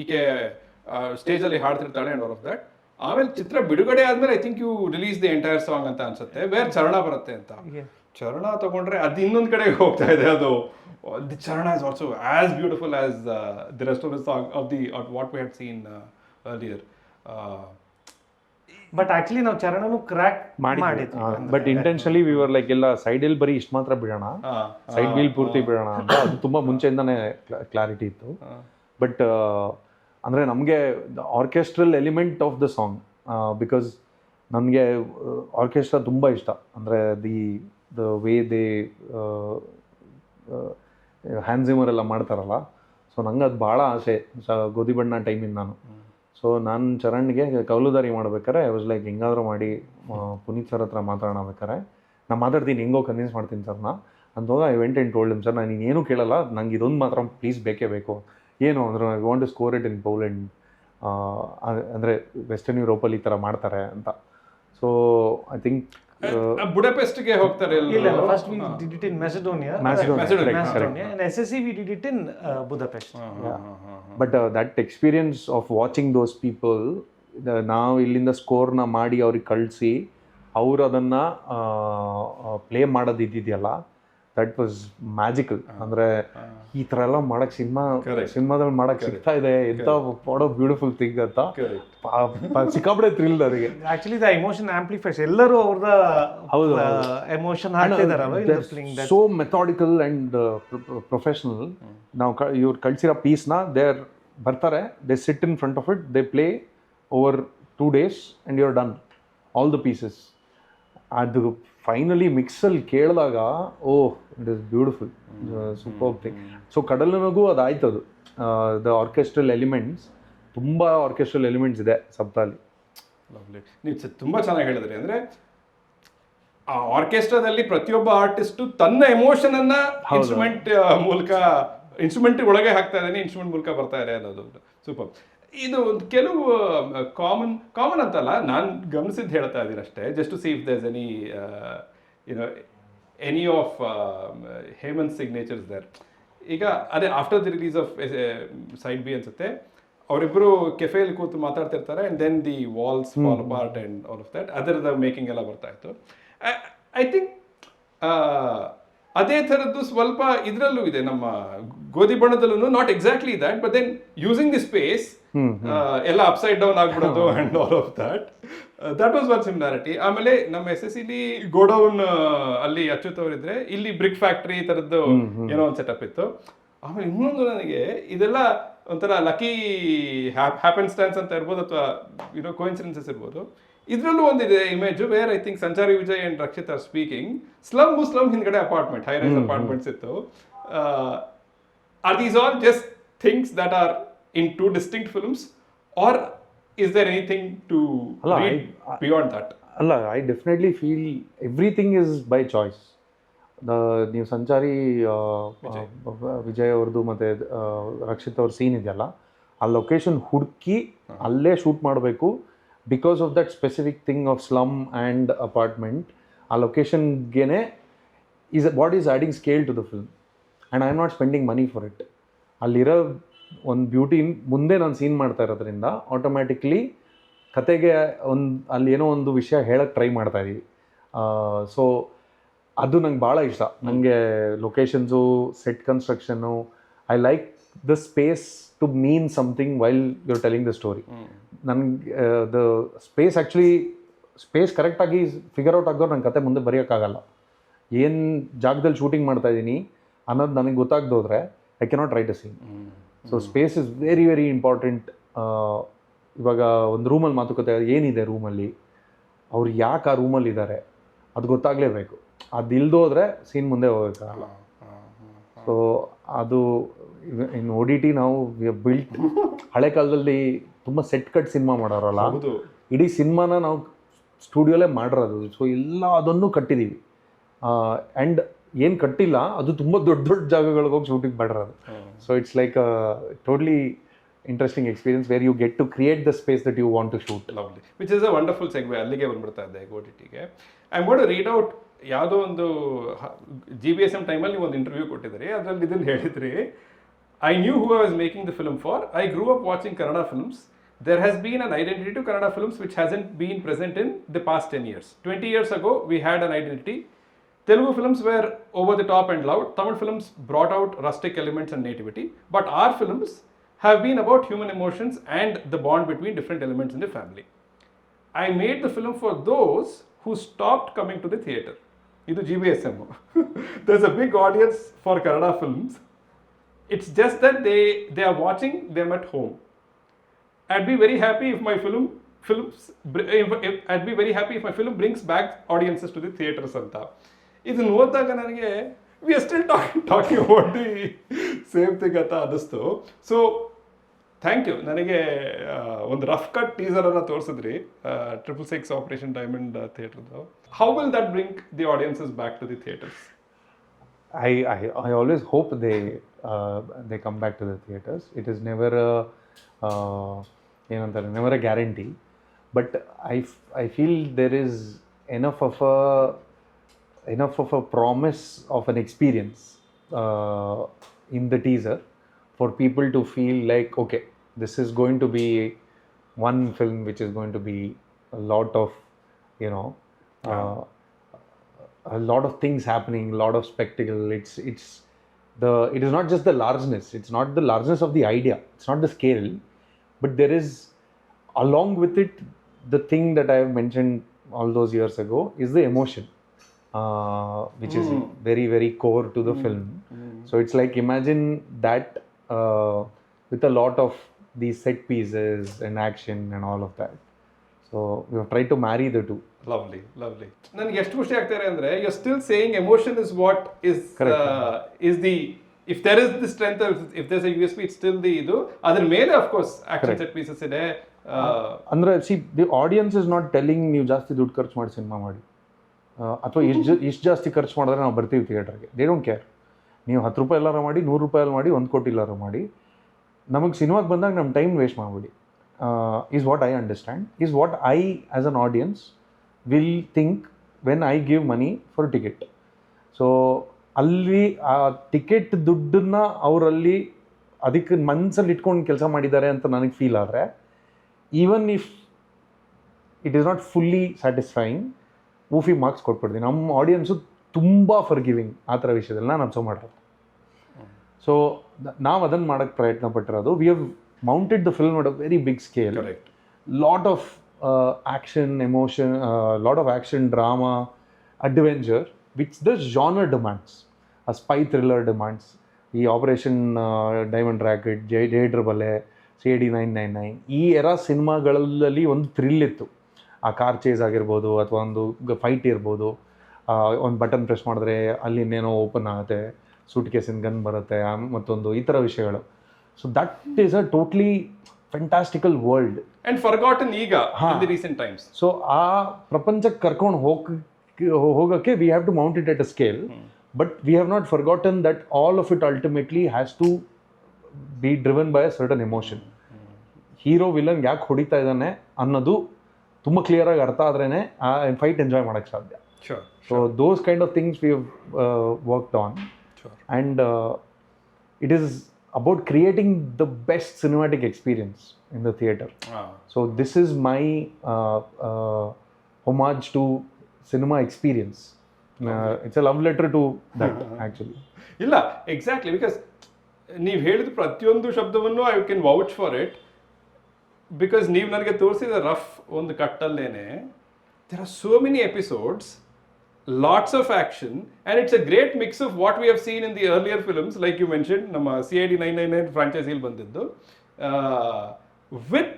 ಈಕೆ ಸ್ಟೇಜಲ್ಲಿ ಹಾಡ್ತಿರ್ತಾಳೆ ಅಂಡ್ ಆಲ್ ಆಫ್ ದಟ್. ಆಮೇಲೆ ಚಿತ್ರ ಬಿಡುಗಡೆ ಆದ್ಮೇಲೆ I think you release the entire song ಅಂತ ಅನ್ಸುತ್ತೆ, ವೇರ್ ಚರಣ ಬರುತ್ತೆ ಅಂತ. ಚರಣ ತಗೊಂಡ್ರೆ ಅದು ಇನ್ನೊಂದು ಕಡೆಗೆ ಹೋಗ್ತಾ ಇದೆ. ಅದು ದಿ ಚರಣ is also as beautiful as the rest of the song of the what we had seen earlier. But actually ನಾವು ಚರಣನು ಕ್ರ್ಯಾಕ್ ಮಾಡಿದ್ವಿ. But intentionally V were like ಎಲ್ಲ ಸೈಡಲ್ಲಿ ಬರೀ ಇಷ್ಟು ಮಾತ್ರ ಬಿಡೋಣ, ಸೈಡ್ ವೀಲ್ ಪೂರ್ತಿ ಬಿಡೋಣ ಅಂತ. ಅದು ತುಂಬ ಮುಂಚೆಯಿಂದಾನೇ ಕ್ಲಾರಿಟಿ ಇತ್ತು. ಬಟ್ ಅಂದರೆ ನಮಗೆ the orchestral element of the song, because ನನಗೆ ಆರ್ಕೆಸ್ಟ್ರಾ ತುಂಬ ಇಷ್ಟ. ಅಂದರೆ the way they Hans Zimmer ಎಲ್ಲ ಮಾಡ್ತಾರಲ್ಲ, ಸೊ ನಂಗೆ ಅದು ಭಾಳ ಆಸೆ ಗೋಧಿ ಬಣ್ಣ ಟೈಮಿಂದ ನಾನು. ಸೊ ನಾನು ಚರಣ್ಗೆ ಕೌಲುದಾರಿ ಮಾಡ್ಬೇಕಾರೆ ಐ ವಾಸ್ ಲೈಕ್ ಹೆಂಗಾದರೂ ಮಾಡಿ ಪುನೀತ್ ಸರ್ ಹತ್ರ ಮಾತಾಡೋಣ ಬೇಕಾರೆ ನಾನು ಮಾತಾಡ್ತೀನಿ, ಹೆಂಗೋ ಕನ್ವಿನ್ಸ್ ಮಾಡ್ತೀನಿ ಸರ್ನ ಅಂದಾಗ I went and told him, sir ನಾನು ಇನ್ನೇನು ಕೇಳಲ್ಲ, ನಂಗೆ ಇದೊಂದು ಮಾತ್ರ ಪ್ಲೀಸ್ ಬೇಕೇ ಬೇಕು. ಏನು ಅಂದರೆ I want to score it in Poland, ಅಂದರೆ ವೆಸ್ಟರ್ನ್ ಯುರೋಪಲ್ಲಿ ಈ ಥರ ಮಾಡ್ತಾರೆ ಅಂತ. ಸೊ ಐ ಥಿಂಕ್ ಬುಡಪೆಸ್ಟ್ಗೆ ಹೋಗ್ತಾರೆ. ಇಲ್ಲ, first we did it in Macedonia and SSC we did it in Budapest. But that experience of watching those people, ನಾವು ಇಲ್ಲಿಂದ ಸ್ಕೋರ್ನ ಮಾಡಿ ಅವ್ರಿಗೆ ಕಳಿಸಿ ಅವರು ಅದನ್ನು ಪ್ಲೇ ಮಾಡೋದು ಇದ್ದಿದೆಯಲ್ಲ, ದಟ್ ವಾಸ್ ಮ್ಯಾಜಿಕಲ್. ಅಂದರೆ ಈ ಥರ ಎಲ್ಲ ಮಾಡೋಕ್ಕೆ ಸಿನಿಮಾದಲ್ಲಿ ಮಾಡೋಕ್ಕೆ ಸಿಗ್ತಾ ಇದೆ, ಎಂಥ ಮಾಡೋ ಬ್ಯೂಟಿಫುಲ್ ಥಿಂಗ್ ಅಂತ ಸಿಕ್ಕಾಪಡೆ ಥ್ರಿಲ್ ನನಗೆ. ಆಕ್ಚುಲಿ ದ ಎಮೋಷನ್ ಆಂಪ್ಲಿಫೈಸ್, ಎಲ್ಲರೂ ಅವ್ರದ ಹೌದು ಎಮೋಷನ್ ಹಾಕ್ತಿದಾರಲ್ಲ. So methodical and professional. ನಾವು ಇವ್ರು ಕಳಿಸಿರೋ ಪೀಸ್ನ ದೇರ್ ಬರ್ತಾರೆ, they sit in front of it, they play over 2 days and you are done all the pieces. ಅದು ಫೈನಲಿ ಮಿಕ್ಸಲ್ಲಿ ಕೇಳಿದಾಗ oh it is beautiful, super thing. So ಕಡಲಿನಗೂ ಅದು ಆಯ್ತದು. ದ ಆರ್ಕೆಸ್ಟ್ರಲ್ ಎಲಿಮೆಂಟ್ಸ್, ತುಂಬ ಆರ್ಕೆಸ್ಟ್ರಲ್ ಎಲಿಮೆಂಟ್ಸ್ ಇದೆ ಸಪ್ತಾಲಿ. ನೀವು ತುಂಬ ಚೆನ್ನಾಗಿ ಹೇಳಿದ್ರಿ. ಅಂದರೆ ಆ ಆರ್ಕೆಸ್ಟ್ರಾದಲ್ಲಿ ಪ್ರತಿಯೊಬ್ಬ ಆರ್ಟಿಸ್ಟು ತನ್ನ ಎಮೋಷನನ್ನು ಇನ್ಸ್ಟ್ರೂಮೆಂಟ್ ಒಳಗೆ ಹಾಕ್ತಾ ಇದ್ದಾನೆ, ಇನ್ಸ್ಟ್ರೂಮೆಂಟ್ ಮೂಲಕ ಬರ್ತಾ ಇದೆ ಅನ್ನೋದು ಸೂಪರ್. ಇದು ಕೆಲವು ಕಾಮನ್ ಅಂತಲ್ಲ, ನಾನು ಗಮನಿಸಿದ್ದು ಹೇಳ್ತಾ ಇದ್ದೀನಿ ಅಷ್ಟೇ, just to see if there's any of Hemant signatures there. ಈಗ ಅದೇ after the release of side B ಅನ್ಸುತ್ತೆ, ಅವರಿಬ್ಬರು ಕೆಫೆಯಲ್ಲಿ ಕೂತು ಮಾತಾಡ್ತಿರ್ತಾರೆ and then the walls fall apart and all of that, ಅದರದ ಮೇಕಿಂಗ್ ಎಲ್ಲ ಬರ್ತಾ ಇತ್ತು. ಐ ಥಿಂಕ್ ಅದೇ ಥರದ್ದು ಸ್ವಲ್ಪ ಇದರಲ್ಲೂ ಇದೆ ನಮ್ಮ ಗೋಧಿ ಬಣ್ಣದಲ್ಲೂ, not exactly that, but then using the space ಎಲ್ಲ ಅಪ್ಸೈಡ್ ಡೌನ್ ಆಗ್ಬಿಡೋದು and all of that, that was one similarity. ಆಮೇಲೆ ನಮ್ಮ SSCಲಿ ಗೋಡೌನ್ ಅಲ್ಲಿ ಅಚ್ಯುತ್ ಅವರಿದ್ರೆ, ಇಲ್ಲಿ ಬ್ರಿಕ್ ಫ್ಯಾಕ್ಟ್ರಿ ಥರದ್ದು ಏನೋ ಒಂದು ಸೆಟಪ್ ಇತ್ತು. ಆಮೇಲೆ ಇನ್ನೊಂದು ನನಗೆ ಇದೆಲ್ಲ ಒಂಥರ ಲಕ್ಕಿ ಹ್ಯಾಪನ್ಸ್ಟಾನ್ಸ್ ಅಂತ ಇರ್ಬೋದು, ಅಥವಾ ಕೋಇನ್ಸಿಡೆನ್ಸಸ್ ಇರ್ಬೋದು. ಇದರಲ್ಲೂ ಒಂದಿದೆ image wear I think Sanchari Vijay and Rakshit are speaking. Slum ಹಿಂದ್ಗಡೆ ಅಪಾರ್ಟ್ಮೆಂಟ್, ಹೈ ರೈಸ್ ಅಪಾರ್ಟ್ಮೆಂಟ್ಸ್ ಇತ್ತು. Are these all just things that are in 2 distinct films, or is there anything to read beyond that? ಅಲ್ಲ, I definitely feel everything is by choice. ನೀವು ಸಂಚಾರಿ ವಿಜಯ್ ಅವ್ರದ್ದು ಮತ್ತು ರಕ್ಷಿತ್ ಅವ್ರ scene ಇದೆಯಲ್ಲ, ಆ location ಹುಡುಕಿ ಅಲ್ಲೇ ಶೂಟ್ ಮಾಡಬೇಕು because of that specific thing of slum and apartment. ಆ ಲೊಕೇಶನ್ಗೆ what is adding scale to the film, and I am not spending money for it. ಅಲ್ಲಿರೋ ಒಂದು ಬ್ಯೂಟಿ ಮುಂದೆ ನಾನು ಸೀನ್ ಮಾಡ್ತಾ ಇರೋದ್ರಿಂದ ಆಟೋಮ್ಯಾಟಿಕ್ಲಿ ಕತೆಗೆ ಅಲ್ಲಿ ಏನೋ ಒಂದು ವಿಷಯ ಹೇಳಕ್ಕೆ ಟ್ರೈ ಮಾಡ್ತಾ ಇದ್ದೀವಿ. ಸೊ ಅದು ನಂಗೆ ಭಾಳ ಇಷ್ಟ. ನನಗೆ locations, set construction, I like the space to mean something while you're telling the story. ನನಗೆ ದ ಸ್ಪೇಸ್ ಆ್ಯಕ್ಚುಲಿ ಸ್ಪೇಸ್ ಕರೆಕ್ಟಾಗಿ ಫಿಗರ್ ಔಟ್ ಆಗಿದವ್ರು ನನ್ನ ಕತೆ ಮುಂದೆ ಬರೆಯೋಕ್ಕಾಗಲ್ಲ. ಏನು ಜಾಗದಲ್ಲಿ ಶೂಟಿಂಗ್ ಮಾಡ್ತಾ ಇದ್ದೀನಿ ಅನ್ನೋದು ನನಗೆ ಗೊತ್ತಾಗ್ದೋದ್ರೆ I cannot write a scene. So space is very very important. ಇವಾಗ ಒಂದು ರೂಮಲ್ಲಿ ಮಾತುಕತೆ ಏನಿದೆ ರೂಮಲ್ಲಿ, ಅವ್ರು ಯಾಕೆ ಆ ರೂಮಲ್ಲಿ ಇದ್ದಾರೆ ಅದು ಗೊತ್ತಾಗಲೇಬೇಕು. ಅದಿಲ್ದೋದ್ರೆ ಸೀನ್ ಮುಂದೆ ಹೋಗೋಕ್ಕಾಗಲ್ಲ. ಸೊ ಅದು ಇನ್ ODT ನಾವು ಬಿಲ್ಟ್ ಹಳೆ ಕಾಲದಲ್ಲಿ ತುಂಬ ಸೆಟ್ ಕಟ್ ಸಿನಿಮಾ ಮಾಡೋರಲ್ಲ, ಹೌದು. ಇಡೀ ಸಿನಿಮಾನ ನಾವು ಸ್ಟುಡಿಯೋಲೇ ಮಾಡಿರೋದು. ಸೊ ಎಲ್ಲ ಅದನ್ನು ಕಟ್ಟಿದ್ದೀವಿ. ಆ್ಯಂಡ್ ಏನು ಕಟ್ಟಿಲ್ಲ ಅದು ತುಂಬ ದೊಡ್ಡ ದೊಡ್ಡ ಜಾಗಗಳಿಗೆ ಹೋಗಿ ಶೂಟಿಂಗ್ ಮಾಡಿರೋದು. So it's like totally interesting experience where you get to create the space that you want to shoot. Lovely, which is a wonderful segue. ಅಲ್ಲಿಗೆ ಬಂದ್ಬಿಡ್ತಾ ಇದ್ದೆ OTTಗೆ. I want to read out ಯಾವುದೋ ಒಂದು GBSM ಟೈಮಲ್ಲಿ ನೀವು ಒಂದು ಇಂಟರ್ವ್ಯೂ ಕೊಟ್ಟಿದ್ದೀರಿ, ಅದರಲ್ಲಿ ಇದನ್ನು ಹೇಳಿದ್ರಿ. I knew who I was making the film for. I grew up watching Kannada films. There has been an identity to Kannada films which hasn't been present in the past 10 years. 20 years ago, we had an identity. Telugu films were over the top and loud. Tamil films brought out rustic elements and nativity. But our films have been about human emotions and the bond between different elements in the family. I made the film for those who stopped coming to the theatre. Idu GBSM. There's a big audience for Kannada films. It's just that they are watching them at home. I'd be very happy if my I'd be very happy if my film brings back audiences to the theatres anta. ಇದನ್ನು ಓದಿದಾಗ ನನಗೆ we are still talking about the same thing ಅಂತ ಅನ್ನಿಸ್ತು. So thank you. ನನಗೆ ಒಂದು rough cut ಟೀಸರನ್ನು ತೋರಿಸಿದ್ರಿ 666 Operation Diamond ಥಿಯೇಟರ್ದು. How will that bring the audiences back to the theatres? I always hope they come back to the theaters. It is never never a guarantee, but I feel there is enough of a promise of an experience in the teaser for people to feel like, okay, this is going to be one film which is going to be a lot of a lot of things happening, a lot of spectacle. It is not just the largeness. It's not the largeness of the idea. It's not the scale, but there is, along with it, the thing that I have mentioned all those years ago is the emotion, which is very, very core to the film. So it's like, imagine that with a lot of these set pieces and action and all of that. So we have tried to marry the two. Lovely. ನನಗೆ ಎಷ್ಟು ಖುಷಿ ಆಗ್ತಾರೆ ಅಂದರೆ you are still saying emotion is what is the, if there is the strength, if there is a USP, it's still the ಇದು. ಅದ್ರ ಮೇಲೆ of course action set pieces ಇದೆ. ಅಂದ್ರೆ the audience is not telling ನೀವು ಜಾಸ್ತಿ ದುಡ್ಡು ಖರ್ಚು ಮಾಡಿ ಸಿನಿಮಾ ಮಾಡಿ, ಅಥವಾ ಇಷ್ಟು ಜಾಸ್ತಿ ಖರ್ಚು ಮಾಡಿದ್ರೆ ನಾವು ಬರ್ತೀವಿ ಥಿಯೇಟರ್ಗೆ. They don't care. ನೀವು 10 ರೂಪಾಯಿ ಎಲ್ಲಾರು ಮಾಡಿ, 100 ರೂಪಾಯಿ ಮಾಡಿ, 1 ಕೋಟಿ ಎಲ್ಲಾರು ಮಾಡಿ, ನಮಗೆ ಸಿನಿಮಾಗೆ ಬಂದಾಗ ನಮ್ಮ ಟೈಮ್ ವೇಸ್ಟ್ ಮಾಡಿಬಿಡಿ is what I understand, is what I as an audience will think when I give money for ticket. So ಅಲ್ಲಿ ಆ ಟಿಕೆಟ್ ದುಡ್ಡನ್ನು ಅವರಲ್ಲಿ ಅದಕ್ಕೆ ಮನಸ್ಸಲ್ಲಿ ಇಟ್ಕೊಂಡು ಕೆಲಸ ಮಾಡಿದ್ದಾರೆ ಅಂತ ನನಗೆ ಫೀಲ್ ಆದರೆ, even if it is not fully satisfying, ಊಫಿ ಮಾರ್ಕ್ಸ್ ಕೊಟ್ಬಿಡ್ತೀನಿ. ನಮ್ಮ ಆಡಿಯನ್ಸು ತುಂಬ ಫರ್ಗಿವಿಂಗ್ ಆ ಥರ ವಿಷಯದಲ್ಲಿ ನಾನು ಅಬ್ಸರ್ವ್ ಮಾಡಿರೋದು. ಸೊ ನಾವು ಅದನ್ನು ಮಾಡೋಕ್ಕೆ ಪ್ರಯತ್ನ ಪಟ್ಟಿರೋದು. We have mounted the film at a very big scale. Lot of action, emotion, lot of action, drama, adventure, which the genre demands. A spy thriller demands. ಈ ಆಪರೇಷನ್ ಡೈಮಂಡ್ ರಾಕೆಟ್, ಜೈಡ್ರಬಲೆ, CID 999 ಈ era ಸಿನಿಮಾಗಳಲ್ಲಿ ಒಂದು thrill ಇತ್ತು. ಆ car chase ಆಗಿರ್ಬೋದು, ಅಥವಾ ಒಂದು fight ಇರ್ಬೋದು, ಒಂದು ಬಟನ್ ಪ್ರೆಸ್ ಮಾಡಿದ್ರೆ ಅಲ್ಲಿ ಇನ್ನೇನೋ ಓಪನ್ ಆಗುತ್ತೆ, ಸೂಟ್ ಕೇಸಿನ ಗನ್ ಬರುತ್ತೆ, ಮತ್ತೊಂದು ಈ ಥರ ವಿಷಯಗಳು. So that is a totally fantastical world and forgotten ಈಗ in the recent times. So ಆ ಪ್ರಪಂಚಕ್ಕೆ ಕರ್ಕೊಂಡು ಹೋಗೋಕ್ಕೆ we have to mount it at a scale, but we have not forgotten that all of it ultimately has to be driven by a certain emotion. Hero villain ಯಾಕೆ ಹೊಡಿತಾ ಇದ್ದಾನೆ ಅನ್ನೋದು ತುಂಬ ಕ್ಲಿಯರಾಗಿ ಅರ್ಥ ಆದ್ರೇ ಆ ಫೈಟ್ ಎಂಜಾಯ್ ಮಾಡೋಕ್ಕೆ ಸಾಧ್ಯ. So those kind of things we have worked on, and it is about creating the best cinematic experience in the theater. So this is my homage to cinema experience. It's a love letter to that actually. ಇಲ್ಲ, exactly, because ನೀವು ಹೇಳಿದ ಪ್ರತಿಯೊಂದು ಶಬ್ದವನ್ನು I can vouch for it, because ನೀವು ನನಗೆ ತೋರಿಸಿದ rough ಒಂದು ಕಟ್ಟಲ್ಲೇನೆ there are so many episodes, lots of action, and it's a great mix of what we have seen in the earlier films, like you mentioned, ನಮ್ಮ CID 999 franchise ಬಂದಿದ್ದು, with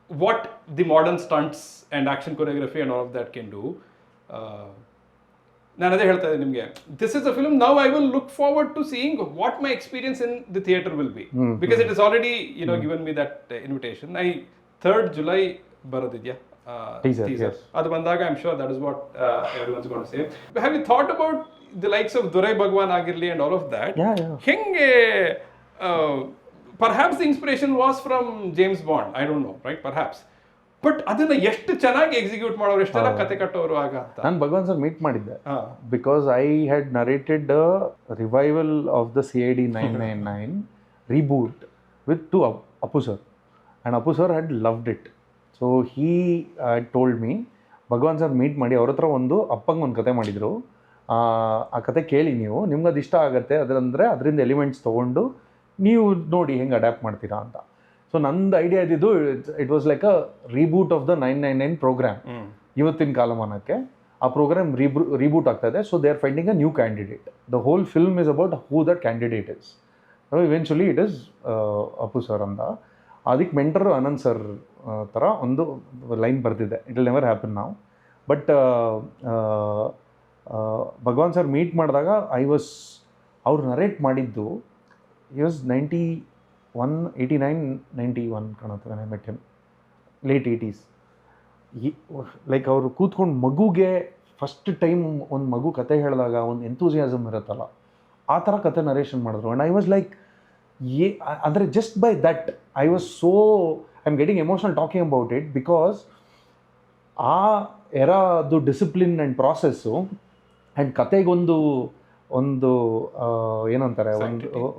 what the modern stunts and action choreography and all of that can do. ನಾನು ಅದೇ ಹೇಳ್ತಾ ಇದ್ದೆ ನಿಮಗೆ, this is a film now I will look forward to seeing what my experience in the theatre will be, because it is already given me that invitation. 3rd July ಬರೋದಿದೆಯಾ Teaser. ಅದು ಬಂದಾಗ I am sure that is what everyone's going to say. Have you thought about the likes of Dorai Bhagavan ಆಗಿರಲಿ and all of that? ಹೆಂಗೆ perhaps the inspiration was from James Bond, I don't no, right, perhaps. But ಅದನ್ನ ಎಷ್ಟು ಚೆನ್ನಾಗಿ execute ಮಾಡೋರು, ಎಷ್ಟೆಲ್ಲ ಕತೆ ಕಟ್ಟೋರು ಆಗ ಅಂತ. ನಾನು ಭಗವಾನ್ ಸರ್ ಮೀಟ್ ಮಾಡಿದ್ದೆ, because I had narrated revival of the CID 999 reboot with to Apu sir, and Apu sir had loved it. So he told me, Bhagwan sir meet ಮಾಡಿ ಅವ್ರ ಹತ್ರ ಒಂದು ಅಪ್ಪಂಗೆ ಒಂದು ಕತೆ ಮಾಡಿದರು, ಆ ಕತೆ ಕೇಳಿ ನೀವು, ನಿಮ್ಗೆ ಅದು ಇಷ್ಟ ಆಗುತ್ತೆ, ಅದರಂದರೆ ಅದರಿಂದ ಎಲಿಮೆಂಟ್ಸ್ ತೊಗೊಂಡು ನೀವು ನೋಡಿ ಹೆಂಗೆ ಅಡ್ಯಾಪ್ಟ್ ಮಾಡ್ತೀರಾ ಅಂತ. ಸೊ ನಂದು ಐಡಿಯಾ ಇದ್ದಿದ್ದು, it was like a reboot of the 999 program. ಇವತ್ತಿನ ಕಾಲಮಾನಕ್ಕೆ ಆ ಪ್ರೋಗ್ರಾಮ್ ರೀಬೂಟ್ ಆಗ್ತಾ ಇದೆ. So they are finding a new candidate. The whole film is about who that candidate is. Eventually it is Appu sir ಅಂತ. ಅದಕ್ಕೆ mentor Anand sir ಥರ ಒಂದು line ಬರ್ತಿದೆ, ಇಟ್ ವಿಲ್ ನೆವರ್ ಹ್ಯಾಪನ್ ನಾವು. ಬಟ್ ಭಗವಾನ್ ಸರ್ ಮೀಟ್ ಮಾಡಿದಾಗ ಅವ್ರು ನರೇಟ್ ಮಾಡಿದ್ದು, he was 89-91 ಕಾಣುತ್ತೆ when I met him, late 80s. Like ಅವರು ಕೂತ್ಕೊಂಡು ಮಗುಗೆ ಫಸ್ಟ್ ಟೈಮ್ ಒಂದು ಮಗು ಕತೆ ಹೇಳಿದಾಗ ಒಂದು ಎಂತೂಸಿಯಾಸಮ್ ಇರುತ್ತಲ್ಲ, ಆ ಥರ ಕತೆ ನರೇಷನ್ ಮಾಡಿದ್ರು. ಆ್ಯಂಡ್ ಐ ವಾಸ್ ಲೈಕ್, ಅಂದರೆ just by that I was so I am getting emotional talking about it, because ಆ ಎರಾದು ಡಿಸಿಪ್ಲಿನ್ ಆ್ಯಂಡ್ ಪ್ರಾಸೆಸ್ಸು ಆ್ಯಂಡ್ ಕತೆಗೊಂದು ಏನಂತಾರೆ,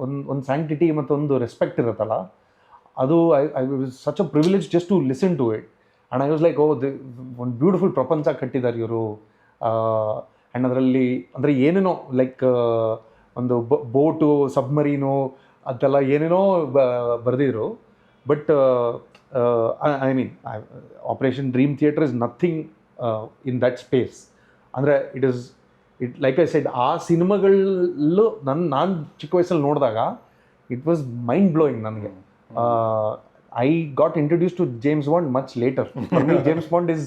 ಒಂದು ಸ್ಯಾಂಕ್ಟಿಟಿ ಮತ್ತು ಒಂದು ರೆಸ್ಪೆಕ್ಟ್ ಇರುತ್ತಲ್ಲ, ಅದು I was such a privilege just to listen to it. And I was like, ಒಂದು ಬ್ಯೂಟಿಫುಲ್ ಪ್ರಪಂಚ ಕಟ್ಟಿದ್ದಾರೆ ಇವರು. ಆ್ಯಂಡ್ ಅದರಲ್ಲಿ ಅಂದರೆ ಏನೇನೋ ಲೈಕ್ ಒಂದು ಬೋಟು, ಸಬ್ಮರೀನು, ಅದೆಲ್ಲ ಏನೇನೋ ಬರೆದಿದ್ರು. But I mean Operation Dream Theatre is nothing in that space. ಅಂದರೆ ಇಟ್ ಲೈಕ್ ಐ ಸೆಡ್, ಆ ಸಿನಿಮಾಗಳಲ್ಲೂ ನಾನು ಚಿಕ್ಕ ವಯಸ್ಸಲ್ಲಿ ನೋಡಿದಾಗ ಇಟ್ ವಾಸ್ ಮೈಂಡ್ ಬ್ಲೋಯಿಂಗ್ ನನಗೆ. I got introduce to James Bond much later. James Bond is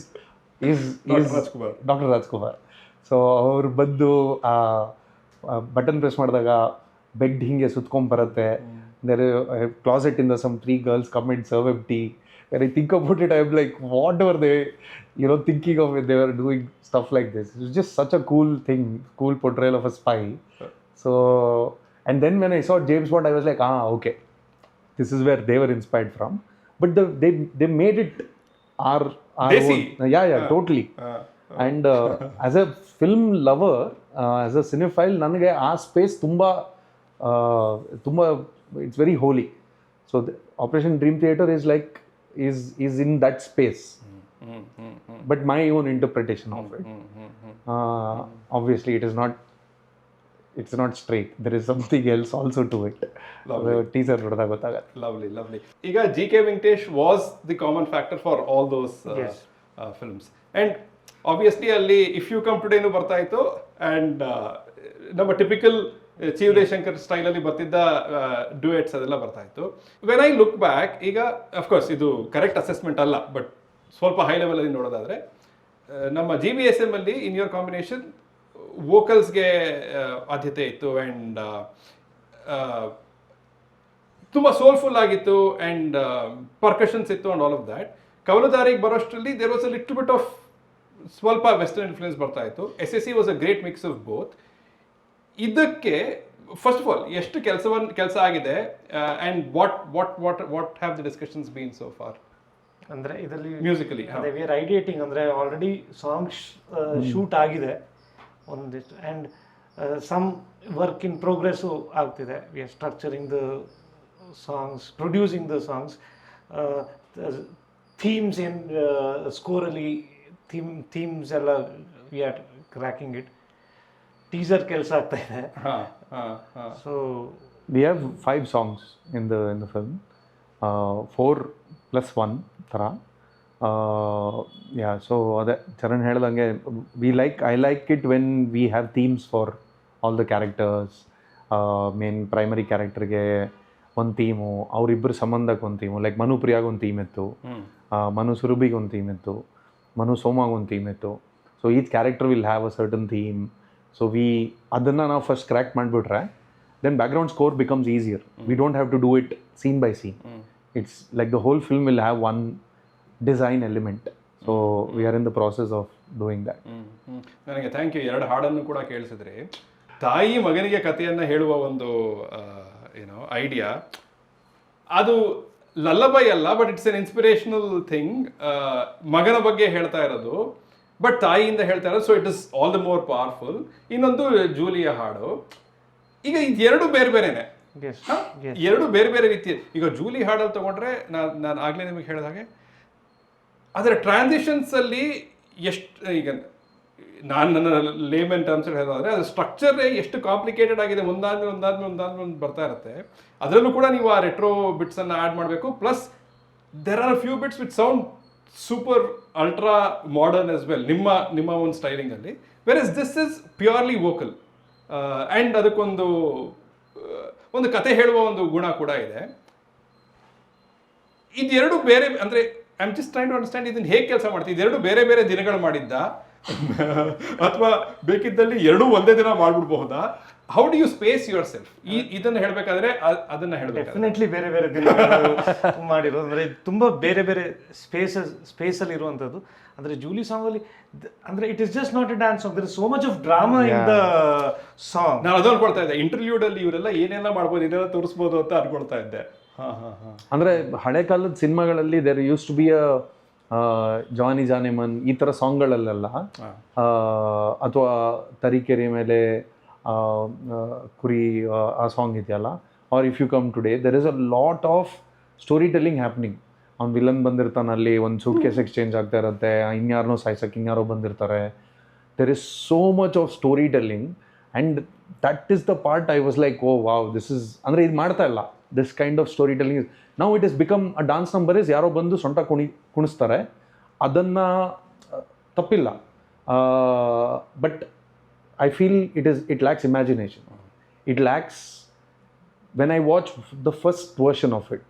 doctor Rajkumar. So ಅವ್ರು ಬಂದು ಬಟನ್ ಪ್ರೆಸ್ ಮಾಡಿದಾಗ ಬೆಡ್ ಹಿಂಗೆ ಸುತ್ಕೊಂಡ್ಬರುತ್ತೆ. ಕ್ಲಾಸೆಟ್ ಇಂದ some 3 girls come and serve him tea. When I think about it, I'm like, what were they, thinking of it? They were doing stuff like this. It was just such a cool thing, cool portrayal of a spy. So, and then when I saw James Bond, I was like, okay, this is where they were inspired from. But they made it our Desi. own. Yeah, totally. And as a film lover, as a cinephile, ನನಗೆ ಆ space ತುಂಬ it's very holy. So the Operation Dream Theater is like is in that space, but my own interpretation of it. Obviously it's not straight, there is something else also to it. Teaser ನೋಡಿದಾಗ ಗೊತ್ತಾಗುತ್ತೆ. Lovely. ಈಗ GK Venkatesh was the common factor for all those films, and obviously ಅಲ್ಲಿ If You Come Today ಬರ್ತಾ ಇತ್ತು, and ನಮ್ಮ typical ಚೀವದೇಶಂಕರ್ ಸ್ಟೈಲಲ್ಲಿ ಬರ್ತಿದ್ದ ಡ್ಯೂಯೆಟ್ಸ್ ಅದೆಲ್ಲ ಬರ್ತಾ ಇತ್ತು. ವೆನ್ ಐ ಲುಕ್ ಬ್ಯಾಕ್, ಈಗ ಅಫ್ಕೋರ್ಸ್ ಇದು ಕರೆಕ್ಟ್ ಅಸೆಸ್ಮೆಂಟ್ ಅಲ್ಲ, ಬಟ್ ಸ್ವಲ್ಪ ಹೈ ಲೆವೆಲಲ್ಲಿ ನೋಡೋದಾದರೆ, ನಮ್ಮ GBSM ಅಲ್ಲಿ ಇನ್ ಯೋರ್ ಕಾಂಬಿನೇಷನ್ ವೋಕಲ್ಸ್ಗೆ ಆದ್ಯತೆ ಇತ್ತು, ಆ್ಯಂಡ್ ತುಂಬ ಸೋಲ್ಫುಲ್ ಆಗಿತ್ತು, ಆ್ಯಂಡ್ ಪರ್ಕಷನ್ಸ್ ಇತ್ತು, ಆ್ಯಂಡ್ ಆಲ್ ಆಫ್ ದ್ಯಾಟ್. ಕವಲುದಾರಿಗೆ ಬರೋಷ್ಟರಲ್ಲಿ there was a little bit of ಸ್ವಲ್ಪ ವೆಸ್ಟರ್ನ್ ಇನ್ಫ್ಲೂಯೆನ್ಸ್ ಬರ್ತಾ ಇತ್ತು. SSC was a great mix of both. ಇದಕ್ಕೆ ಫಸ್ಟ್ ಆಫ್ ಆಲ್ ಎಷ್ಟು ಕೆಲಸ ಆಗಿದೆ, and what have the discussions been so far? ಅಂದರೆ ಇದರಲ್ಲಿ ಮ್ಯೂಸಿಕಲಿ ವಿ ಆರ್ ಐಡಿಯೇಟಿಂಗ್, ಅಂದರೆ ಆಲ್ರೆಡಿ ಸಾಂಗ್ಸ್ ಶೂಟ್ ಆಗಿದೆ ಒಂದಿಷ್ಟು, and some work in progress ಆಗ್ತಿದೆ. We are structuring the songs, producing the songs, themes ಏನು ಸ್ಕೋರಲ್ಲಿ ಥೀಮ್ಸ್ ಎಲ್ಲ we are cracking it. Teaser ಕೆಲಸ ಆಗ್ತಾ ಇದೆ. So we have 5 songs in the film, 4+1 ಥರ. ಸೊ ಅದೇ ಚರಣ್ ಹೇಳ್ದಂಗೆ, I like it when we have themes for all the characters. Main primary ಕ್ಯಾರೆಕ್ಟರ್ಗೆ ಒಂದು ಥೀಮು, ಅವರಿಬ್ಬರು ಸಂಬಂಧಕ್ಕೆ ಒಂದು ಥೀಮು. ಲೈಕ್ ಮನು ಪ್ರಿಯಾಗೆ ಒಂದು ಥೀಮ್ ಇತ್ತು, ಮನು ಸುರಭಿಗೆ ಒಂದು ಥೀಮ್ ಇತ್ತು, ಮನು ಸೋಮಾಗೆ ಒಂದು ಥೀಮ್ ಇತ್ತು. So each character will have a certain theme. So ಅದನ್ನು ನಾವು ಫಸ್ಟ್ ಕ್ರ್ಯಾಕ್ ಮಾಡಿಬಿಟ್ರೆ then background score becomes easier. We don't have to do it scene by scene. It's like the whole film will have one design element. So we are in the process of doing that. ನನಗೆ thank you. 2 ಹಾಡನ್ನು ಕೂಡ ಕೇಳಿಸಿದ್ರಿ. ತಾಯಿ ಮಗನಿಗೆ ಕಥೆಯನ್ನು ಹೇಳುವ ಒಂದು ಏನೋ idea, ಅದು ಲಲ್ಲಬೈ ಅಲ್ಲ, but it's an inspirational thing. ಮಗನ ಬಗ್ಗೆ ಹೇಳ್ತಾ ಇರೋದು, ಬಟ್ ತಾಯಿಯಿಂದ ಹೇಳ್ತಾ ಇರೋದು. So it is all the more powerful. ಇನ್ನೊಂದು ಜೂಲಿಯ ಹಾಡು. ಈಗ ಇದು ಬೇರೆ ಬೇರೆನೆ, ಎರಡು ಬೇರೆ ಬೇರೆ ರೀತಿಯ. ಈಗ ಜೂಲಿ ಹಾಡಲ್ಲಿ ತಗೊಂಡ್ರೆ ನಾನು ಆಗ್ಲೇ ನಿಮಗೆ ಹೇಳಿದ ಹಾಗೆ ಅದರ ಟ್ರಾನ್ಸಿಷನ್ಸ್ ಅಲ್ಲಿ ಎಷ್ಟು, ಈಗ ನಾನು ನನ್ನ ಲೇಮನ್ ಟರ್ಮ್ಸ್ ಹೇಳೋದಾದ್ರೆ ಅದು ಸ್ಟ್ರಕ್ಚರ್ ಎಷ್ಟು ಕಾಂಪ್ಲಿಕೇಟೆಡ್ ಆಗಿದೆ, ಒಂದಾದ್ಮೇಲೆ ಬರ್ತಾ ಇರುತ್ತೆ. ಅದರಲ್ಲೂ ಕೂಡ ನೀವು ಆ ರೆಟ್ರೋ ಬಿಟ್ಸ್ ಅನ್ನ ಆಡ್ ಮಾಡಬೇಕು. Plus there are few bits with sound super ultra modern as well ನಿಮ್ಮ ಒಂದು ಸ್ಟೈಲಿಂಗ್ ಅಲ್ಲಿ. Where is this is purely vocal and ಅದಕ್ಕೊಂದು ಒಂದು ಕತೆ ಹೇಳುವ ಒಂದು ಗುಣ ಕೂಡ ಇದೆ. ಇದೆರಡು ಬೇರೆ, ಅಂದರೆ I am just trying to understand ಇದನ್ನು ಹೇಗೆ ಕೆಲಸ ಮಾಡ್ತೀವಿ. ಇದೆರಡು ಬೇರೆ ಬೇರೆ ದಿನಗಳು ಮಾಡಿದ್ದ ಅಥವಾ ಬೇಕಿದ್ದಲ್ಲಿ ಎರಡೂ ಒಂದೇ ದಿನ ಮಾಡ್ಬಿಡ್ಬಹುದಾ? How do you space yourself? ಇದನ್ನು ಹೇಳಬೇಕಾದ್ರೆ ಅದನ್ನ ಹೇಳಬೇಕು. ಡೆಫಿನೆಟ್ಲಿ ಬೇರೆ ಬೇರೆ ದಿನಗಳು ಮಾಡಿರೋದು, ಅಂದರೆ ತುಂಬ ಬೇರೆ ಬೇರೆ ಸ್ಪೇಸಲ್ಲಿ ಇರುವಂಥದ್ದು. ಅಂದರೆ ಜೂಲಿ ಸಾಂಗಲ್ಲಿ ಅಂದರೆ it is just not a dance song, there is so much of drama in the song. ನಾನು ಅದನ್ನು ಅನ್ಕೊಳ್ತಾ ಇದ್ದೆ, ಇಂಟರ್ವ್ಯೂಡ್ ಅಲ್ಲಿ ಇವರೆಲ್ಲ ಏನೆಲ್ಲ ಮಾಡ್ಬೋದು, ಇದೆಲ್ಲ ತೋರಿಸ್ಬೋದು ಅಂತ ಅನ್ಕೊಳ್ತಾ ಇದ್ದೆ. ಅಂದರೆ ಹಳೆ ಕಾಲದ ಸಿನಿಮಾಗಳಲ್ಲಿ ದೇರ್ ಯೂಸ್ ಟು ಬಿ ಜಾನಿ ಜಾನೆಮನ್ ಈ ಥರ ಸಾಂಗ್ಗಳಲ್ಲೆಲ್ಲ, ಅಥವಾ ತರೀಕೆರೆ ಮೇಲೆ ಕುರಿ ಆ ಸಾಂಗ್ ಇದೆಯಲ್ಲ, or if you come today, there is a lot of story telling happening. ಅವ್ನು ವಿಲನ್ ಬಂದಿರ್ತಾನೆ, ಅಲ್ಲಿ ಒಂದು ಸೂಟ್ ಕೇಸ್ ಎಕ್ಸ್ಚೇಂಜ್ ಆಗ್ತಾ ಇರುತ್ತೆ, ಇನ್ಯಾರನೋ ಸಾಯ್ಸಕ್ಕೆ ಇನ್ಯಾರೋ ಬಂದಿರ್ತಾರೆ. There is so much of story telling and that is the part I was like, oh wow, this is, ಅಂದರೆ ಇದು ಮಾಡ್ತಾ ಇಲ್ಲ this kind of story telling is now it is become a dance number. Is ಯಾರೋ ಬಂದು ಸೊಂಟ ಕುಣಿಸ್ತಾರೆ, ಅದನ್ನು ತಪ್ಪಿಲ್ಲ, but I feel it lacks imagination. It lacks, when I watch the first version of it,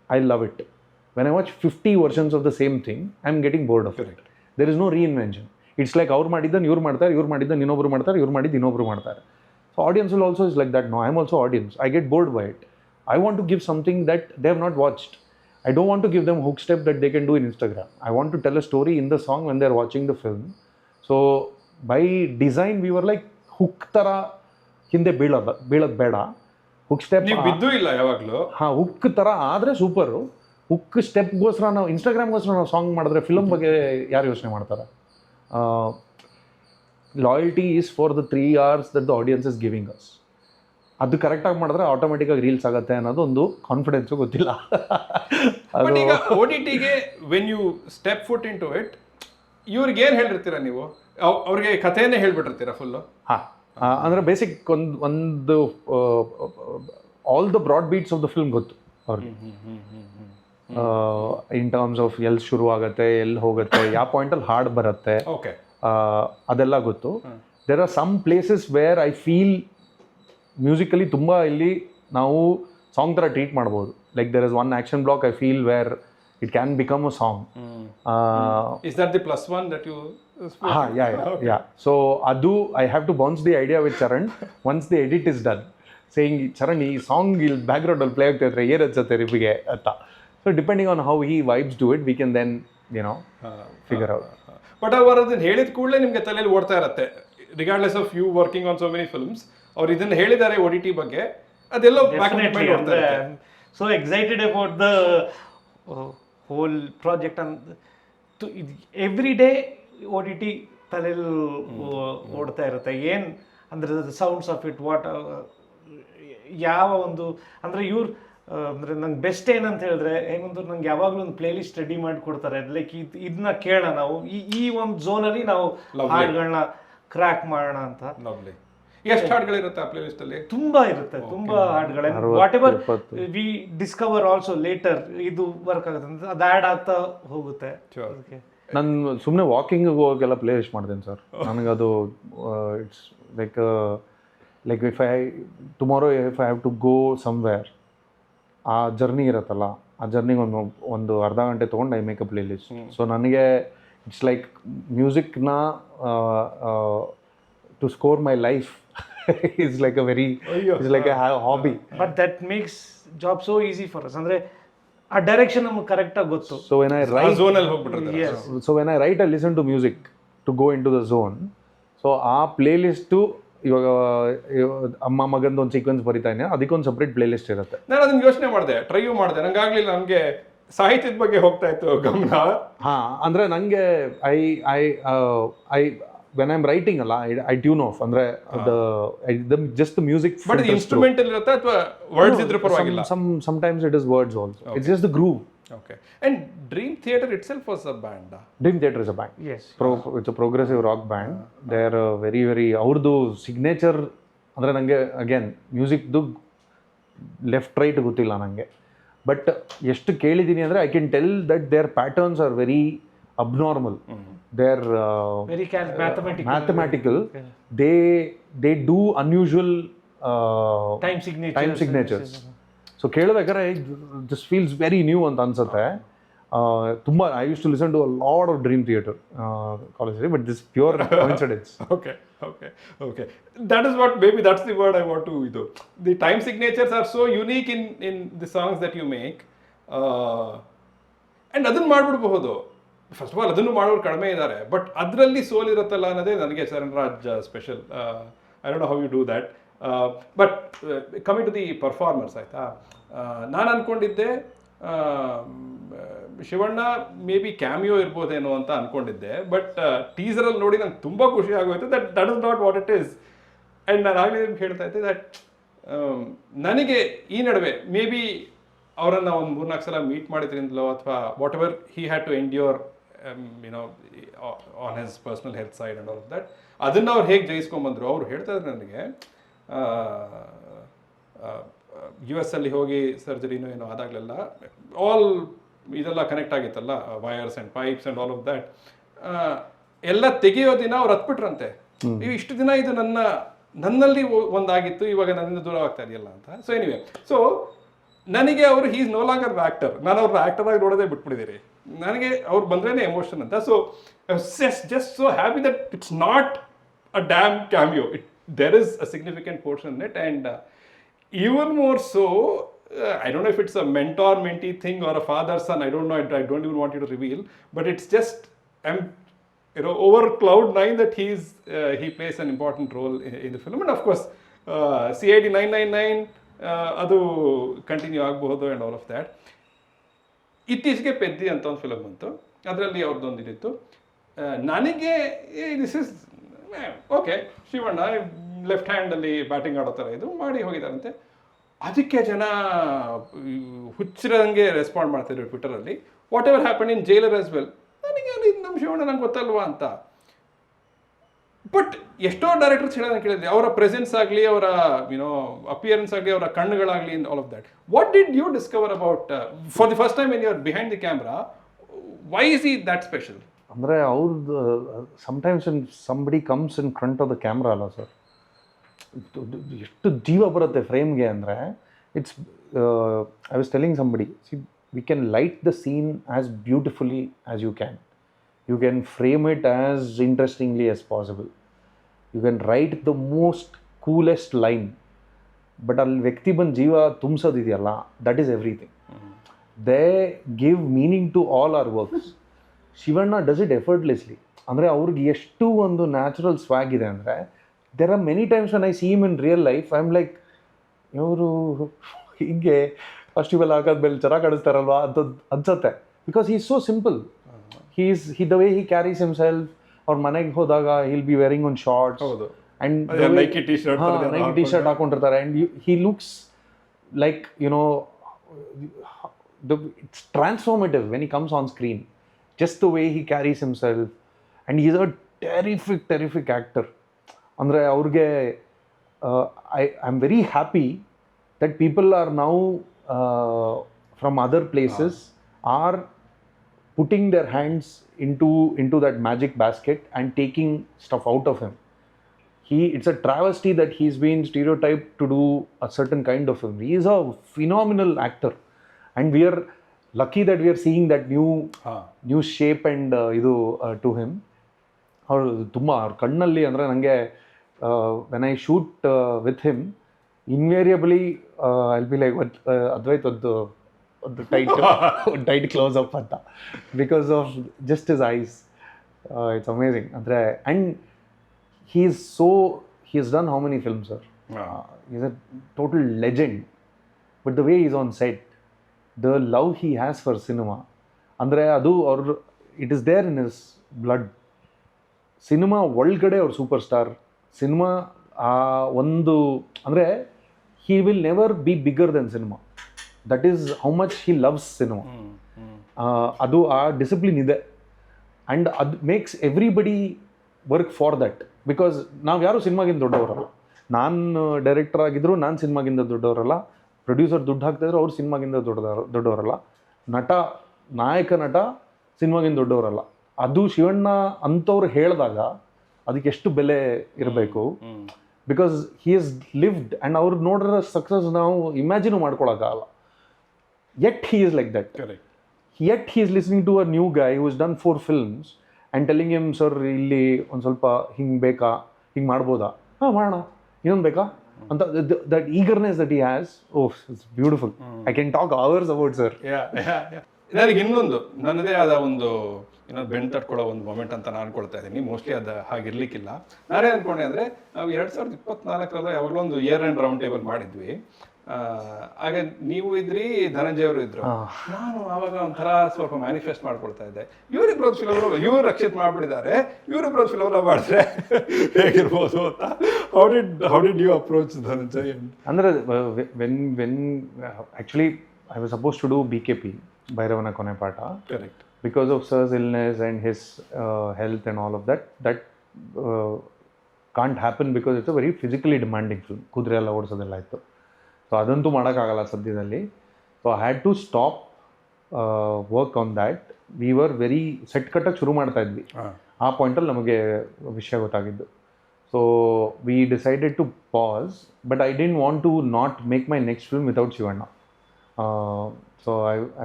I love it. When I watch 50 versions of the same thing, I'm getting bored of it. There is no reinvention. It's like ಅವ್ರು ಮಾಡಿದ್ದನ್ನು ಇವ್ರು ಮಾಡ್ತಾರೆ, ಇವ್ರು ಮಾಡಿದ್ದನ್ನು ಇನ್ನೊಬ್ರು ಮಾಡ್ತಾರೆ, ಇವ್ರು ಮಾಡಿದ್ದು ಇನ್ನೊಬ್ರು ಮಾಡ್ತಾರೆ. So audience will also is like that. No, I'm also audience. I get bored by it. I want to give something that they have not watched. I don't want to give them hook step that they can do in Instagram. I want to tell a story in the song when they're watching the film. So by design V were like hook ಥರ ಹಿಂದೆ ಬೀಳೋದು ಬೇಡ, hook step ಬಿದ್ದು ಇಲ್ಲ ಯಾವಾಗಲೂ. Hook ಥರ ಆದರೆ super. Hook ಸ್ಟೆಪ್ಗೋಸ್ಕರ ನಾವು ಇನ್ಸ್ಟಾಗ್ರಾಮ್ಗೋಸ್ಕರ ನಾವು ಸಾಂಗ್ ಮಾಡಿದ್ರೆ ಫಿಲಮ್ ಬಗ್ಗೆ ಯಾರು ಯೋಚನೆ ಮಾಡ್ತಾರೆ? Loyalty is for the 3 hours that the audience is giving us. ಅದು ಕರೆಕ್ಟಾಗಿ ಮಾಡಿದ್ರೆ ಆಟೋಮೆಟಿಕ್ಕಾಗಿ ರೀಲ್ಸ್ ಆಗುತ್ತೆ ಅನ್ನೋದು ಒಂದು ಕಾನ್ಫಿಡೆನ್ಸು ಗೊತ್ತಿಲ್ಲ. ಈಗ OTTಗೆ when you step foot into it, ಇವ್ರಿಗೆ ಏನು ಹೇಳಿರ್ತೀರ ನೀವು? ಅವ್ರಿಗೆ ಕಥೆಯನ್ನೇ ಹೇಳ್ಬಿಟ್ಟಿರ್ತೀರಾ ಫುಲ್ಲು? ಅಂದರೆ ಬೇಸಿಕ್ ಒಂದು all the broad beats of the film ಗೊತ್ತು ಅವ್ರಿಗೆ, ಇನ್ ಟರ್ಮ್ಸ್ ಆಫ್ ಎಲ್ಲಿ ಶುರು ಆಗುತ್ತೆ, ಎಲ್ಲಿ ಹೋಗುತ್ತೆ, ಯಾವ ಪಾಯಿಂಟಲ್ಲಿ ಹಾಡು ಬರುತ್ತೆ, ಅದೆಲ್ಲ ಗೊತ್ತು. There are some places where I feel musically ತುಂಬ ಇಲ್ಲಿ ನಾವು ಸಾಂಗ್ ಥರ ಟ್ರೀಟ್ ಮಾಡ್ಬೋದು. Like there is one action block I feel where it can become a song. Is that the plus one that you yeah. So adu I have to bounce the idea with Charan once the edit is done, saying Charan ee song il background al play agta idre ಏನು ಅನ್ಸುತ್ತೆ ರಿಪಿಗೆ ಅಂತ. So depending on how he vibes to it, we can then figure out. ಬಟ್ ಅವರು ಅದನ್ನ ಹೇಳಿದ ಕೂಡಲೇ ನಿಮಗೆ ತಲೆಯಲ್ಲಿ ಓಡ್ತಾ ಇರುತ್ತೆ, regardless of you working on so many films. ಅವ್ರು ಇದನ್ನ ಹೇಳಿದ್ದಾರೆ OTT ಬಗ್ಗೆ, ಅದೆಲ್ಲೋ so excited about the whole project, and every day OTT ತಲೆಯಲ್ಲಿ ಓಡ್ತಾ ಇರುತ್ತೆ. ಏನು ಅಂದರೆ the sounds of it, what ಯಾವ ಒಂದು ಅಂದರೆ ಇವ್ರು ಅಂದರೆ ನಂಗೆ ಬೆಸ್ಟ್ ಏನಂತ ಹೇಳಿದ್ರೆ ಹೆಂಗಂದ್ರೆ ನಂಗೆ ಯಾವಾಗಲೂ ಒಂದು ಪ್ಲೇ ಲಿಸ್ಟ್ ರೆಡಿ ಮಾಡಿ ಕೊಡ್ತಾರೆ. ಲೈಕ್ ಇದನ್ನ ಕೇಳೋಣ ನಾವು, ಈ ಒಂದು ಝೋನಲ್ಲಿ ನಾವು ಹಾಡುಗಳನ್ನ ಕ್ರ್ಯಾಕ್ ಮಾಡೋಣ ಅಂತ. ಎಷ್ಟು ಹಾಡುಗಳಿರುತ್ತೆ ಆ ಪ್ಲೇ ಲಿಸ್ಟ್ ಅಲ್ಲಿ? ತುಂಬಾ ಇರುತ್ತೆ, ತುಂಬಾ ಹಾಡುಗಳೇ. Whatever we discover also later ಇದು ವರ್ಕ್ ಆಗುತ್ತೆ ಅಂತ ಅದು ಆ್ಯಡ್ ಆಗ್ತಾ ಹೋಗುತ್ತೆ. ನಾನು ಸುಮ್ಮನೆ ವಾಕಿಂಗ್ ಹೋಗೆಲ್ಲ ಪ್ಲೇ ಲಿಸ್ಟ್ ಮಾಡ್ತೀನಿ ಸರ್. ನನಗದು it's like if tomorrow if I have to go somewhere, ಆ ಜರ್ನಿ ಇರುತ್ತಲ್ಲ, ಆ ಜರ್ನಿಗೆ ಒಂದು ಅರ್ಧ ಗಂಟೆ ತೊಗೊಂಡು I make a playlist. So ನನಗೆ ಇಟ್ಸ್ ಲೈಕ್ ಮ್ಯೂಸಿಕ್ನ to score my life is like a very, it's like a hobby. But that makes job so easy for us. ಅಂದರೆ ಆ ಡೈರೆಕ್ಷನ್ ನಮ್ಗೆ ಕರೆಕ್ಟಾಗಿ ಗೊತ್ತು. So when I write, ಝೋನಲ್ಲಿ ಹೋಗ್ಬಿಟ್ಟಿರ್ತಾರೆ. Yes. so when I write, I listen to music to go into the zone. So ಆ playlist ಇವಾಗ ಅಮ್ಮ ಮಗಂದು ಒಂದು ಸೀಕ್ವೆನ್ಸ್ ಬರಿತಾನೆ, ಅದಕ್ಕೊಂದು ಸಪ್ರೇಟ್ ಪ್ಲೇಲಿಸ್ಟ್ ಇರುತ್ತೆ. ನಾನು ಅದನ್ನ ಯೋಚನೆ ಮಾಡಿದೆ, ಟ್ರೈಯೂ ಮಾಡಿದೆ, ನಂಗಾಗ್ಲಿಲ್ಲ. ನನಗೆ ಸಾಹಿತ್ಯದ ಬಗ್ಗೆ ಹೋಗ್ತಾ ಇತ್ತು ಗಮನ. ಅಂದರೆ ನನಗೆ I when I am writing ಅಲ್ಲ, ಐ ಟ್ಯೂನ್ ಆಫ್, ಅಂದರೆ ಜಸ್ಟ್ ಮ್ಯೂಸಿಕ್. ಬಟ್ ಇನ್ಸ್ಟ್ರೂಮೆಂಟಲ್ ಇರುತ್ತೆ ಅಥವಾ ವರ್ಡ್ಸ್ ಇದ್ರೆ ಪರವಾಗಿಲ್ಲ? Sometimes it is words also. It's just the groove. Okay. And Dream Theater itself was a band. Dream Theater is a band. Yes. It's a progressive rock band. They are very ಅವ್ರದ್ದು signature. ಅಂದರೆ ನನಗೆ again ಮ್ಯೂಸಿಕ್ದು left right ಗೊತ್ತಿಲ್ಲ ನನಗೆ, but ಎಷ್ಟು ಕೇಳಿದ್ದೀನಿ ಅಂದರೆ I can tell that their patterns are very abnormal. They're very mathematical. They do unusual time signatures. So ಕೇಳಬೇಕಾದ್ರೆ this feels very new ಅಂತ ಅನ್ಸುತ್ತೆ. ತುಂಬ I used to listen to a lot of Dream Theater ಕಾಲೇಜಲ್ಲಿ, but this pure coincidence. Okay. That is what, maybe that's the word I want to do. The time signatures are so unique in the songs that you make. And ಅದನ್ನು ಮಾಡ್ಬಿಡ್ಬಹುದು. First of all ಅದನ್ನು ಮಾಡೋರು ಕಡಿಮೆ ಇದ್ದಾರೆ, but ಅದರಲ್ಲಿ ಸೋಲಿರುತ್ತಲ್ಲ ಅನ್ನೋದೇ ನನಗೆ Charan Raj special. I don't know how you do that. But coming to the performers, ಆಯಿತಾ, ನಾನು ಅಂದ್ಕೊಂಡಿದ್ದೆ ಶಿವಣ್ಣ ಮೇ ಬಿ ಕ್ಯಾಮಿಯೋ ಇರ್ಬೋದೇನೋ ಅಂತ ಅಂದ್ಕೊಂಡಿದ್ದೆ, ಬಟ್ ಟೀಸರಲ್ಲಿ ನೋಡಿ ನಂಗೆ ತುಂಬ ಖುಷಿ ಆಗೋಯ್ತು that is not what it is. And ನಾನು ಆಗಲೇ ಹೇಳ್ತಾ ಇದ್ದೆ ದಟ್ ನನಗೆ ಈ ನಡುವೆ ಮೇ ಬಿ ಅವರನ್ನು ಒಂದು 3-4 ಸಲ ಮೀಟ್ ಮಾಡಿದ್ರಿಂದಲೋ ಅಥವಾ whatever he had to endure on his personal health side and all of that, ಅದನ್ನು ಅವ್ರು ಹೇಗೆ ಜಯಿಸ್ಕೊಂಡ್ಬಂದರು. ಅವ್ರು ಹೇಳ್ತಾ ಇದ್ರು ನನಗೆ US ಅಲ್ಲಿ ಹೋಗಿ ಸರ್ಜರಿನೋ ಏನೋ ಆದಾಗಲೆಲ್ಲ ಆಲ್ ಇದೆಲ್ಲ ಕನೆಕ್ಟ್ ಆಗಿತ್ತಲ್ಲ, wires and pipes and all of that, ಎಲ್ಲ ತೆಗೆಯೋ ದಿನ ಅವ್ರು ಹತ್ಬಿಟ್ರಂತೆ. ಇಷ್ಟು ದಿನ ಇದು ನನ್ನಲ್ಲಿ ಒಂದಾಗಿತ್ತು, ಇವಾಗ ನನ್ನಿಂದ ದೂರ ಆಗ್ತಾ ಇದೆಯಲ್ಲ ಅಂತ. ಸೊ ಎನಿವೆ, ಸೊ ನನಗೆ ಅವರು he is no longer actor, ನಾನು ಅವ್ರನ್ನ ಆ್ಯಕ್ಟರ್ ಆಗಿ ನೋಡೋದೇ ಬಿಟ್ಬಿಟ್ಟಿದ್ದೀರಿ. ನನಗೆ ಅವ್ರು ಬಂದ್ರೇ ಎಮೋಷನ್ ಅಂತ. So just so happy that it's not a damn cameo, there is a significant portion in it. And even more so, I don't know if it's a mentor-mentee thing or a father-son, I don't know, I don't even want you to reveal, but it's just, I'm over cloud 9 that he plays an important role in the film. And of course CID 999 ಅದು continue ಆಗಬಹುದು and all of that. ಇತ್ತೀಚೆಗೆ ಪೆದ್ದಿ ಅಂತ ಒಂದು film ಬಂತು, ಅದರಲ್ಲಿ ಅವ್ರದ್ದೊಂದು ಇದಿತ್ತು. ನನಗೆ this is okay, Shivanna left ಹ್ಯಾಂಡಲ್ಲಿ ಬ್ಯಾಟಿಂಗ್ ಆಡೋ ಥರ ಇದು ಮಾಡಿ ಹೋಗಿದ್ದಾರಂತೆ. ಅದಕ್ಕೆ ಜನ ಹುಚ್ಚರಂಗೆ ರೆಸ್ಪಾಂಡ್ ಮಾಡ್ತಿದ್ರು ಟ್ವಿಟರಲ್ಲಿ, whatever happen in Jailer as well. ನನಗೆ ನಮ್ಮ ಶಿವಣ್ಣ ನಂಗೆ ಗೊತ್ತಲ್ವಾ ಅಂತ. ಬಟ್ ಎಷ್ಟೋ ಡೈರೆಕ್ಟರ್ಸ್ ಹೇಳೋದನ್ನ ಕೇಳಿದ್ವಿ, ಅವರ ಪ್ರೆಸೆನ್ಸ್ ಆಗಲಿ, ಅವರ ಅಪಿಯರೆನ್ಸ್ ಆಗಲಿ, ಅವರ ಕಣ್ಣುಗಳಾಗಲಿ, in all of that. What did you discover about for the first time when you are behind the camera? Why is ಈ ದ್ಯಾಟ್ ಸ್ಪೆಷಲ್? ಅಂದರೆ ಅವ್ರದ್ದು sometimes somebody comes in front of the camera ಅಲ್ಲ sir, ಎಷ್ಟು ಜೀವ ಬರುತ್ತೆ ಫ್ರೇಮ್ಗೆ ಅಂದರೆ it's I was telling somebody, see we can light the scene as beautifully as you can frame it as interestingly as possible, you can write the most coolest line, but ಅಲ್ಲಿ ವ್ಯಕ್ತಿ ಬಂದು ಜೀವ ತುಂಬಿಸೋದಿದೆಯಲ್ಲ, that is everything. They give meaning to all our works. Shivanna does it effortlessly. ಅಂದರೆ ಅವ್ರಿಗೆ ಎಷ್ಟು ಒಂದು natural swag ಇದೆ ಅಂದರೆ, there are many times when I see him in real life I am like, ಇವರು ಹೀಗೆ ಫೆಸ್ಟಿವಲ್ ಹಾಕೋದ್ಮೇಲೆ ಚೆನ್ನಾಗಿ ಕಾಣಿಸ್ತಾರಲ್ವಾ ಅಂತ ಅನ್ಸುತ್ತೆ. Because he is so simple, he the way he carries himself. ಅವ್ರ ಮನೆಗೆ ಹೋದಾಗ he'll be wearing on shorts and Nike T shirt ಹಾಕೊಂಡಿರ್ತಾರೆ, and he looks like it's transformative when he comes on screen. Just the way he carries himself, and he is a terrific actor. Andre avrge I am very happy that people are now from other places are putting their hands into that magic basket and taking stuff out of him. It's a travesty that he's been stereotyped to do a certain kind of film. He is a phenomenal actor, and we are lucky that we are seeing that new shape and to him. ಅವರು ತುಂಬ ಅವ್ರ ಕಣ್ಣಲ್ಲಿ ಅಂದರೆ ನನಗೆ when I shoot with him, invariably I'll be like, what Advait the tight close up anta, because of just his eyes. It's amazing. And he has done how many films, sir? He's a total legend. But the way he's on set, the love he has for cinema, ಅಂದರೆ ಅದು it is there in his blood. Cinema ಒಳಗಡೆ ಅವ್ರು super star. Cinema ಆ ಒಂದು ಅಂದರೆ he will never be bigger than cinema. That is how much he loves cinema. ಅದು ಆ discipline ಇದೆ. ಆ್ಯಂಡ್ ಅದು makes everybody work for that. Because ನಾವು ಯಾರೂ ಸಿನಿಮಾಗಿಂದ ದೊಡ್ಡವರಲ್ಲ. ನಾನು ಡೈರೆಕ್ಟರ್ ಆಗಿದ್ರು ನಾನು ಸಿನಿಮಾಗಿಂದ ದೊಡ್ಡವರಲ್ಲ. ಪ್ರೊಡ್ಯೂಸರ್ ದುಡ್ಡು ಹಾಕ್ತಾಯಿದ್ರು ಅವ್ರು ಸಿನಿಮಾಗಿಂದ ದೊಡ್ಡವರಲ್ಲ. ನಾಯಕ ನಟ ಸಿನಿಮಾಗಿಂದ ದೊಡ್ಡವರಲ್ಲ. ಅದು ಶಿವಣ್ಣ ಅಂಥವ್ರು ಹೇಳಿದಾಗ ಅದಕ್ಕೆ ಎಷ್ಟು ಬೆಲೆ ಇರಬೇಕು. Because he is lived and ಅವ್ರು ನೋಡಿರೋ ಸಕ್ಸಸ್ ನಾವು ಇಮ್ಯಾಜಿನು ಮಾಡ್ಕೊಳಕ್ಕಾಗಲ್ಲ. Yet he is like that. Yet he is listening to a new guy who has done 4 films and telling him, sir, ಇಲ್ಲಿ ಒಂದು ಸ್ವಲ್ಪ ಹಿಂಗೆ ಬೇಕಾ, ಹಿಂಗೆ ಮಾಡ್ಬೋದಾ, ಹಾಂ ಮಾಡೋಣ, ಇನ್ನೊಂದು ಬೇಕಾ ಅಂತ. that eagerness that he has, oh, it's beautiful. I can talk hours about sir. ನನಗೆ ಇನ್ನೊಂದು ನನ್ನದೇ ಆದ ಒಂದು ಇನ್ನೊಂದು ಬೆನ್ನು ತಟ್ಕೊಳ್ಳೋ ಒಂದು ಮೊಮೆಂಟ್ ಅಂತ ನಾನು ಅನ್ಕೊಳ್ತಾ ಇದ್ದೀನಿ. ಮೋಸ್ಟ್ಲಿ ಅದು ಹಾಗಿರ್ಲಿಕ್ಕಿಲ್ಲ. ನಾನೇ ಅನ್ಕೊಂಡೆ ಅಂದರೆ ನಾವು 2024 ಯಾವಾಗಲೂ ಒಂದು ಇಯರ್ ಆ್ಯಂಡ್ ರೌಂಡ್ ಟೇಬಲ್ ಮಾಡಿದ್ವಿ. ಆಗ ನೀವು ಇದ್ರಿ, ಧನಂಜಯ ಅವರು ಇದ್ರು. ನಾನು ಆವಾಗ ಒಂಥರ ಸ್ವಲ್ಪ ಮ್ಯಾನಿಫೆಸ್ಟ್ ಮಾಡ್ಕೊಳ್ತಾ ಇದ್ದೆ, ಇವರಿಬ್ರು ಫಿಲಮ್ ಇವ್ರು ರಕ್ಷಿತ್ ಮಾಡ್ಬಿಟ್ಟಿದ್ದಾರೆ, ಇವರಿಬ್ರು ಫಿಲಮ್ ಮಾಡಿದ್ರೆ ಹೇಗಿರ್ಬೋದು ಅಂತ. How did you approach Dhananjay? ಅಂದರೆ when actually I was suppose to do BKP, Bhairavana Kone Paata. Correct. Because of sir's illness and his health and all of that can't happen because it's a very physically demanding film. ಕುದುರೆ ಎಲ್ಲ ಓಡಿಸೋದೆಲ್ಲ ಇತ್ತು. So ಅದಂತೂ ಮಾಡೋಕ್ಕಾಗಲ್ಲ ಸದ್ಯದಲ್ಲಿ. So I had to stop work on that. We were very set ಕಟ್ಟಕ್ಕೆ ಶುರು ಮಾಡ್ತಾ ಇದ್ವಿ. ಆ ಪಾಯಿಂಟಲ್ಲಿ ನಮಗೆ ವಿಷಯ ಗೊತ್ತಾಗಿದ್ದು. So we decided to pause, but I didn't want to not make my next film without Shivanna. So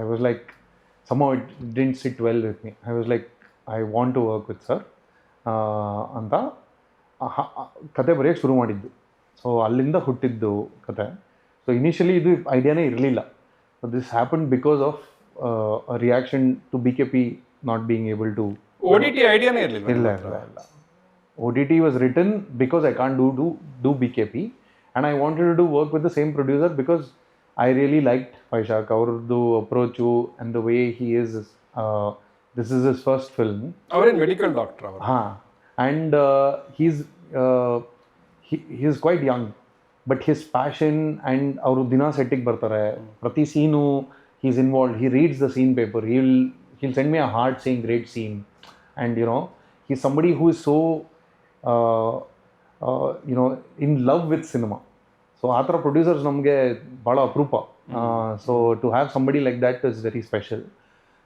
I was like, somehow it didn't sit well with me. I was like, I want to work with sir ಅಂತ ಕತೆ ಬರೆಯೋಕ್ಕೆ ಶುರು ಮಾಡಿದ್ದು. So ಅಲ್ಲಿಂದ ಹುಟ್ಟಿದ್ದು ಕತೆ. So initially ಇದು ಐಡಿಯಾನೇ ಇರಲಿಲ್ಲ. So this happen because of reaction to BKP not being able to. OTT ಐಡಿಯಾನೇ ಇರಲಿಲ್ಲ. ಇಲ್ಲ. OTT was written because I can't do BKP, and I wanted to do work with the same producer because I really liked Vaishak, ಅವ್ರದ್ದು approach and the way he is. This is his first film. ಅವರೇನು medical doctor ಅವರು? ಹಾಂ. And he is quite young, but his passion and ಅವರು ದಿನ ಸೆಟ್ಟಿಗೆ ಬರ್ತಾರೆ. ಪ್ರತಿ ಸೀನು he is involved. He reads the scene paper. He'll send me a heart saying great scene. And he's somebody who is so in love with cinema. So ಆ ಥರ producers ನಮಗೆ ಭಾಳ ಅಪರೂಪ. So to have somebody like that is very special.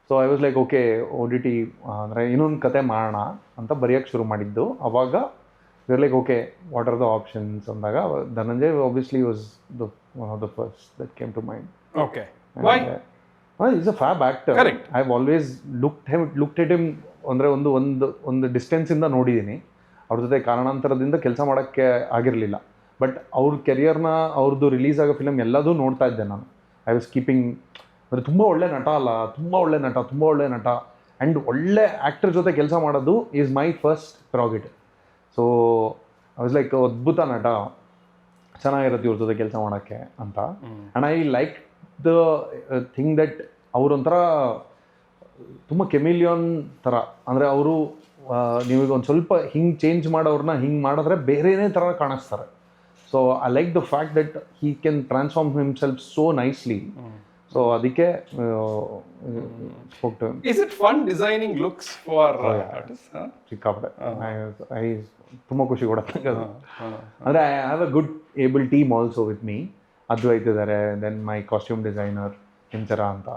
So I was like, okay OTT ಅಂದರೆ ಇನ್ನೊಂದು ಕತೆ ಮಾಡೋಣ ಅಂತ ಬರೆಯೋಕ್ಕೆ ಶುರು ಮಾಡಿದ್ದು. ಅವಾಗ we like, okay what are the options ಅಂದಾಗ Dhananjay obviously was one of the first that came to mind. Okay. Is a fab actor. I have always looked at him. ಅಂದರೆ ಒಂದು ಡಿಸ್ಟೆನ್ಸಿಂದ ನೋಡಿದ್ದೀನಿ. ಅವ್ರ ಜೊತೆ ಕಾರಣಾಂತರದಿಂದ ಕೆಲಸ ಮಾಡೋಕ್ಕೆ ಆಗಿರಲಿಲ್ಲ. ಬಟ್ ಅವ್ರ ಕೆರಿಯರ್ನ, ಅವ್ರದ್ದು ರಿಲೀಸ್ ಆಗೋ ಫಿಲಮ್ ಎಲ್ಲದೂ ನೋಡ್ತಾ ಇದ್ದೆ ನಾನು. I was keeping. ಅಂದರೆ ತುಂಬ ಒಳ್ಳೆ ನಟ ಅಲ್ಲ, ತುಂಬ ಒಳ್ಳೆ ನಟ ಆ್ಯಂಡ್ ಒಳ್ಳೆ ಆ್ಯಕ್ಟರ್ ಜೊತೆ ಕೆಲಸ ಮಾಡೋದು is my first prerogative. So I was like, ಅದ್ಭುತ ನಟ, ಚೆನ್ನಾಗಿರುತ್ತೆ ಇವ್ರ ಜೊತೆ ಕೆಲಸ ಮಾಡೋಕ್ಕೆ ಅಂತ. And I like the thing that ಅವರೊಂಥರ ತುಂಬ ಕೆಮಿಲಿಯನ್ ಥರ. ಅಂದರೆ ಅವರು ನೀವೀಗ ಒಂದು ಸ್ವಲ್ಪ ಹಿಂಗೆ ಚೇಂಜ್ ಮಾಡೋರನ್ನ ಹಿಂಗೆ ಮಾಡಿದ್ರೆ ಬೇರೆನೇ ಥರ ಕಾಣಿಸ್ತಾರೆ. So I like the fact that he can transform himself so nicely. So ಅದಕ್ಕೆ spoke to him. Is it fun designing looks for artists? ಸಿಕ್ಕಾಪಟ್ಟೆ. I ತುಂಬ ಖುಷಿ ಕೊಡುತ್ತೆ. ಅಂದರೆ I have a good able team also with me. Advaith ಇದ್ದಾರೆ, then my costume designer ಹಿಂಚರ ಅಂತ.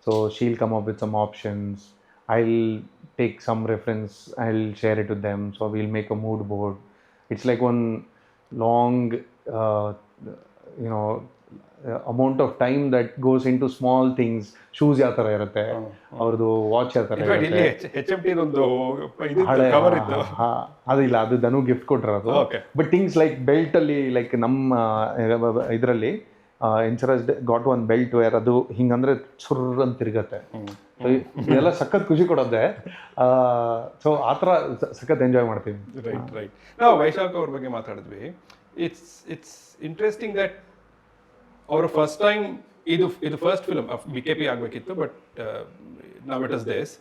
So she'll come up with some options. I'll take some reference, I'll share it with them. So we'll make a mood board. It's like one long amount of time that goes in to small things. Shoes ಯಾವ ಥರ ಇರುತ್ತೆ, ಅವ್ರದ್ದು watch ಯಾವ ಥರ ಇಲ್ಲಿ ಇರುತ್ತೆ, HMT ಒಂದು ಹಳೆ ಕವರ್ ಇತ್ತು. ಅದಿಲ್ಲ, ಅದು ಧನು ಗಿಫ್ಟ್ ಕೊಟ್ಟಿರೋದು. Okay. ಬಟ್ ಥಿಂಗ್ಸ್ ಲೈಕ್ ಬೆಲ್ಟಲ್ಲಿ, ಲೈಕ್ ನಮ್ಮ ಇದರಲ್ಲಿ insurance got one belt where ಅದು ಹಿಂಗಂದ್ರೆ ಸುರ್ರ್ ಅಂತ ತಿರುಗತ್ತೆ. ಸೊ ಇದೆಲ್ಲ ಸಖತ್ ಖುಷಿ ಕೊಡೋದೆ. ಸೊ ಆ ಥರ ಸಖತ್ ಎಂಜಾಯ್ ಮಾಡ್ತೀವಿ. ರೈಟ್. ನಾವು ವೈಶಾಖ್ ಅವ್ರ ಬಗ್ಗೆ ಮಾತಾಡಿದ್ವಿ. ಇಟ್ಸ್ ಇಂಟ್ರೆಸ್ಟಿಂಗ್ ದಟ್ ಅವರ ಫಸ್ಟ್ ಟೈಮ್ ಇದು ಫಸ್ಟ್ ಫಿಲ್ಮ್ BKP ಆಗಬೇಕಿತ್ತು, ಬಟ್ ನಾವ್ ಇಟ್ ಇಸ್ ದಿಸ್.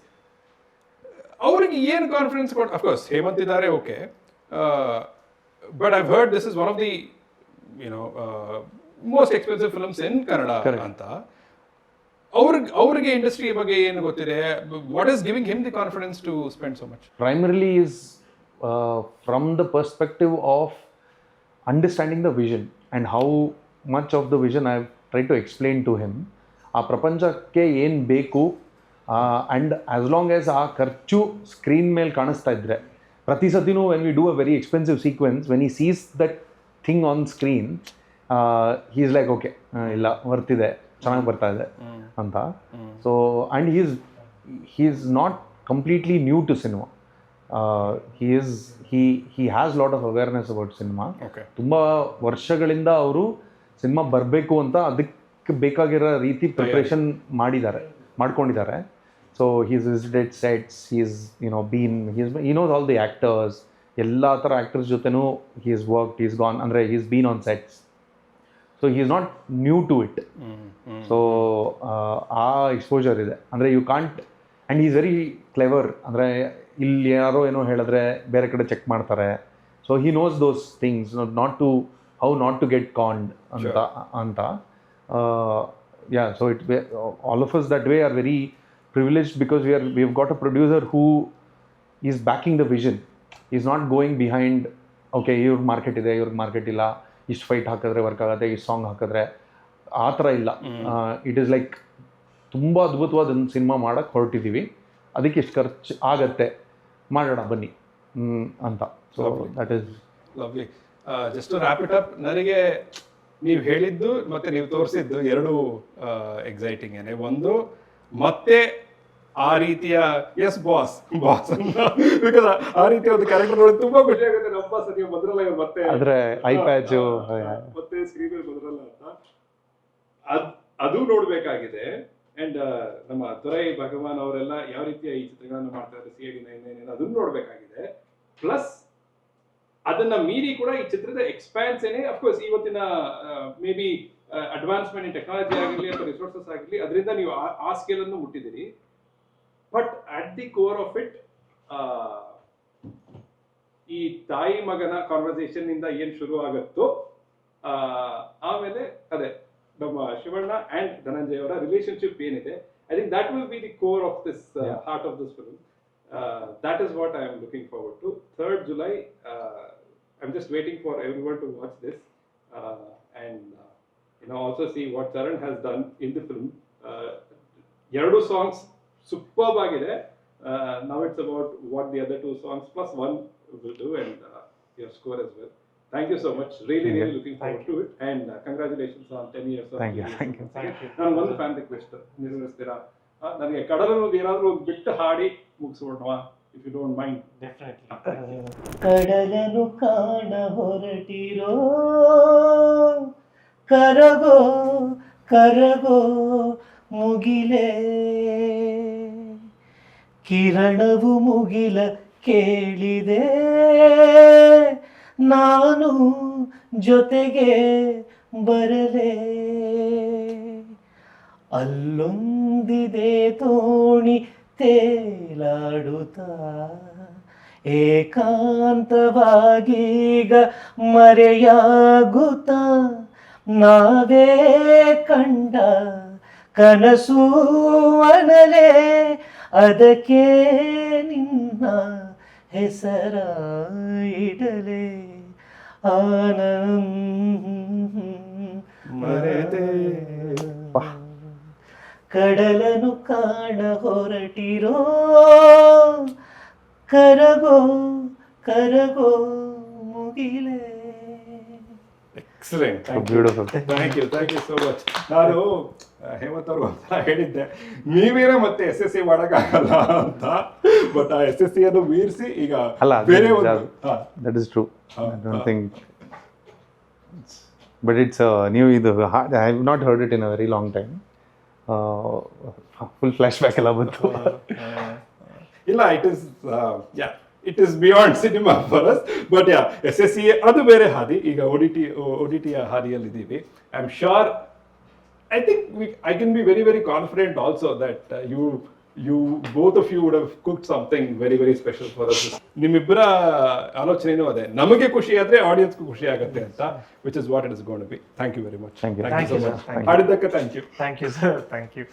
ಅವ್ರಿಗೆ ಏನು ಕಾನ್ಫಿಡೆನ್ಸ್ ಕೊಟ್ಟು, ಅಫ್ಕೋರ್ಸ್ ಹೇಮಂತ್ ಇದ್ದಾರೆ, okay, but I've heard this is one of the most expensive films in Kannada ಅಂತ. ಅವ್ರಿಗೆ ಇಂಡಸ್ಟ್ರಿ ಬಗ್ಗೆ ಏನು ಗೊತ್ತಿದೆ? What is giving him the confidence to spend so much? Primarily is from the perspective of understanding the vision and how much of the vision I've tried to explain to him. ಆ ಪ್ರಪಂಚಕ್ಕೆ ಏನು ಬೇಕು, and as long as ಆ ಖರ್ಚು screen ಮೇಲೆ ಕಾಣಿಸ್ತಾ ಇದ್ದರೆ, ಪ್ರತಿ ಸತಿನೂ when we do a very expensive sequence, when he sees that thing on screen, he is like okay, ಇಲ್ಲ ವರ್ತಿದೆ, ಚೆನ್ನಾಗಿ ಬರ್ತಾ ಇದೆ ಅಂತ. So and he is not completely new to cinema. he has lot of awareness about cinema. ತುಂಬ ವರ್ಷಗಳಿಂದ ಅವರು cinema ಬರಬೇಕು ಅಂತ ಅದಕ್ಕೆ ಬೇಕಾಗಿರೋ ರೀತಿ ಪ್ರಿಪ್ರೇಷನ್ ಮಾಡ್ಕೊಂಡಿದ್ದಾರೆ. So he's visited sets, he knows all the actors, ಎಲ್ಲ ಥರ ಆ್ಯಕ್ಟರ್ಸ್ ಜೊತೆನೂ he has worked, he's gone, ಅಂದರೆ he's been on sets. So he is not new to it. So ಆ ಎಕ್ಸ್ಪೋಜರ್ ಇದೆ. ಅಂದರೆ you can't, and he is very clever. ಅಂದರೆ ಇಲ್ಲಿ ಯಾರೋ ಏನೋ ಹೇಳಿದ್ರೆ ಬೇರೆ ಕಡೆ ಚೆಕ್ ಮಾಡ್ತಾರೆ. So he knows those things, how not to get conned ಅಂತ. Yeah, so all of us that way are very privileged because we have got a producer who is backing the vision. Is not going behind, okay ಇವ್ರಿಗೆ market ಇದೆ, ಇವ್ರಿಗೆ market ಇಲ್ಲ, ಇಷ್ಟು fight ಹಾಕಿದ್ರೆ work ಆಗುತ್ತೆ, ಇಷ್ಟು song ಹಾಕಿದ್ರೆ, ಆ ಥರ ಇಲ್ಲ. ಇಟ್ ಈಸ್ ಲೈಕ್ ತುಂಬ ಅದ್ಭುತವಾದ ಒಂದು ಸಿನಿಮಾ ಮಾಡೋಕ್ಕೆ ಹೊರಟಿದ್ದೀವಿ, ಅದಕ್ಕೆ ಇಷ್ಟು ಖರ್ಚು ಆಗತ್ತೆ, ಮಾಡೋಣ ಬನ್ನಿ ಅಂತ. So that is lovely. Just to wrap it up, ನನಗೆ ನೀವು ಹೇಳಿದ್ದು ಮತ್ತೆ ನೀವು ತೋರಿಸಿದ್ದು ಎರಡು ಎಕ್ಸೈಟಿಂಗ್ ಏನೇ. ಒಂದು, ಮತ್ತೆ ಆ ರೀತಿಯ ಎಸ್ ಬಾಸ್ ಬಿಕಾಸ್ ಆ ರೀತಿಯ ಒಂದು ಕ್ಯಾರೆಕ್ಟರ್ ನೋಡಿ ತುಂಬಾ ಖುಷಿ ಆಗುತ್ತೆ. ನಮ್ಮ ಬಾಸ್ ನೀವು ಬಂದ್ರಲ್ಲ, ಇವ್ರು ಮತ್ತೆ ಆದ್ರೆ ಐ ಪ್ಯಾಚು ಮತ್ತೆ ಸ್ಕ್ರೀನ್ ಮೇಲೆ ಬಂದ್ರಲ್ಲ ಅಂತ ಅದು ನೋಡ್ಬೇಕಾಗಿದೆ. ಅಂಡ್ ನಮ್ಮ ದೊರೈ ಭಗವಾನ್ ಅವರೆಲ್ಲ ಯಾವ ರೀತಿಯ ಈ ಚಿತ್ರಗಳನ್ನು ಮಾಡ್ತಾರೆ, CID 999 ಅದನ್ನು ನೋಡ್ಬೇಕಾಗಿದೆ. ಪ್ಲಸ್ ಅದನ್ನ ಮೀರಿ ಕೂಡ ಈ ಚಿತ್ರದ ಎಕ್ಸ್ಪ್ಯಾನ್ಸ್ ಏನೇ, ಅಫ್ಕೋರ್ಸ್ ಇವತ್ತಿನ may be advancement in technology ಆಗಿರಲಿ ಅಥವಾ ರಿಸೋರ್ಸಸ್ ಆಗಿರಲಿ, ಅದರಿಂದ ನೀವು ಆ ಸ್ಕೇಲ್ ಅನ್ನು ಮುಟ್ಟಿದ್ದೀರಿ. But at the core of it, ಈ ತಾಯಿ ಮಗನ ಕಾನ್ವರ್ಸೇಷನ್ ಇಂದ ಏನ್ ಶುರು ಆಗುತ್ತೋ, ಆಮೇಲೆ ಅದೇ ನಮ್ಮ ಶಿವಣ್ಣ ಅಂಡ್ ಧನಂಜಯ ಅವರ ರಿಲೇಶನ್ಶಿಪ್ ಏನಿದೆ, I think that will be the core of this heart of this film. That is what I am looking forward to. 3rd July, I'm just waiting for everyone to watch this and also see what Charan has done in the film. Eradu songs superb agide. Now it's about what the other 2 songs plus 1 will do, and your score as well. Thank you so much. Really looking forward to it, and congratulations on 10 years of Thank you. ನಾನು ಒಂದು fan request ನಿರ್ವಹಿಸ್ತೀರಾ? ನನಗೆ ಕಡಲನ್ನು ಏನಾದರೂ ಒಂದು ಬಿಟ್ಟು ಹಾಡಿ ಮುಗಿಸ್ಬಿಡೋಣ, if you don't mind. ಕಡಲನು ಕಾಣ ಹೊರಟಿರೋ, ಕರಗೋ ಕರಗೋ ಮುಗಿಲೇ, ಕಿರಣವು ಮುಗಿಲ ಕೇಳಿದೆ, ನಾನು ಜೊತೆಗೆ ಬರಲೇ, ಅಲ್ಲೊಂದಿದೆ ತೋಣಿ ತೇಲಾಡುತ್ತಾ, ಏಕಾಂತವಾಗೀಗ ಮರೆಯಾಗುತ್ತಾ, ನಾವೇ ಕಂಡ ಕನಸು ಅನಲೇ, ಅದಕ್ಕೆ ನಿನ್ನ ಹೆಸರ ಇಡಲೇ, ಮರೆತೆ ಕಡಲನು ಕಾಣ ಹೊರಟಿರೋ, ಕರಗೋ ಕರಗೋ ಮುಗಿಲೇ. Excellent, beautiful. Thank you so much. ನಾನು ಹೇಮಂತ್ ಅವ್ರಿಗೆ ಒಂದ್ಸಲ ಹೇಳಿದ್ದೆ ನೀವೇನೇ ಮತ್ತೆ SSC ಮಾಡೋಕ್ಕಾಗಲ್ಲ ಅಂತ, ಬಟ್ ಆ SSC ಅನ್ನು ಮೀರಿಸಿ ಈಗ ಅಲ್ಲ ಬೇರೆ ಒಂದು that is true. I don't think but it's ನೀವು ಇದು I have not heard it in a very long time. Full flash back ಎಲ್ಲ ಬಂತು. ಇಲ್ಲ, it is beyond cinema for us. But SSC ಅದು ಬೇರೆ ಹಾದಿ, ಈಗ ODT ಹಾದಿಯಲ್ಲಿ ಇದ್ದೀವಿ. I am sure, I think I can be very, very confident also that you both of you would have cooked something very, very special for us. ನಿಮ್ಮಿಬ್ಬರ ಆಲೋಚನೆನೂ ಅದೇ, ನಮಗೆ ಖುಷಿ ಆದ್ರೆ ಆಡಿಯನ್ಸ್ಗೂ ಖುಷಿ ಆಗುತ್ತೆ ಅಂತ, which is what it is going to be. Thank you very much. Thank you. Thank you so Thank you, much. sir. Thank you. ಹಾಡಿದ್ದಕ್ಕೆ thank you. Thank you sir, thank you.